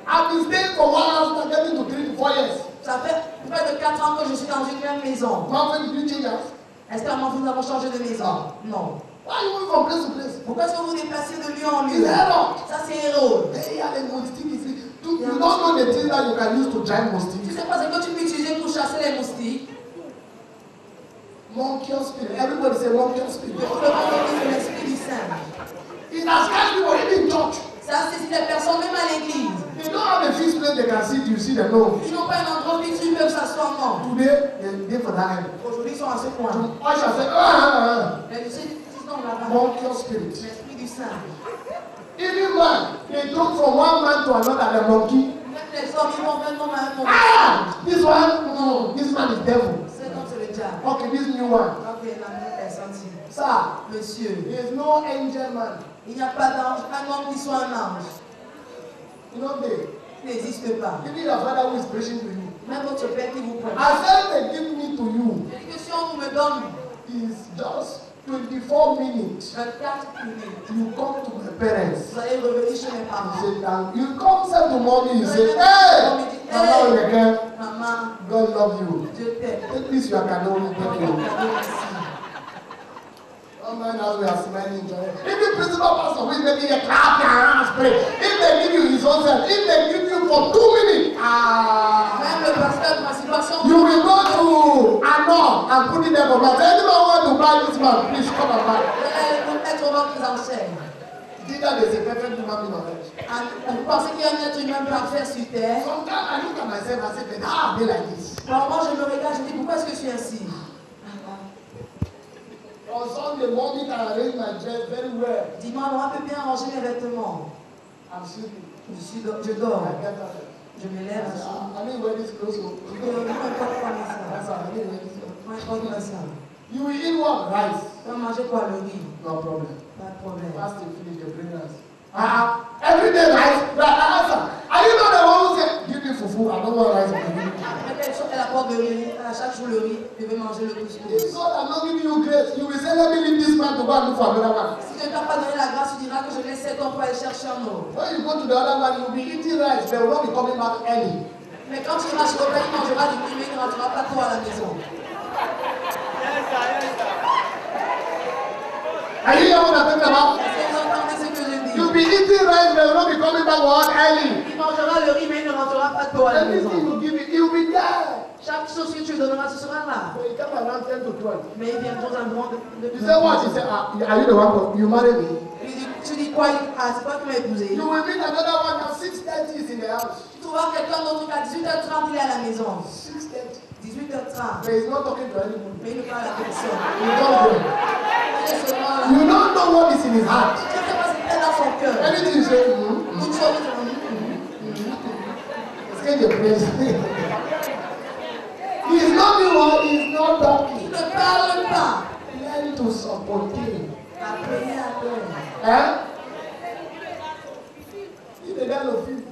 S2: I've been staying for 1 house and getting to 3 to 4 years.
S6: Ça fait près de 4 ans que je suis dans une même maison.
S2: Mountain, did you change house?
S6: Est-ce qu'à un moment nous avons changé de maison? Non.
S2: Why are you moving from place to place?
S6: Pourquoi est-ce que vous déplacez de lieu en lieu?
S2: It's Herod.
S6: Ça c'est Hérode.
S2: Hey, yeah, the mosquito is it. You don't know the things that you can use to drive
S6: Tu
S2: mosquitoes.
S6: sais pas ce que tu peux utiliser pour chasser les moustiques?
S2: Monkey spirit. Everybody say monkey spirit.
S6: Tout le monde dit de l'esprit du singe.
S2: It has scared people even in church.
S6: Ça c'est si les personnes, même à l'église.
S2: They don't have a fixed place they can sit. You see them no.
S6: Ils n'ont pas un endroit fixe où ils peuvent s'asseoir, non.
S2: Today they for that end.
S6: Aujourd'hui ils sont à ce point.
S2: Usher say,
S6: Mais je sais, ils sont là-bas.
S2: monkey spirit.
S6: L'esprit du singe.
S2: Even man, they talk from one man to another. The monkey.
S6: Même les hommes, ils vont vraiment à un moment.
S2: This one, no, this man is devil.
S6: C'est comme c'est le diable.
S2: Okay, this new one.
S6: Ok, la nouvelle personne, si.
S2: Sir,
S6: Monsieur,
S2: there is no angel man.
S6: il n'y a pas d'ange, un homme qui soit un ange.
S2: You know they.
S6: Il n'existe pas.
S2: Even your father who is preaching to you.
S6: Même votre père qui vous prend.
S2: I said they give me to you.
S6: L'éducation vous me donne
S2: Is just 24 minutes.
S6: 24 minutes.
S2: You come to my parents.
S6: Vous allez revenir chez mes
S2: You
S6: parents.
S2: say, "Thank you." You come say to mommy. You say, hey, Mama Oyeke,
S6: Maman,
S2: God love you.
S6: je t'aime.
S2: Take this your canoe. Thank you.
S6: Merci.
S2: Oh man, as we are smiling, joy. If the principal pastor will maybe you clap your hands, pray. If they give you his own self, if they give you for 2 minutes,
S6: Même le pasteur de ma situation.
S2: you will go to Anon and put it there for me. Anyone want to buy this man, please come and buy.
S6: Être au ventre qu'ils enseignent.
S2: Think that there's a perfect human being on earth.
S6: Vous pensez qu'il y a un être humain parfait sur terre?
S2: Sometimes I look at myself and say, but how are they like this?
S6: Par moment, je me regarde, je dis pourquoi est-ce que je suis ainsi?
S2: On Sunday morning, I arrange my dress very well.
S6: Dimanche, on peut bien ranger mes vêtements.
S2: I'm sleeping.
S6: Je dors.
S2: I get up.
S6: Je me lève.
S2: I didn't wear this clothes.
S6: Je ne peux pas prendre ça.
S2: That's how I didn't wear this clothes.
S6: Moi, je prends ça.
S9: You will eat what? Rice.
S6: Tu vas manger quoi, le riz?
S9: No problem.
S6: Pas de problème.
S9: Once they finish, they bring rice. Every day rice. Are you not the one who said, give me fufu, I don't want rice.
S6: Elle apporte le riz, à chaque jour le riz, je vais manger le couscous.
S9: If God has not given you grace, you will say, let me leave this man to go and look for another one.
S6: Si je ne t'ai pas donné la grâce, tu diras que je laisse cet homme pour aller chercher un autre.
S9: When you go to the other one, you will be eating rice, but you will not be coming back early.
S6: Mais quand tu iras chez l'autre, il mangera du riz, mais il ne rentrera pas trop à la maison.
S9: Are you hearing what I'm talking about?
S6: Est-ce que vous entendez ce que je dis?
S9: You will be eating rice, but you will not be coming back early.
S6: Il mangera le riz, mais il ne rentrera pas trop à la maison.
S9: Everything you give it, you will be there.
S6: Chaque chose que tu donneras, ce sera là.
S9: So you come around 10 to 12.
S6: Mais il viendront un moment de...
S9: You say what? You say, are you the one you married me?
S6: Tu dis quoi? Ah, c'est pas que tu m'as épousé.
S9: You will meet another one at 6:30 is in the house.
S6: Tu trouveras quelqu'un d'autre qu'à 18h30, il est à la maison.
S9: 6:30.
S6: 18h30.
S9: But he's not talking to anyone.
S6: Mais il ne parle à personne.
S9: You don't know.
S6: Il est seulement là.
S9: You don't know what is in his heart.
S6: Tu ne sais pas ce qu'il y a dans son cœur.
S9: Anything you say,
S6: Toute chose,
S9: exchange your place. He's not the one, he's not talking.
S6: il ne parle pas.
S9: Learn to support him.
S6: Apprenez à l'homme.
S9: Hein? Il est dans le film.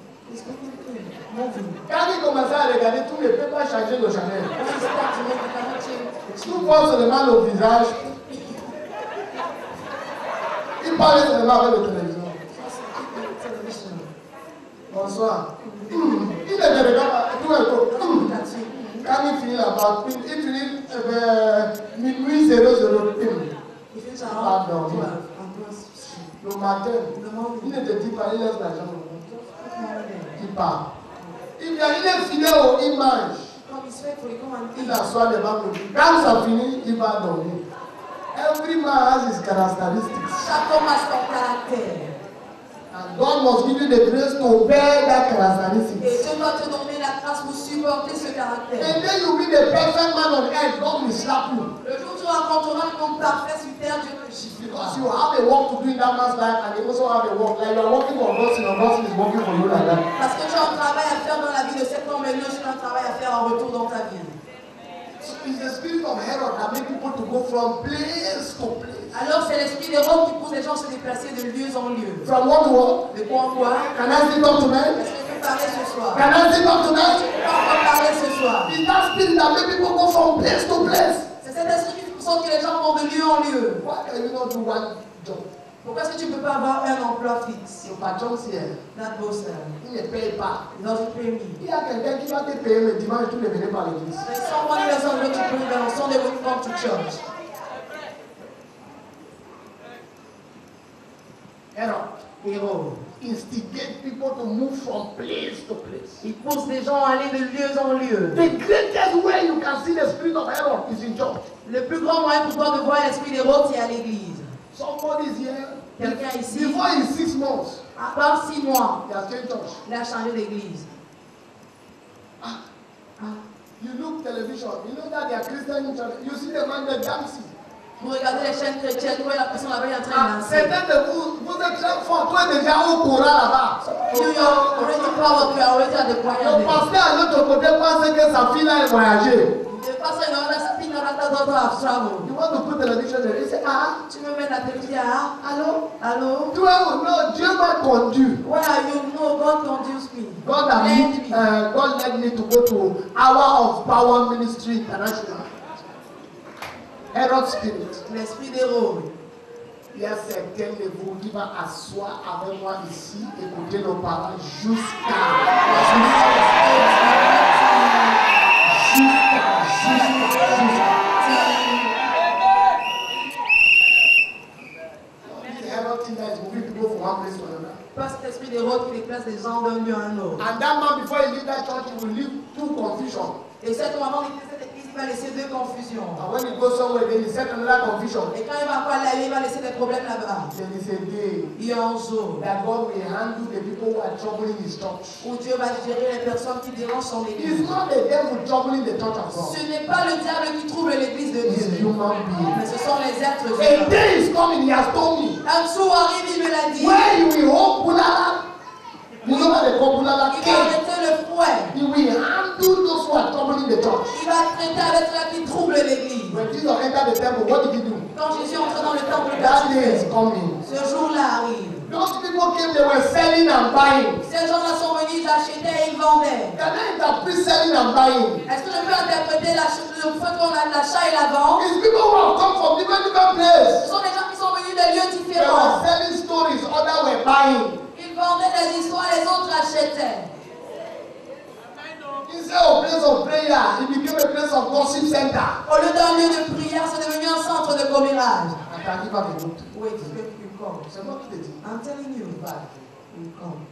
S9: Quand il commençait à regarder, tout ne peut pas changer de Chanel. Tout voit seulement le visage. Il parlait seulement avec la télévision. Bonsoir. Il ne regarde pas tout un coup. Quand il finit là-bas, il finit minuit 00.
S6: Il fait ça.
S9: Pardon. Le matin, il ne te dit pas, il laisse l'argent. Il part. Il vient, il est fidèle, il mange. Il s'assoit devant le lit. Quand ça finit, il va dormir. Every man has his characteristics.
S6: Chaque homme a son caractère.
S9: And God must give you the grace to bear that characteristics.
S6: Et Dieu doit te donner la grâce pour supporter ce caractère.
S9: And then you be the perfect man on earth, God will slap you.
S6: Le jour où tu rencontreras l'homme parfait sur terre, Dieu te chiffre.
S9: Because you have a work to do in that man's life, and you also have a work. Like you are working for Augustine, Augustine is working for you like that.
S6: Parce que tu as un travail à faire dans la vie de cet homme, et lui aussi a un travail à faire en retour dans ta vie.
S9: So it's the spirit of Herod that makes people to go from place to place.
S6: Alors c'est l'esprit d'Hérode qui pousse les gens à se déplacer de lieu en lieu.
S9: From what to what?
S6: De quoi en quoi?
S9: Can I sit up tonight?
S6: Est-ce que tu peux parler ce soir?
S9: Can I sit up tonight?
S6: Tu peux parler ce soir?
S9: It's that spirit that makes people go from place to place.
S6: C'est cet esprit qui pousse que les gens vont de lieu en lieu.
S9: Why can you not do one job?
S6: Pourquoi est-ce que tu ne peux pas avoir un emploi fixe?
S9: Your patron here,
S6: That boss,
S9: il ne paye pas.
S6: il doesn't pay me.
S9: Il y a quelqu'un qui va te payer le dimanche, tu ne venais pas à l'église.
S6: There's someone who doesn't go to pray on Sunday when you come to church.
S9: Herod instigate people to move from place to place.
S6: Il pousse les gens à aller de lieu en lieu.
S9: The greatest way you can see the spirit of Herod is in church.
S6: Le plus grand moyen pour toi de voir l'esprit d'Hérode, c'est à l'église.
S9: Somebody is here.
S6: Quelqu'un ici,
S9: Before in 6 months,
S6: dans 6 mois,
S9: he has changed church.
S6: il a changé d'église.
S9: You look television, you know that they are Christian church. You see the man there dancing.
S6: Vous regardez les chaînes chrétiennes, vous voyez la personne là-bas, il est en train de danser.
S9: Certains de vous, vous êtes très forts. Toi déjà au courant là-bas.
S6: You are already power, you are already at the choir.
S9: Le pasteur à l'autre côté pense que sa fille là est voyagée.
S6: Le pasteur, il a speak another daughter of travel.
S9: You want to put television there? He say,
S6: Tu veux mettre la télévision,
S9: allô?
S6: Allô?
S9: Toi, non, Dieu m'a conduit.
S6: Where are you? No, God conduce me.
S9: God led me to go to Hour of Power Ministry International. Herod Spirit.
S6: L'esprit d'Hérode.
S9: Il y a certains de vous qui vont asseoir avec moi ici, écouter nos paroles jusqu'à.
S6: Pas cet esprit d'Hérode qui déplace les gens d'un lieu à un autre.
S9: And that man, before he leave that church, he will leave two confusion.
S6: Et cet moment, cette église, il va laisser deux confusions.
S9: And when he goes somewhere, then he set another confusion.
S6: Et quand il va encore aller, il va laisser des problèmes là-bas.
S9: Then he said,
S6: Il y a un jour
S9: that God will handle the people who are troubling his church.
S6: où Dieu va gérer les personnes qui dérangent son église.
S9: It's not the devil troubling the church of God.
S6: Ce n'est pas le diable qui trouble l'église de
S9: It's
S6: Dieu.
S9: human beings.
S6: Mais ce sont les êtres
S9: A
S6: humains.
S9: day is coming, he has told me.
S6: Un jour arrive, il me l'a dit.
S9: Where you will hold Bulala. You know what they call Bulala?
S6: Il va arrêter le fouet.
S9: He will handle those who are troubling the church.
S6: Il va traiter avec ceux qui troublent l'église.
S9: When Jesus entered the temple, what did he do?
S8: Quand Jésus entre dans le temple,
S9: That day is coming.
S8: ce jour-là arrive.
S9: Those people came, they were selling and buying.
S8: Ces gens-là sont venus, ils achetaient et ils vendaient.
S9: Can I interpret selling and buying?
S8: Est-ce que je peux interpréter le fait qu'on a l'achat et la vente?
S9: It's people who have come from different places.
S8: Ce sont des gens qui sont venus de lieux
S9: They
S8: différents.
S9: were selling stories, others were buying.
S8: Ils vendaient des histoires, les autres achetaient.
S9: Instead of place of prayer, it became a place of gossip center.
S8: Au lieu d'un lieu de prière, c'est devenu un centre de commérage.
S9: I can give up a book.
S8: Wait, you come.
S9: C'est moi qui te dis.
S8: I'm telling you, you come.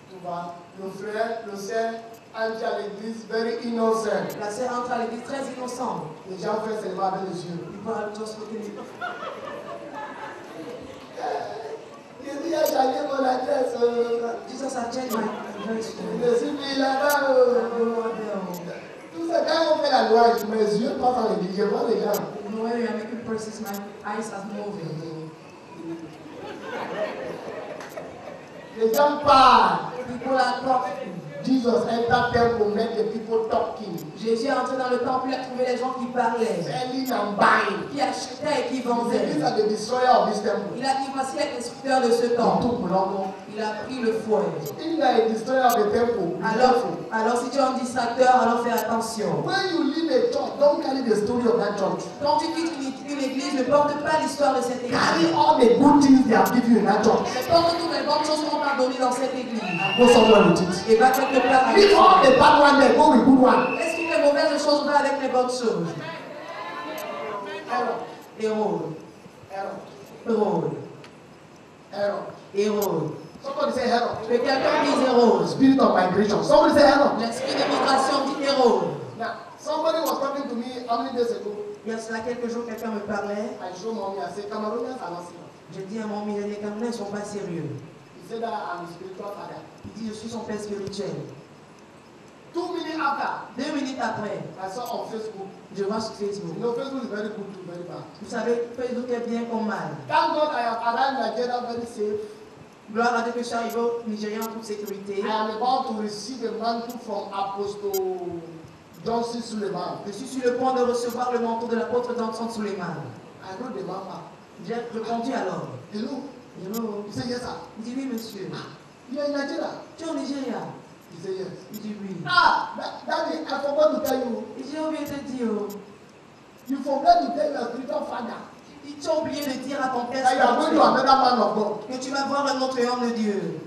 S9: Tu vois, le frère, le sœur, entre à l'église, very innocent.
S8: La sœur entre à l'église très innocente.
S9: Les gens font seulement avec les yeux.
S8: People are just looking at
S9: Il dit, j'ai changé mon adresse.
S8: Jesus, I changed my address.
S9: Je suis là-bas. Tout ça, quand on fait la loi, mes yeux passent dans l'église, je vois les gens.
S8: When you are making process, my eyes are moving.
S9: Les gens parlent.
S8: People are talking.
S9: Jesus entered temple, met the people talking.
S8: Jésus est entré dans le temple, il a trouvé les gens qui parlaient,
S9: Selling and buying.
S8: qui achetaient et qui
S9: He said,
S8: vendaient.
S9: these are the destroyer of this temple.
S8: Il a dit, voici les destructeurs de ce temple. Il a pris le fouet.
S9: If you are a destroyer of the temple, be careful.
S8: Alors si tu es un distracteur, alors fais attention.
S9: When you leave a church, don't carry the story of that church.
S8: Quand tu quittes une église, ne porte pas l'histoire de cette
S9: Carry
S8: église.
S9: all the good things they have given you in that church.
S8: Mais porte toutes les bonnes choses qu'on t'a données dans cette église.
S9: Go somewhere with it.
S8: Et va quelque part avec
S9: Leave all the bad one there, go with good one.
S8: Laisse toutes les mauvaises choses, va avec les bonnes choses.
S9: Error.
S8: Héros.
S9: Error.
S8: Héros.
S9: Error.
S8: Héros.
S9: Somebody say error.
S8: Que quelqu'un dise héros.
S9: Spirit of migration. Somebody say error.
S8: L'esprit de migration dit héros.
S9: Now, somebody was talking to me how many days ago?
S8: Il y a cela quelques jours, quelqu'un me parlait.
S9: I showed mommy, I said, Cameroonians are not serious.
S8: J'ai dit à mon ami, les Camerounais ne sont pas sérieux.
S9: He said that I'm a spiritual father.
S8: Il dit, je suis son père spirituel.
S9: 2 minutes after,
S8: 2 minutes après,
S9: I saw on Facebook.
S8: je vois sur Facebook.
S9: You know, Facebook is very good too, very bad.
S8: Vous savez, Facebook est bien comme mal.
S9: Thank God I have arrived in Nigeria very safe.
S8: Gloire à Dieu que je suis arrivé au Nigeria en toute sécurité.
S9: I am about to receive a mantle from Apostle Johnson Suleiman.
S8: Je suis sur le point de recevoir le manteau de l'apôtre Johnson Suleiman.
S9: I wrote the man back.
S8: J'ai répondu alors.
S9: Hello.
S8: Hello.
S9: He said, yes, sir.
S8: Il dit oui, monsieur.
S9: You are in Nigeria?
S8: Tu es au Nigeria?
S9: He said, yes.
S8: Il dit oui.
S9: Ah, Daddy, I forgot to tell you.
S8: J'ai oublié de dire.
S9: You forgot to tell your spiritual father
S8: Tu as oublié de dire à ton père
S9: that you are going to another man of God.
S8: que tu vas voir un autre homme de Dieu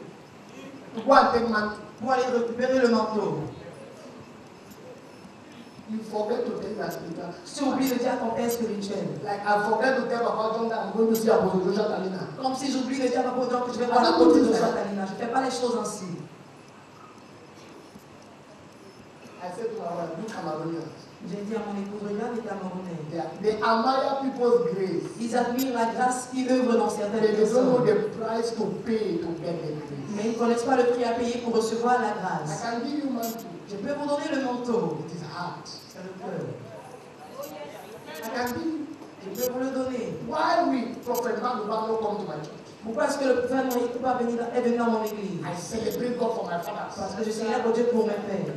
S9: To go and take mantle.
S8: pour aller récupérer le manteau.
S9: You forget to tell your spiritual.
S8: Tu as oublié de dire à ton père spirituel.
S9: Like I forget to tell Papa John that I'm going to see Apostle Joshua Talina.
S8: Comme si j'oublie de dire à Papa John que je vais voir l'apôtre Joshua Talina. Je ne fais pas les choses ainsi.
S9: I said to my wife, you Cameroonians.
S8: J'ai dit à mon épouse, regarde les Camerounais.
S9: They admire people's grace.
S8: Ils admirent la grâce qui œuvre dans certaines
S9: They don't know
S8: personnes.
S9: the price to pay to get the grace.
S8: Mais ils ne connaissent pas le prix à payer pour recevoir la
S9: I
S8: grâce.
S9: can give you mantle.
S8: Je peux vous donner le manteau.
S9: It is hard.
S8: C'est le cœur.
S9: I can give you.
S8: Je peux vous le donner.
S9: Why will Prophet Manuel not come to my church?
S8: Pourquoi est-ce que le prophète Moïse est venu dans mon église?
S9: I celebrate God for my fathers.
S8: Parce que je célèbre Dieu pour mes pères.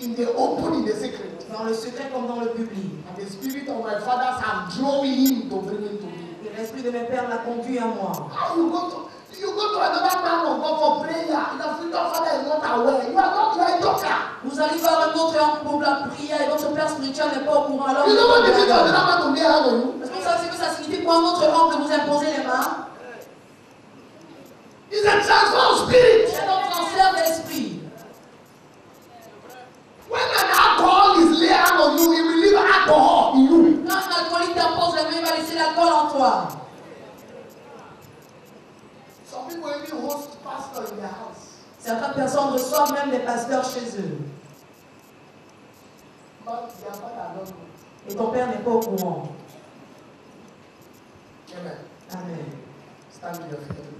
S9: In the open, in the secret.
S8: Dans le secret comme dans le public.
S9: And the spirit of my fathers have drawn him to bring him to me.
S8: Et l'esprit de mes pères l'a conduit à moi.
S9: How you go to another man of God for prayer. Your spiritual father is not aware. You are a joker.
S8: Vous allez voir un autre homme pour la prière et votre père spirituel n'est pas au courant. Alors
S9: You know what the meaning of another man to lay hand on you?
S8: est-ce que vous savez ce que ça signifie pour un autre homme de vous imposer les mains?
S9: It's a transfer of spirit.
S8: C'est un transfert d'esprit.
S9: When an alcohol is laid hand on you, it will leave alcohol in you.
S8: Quand un alcoolique t'impose les mains, il va laisser l'alcool en toi.
S9: Some people even host pastor in their house.
S8: Certaines personnes reçoivent même des pasteurs chez eux.
S9: But their father don't know.
S8: Et ton père n'est pas au courant.
S9: Amen.
S8: Amen.
S9: Stand with your feet.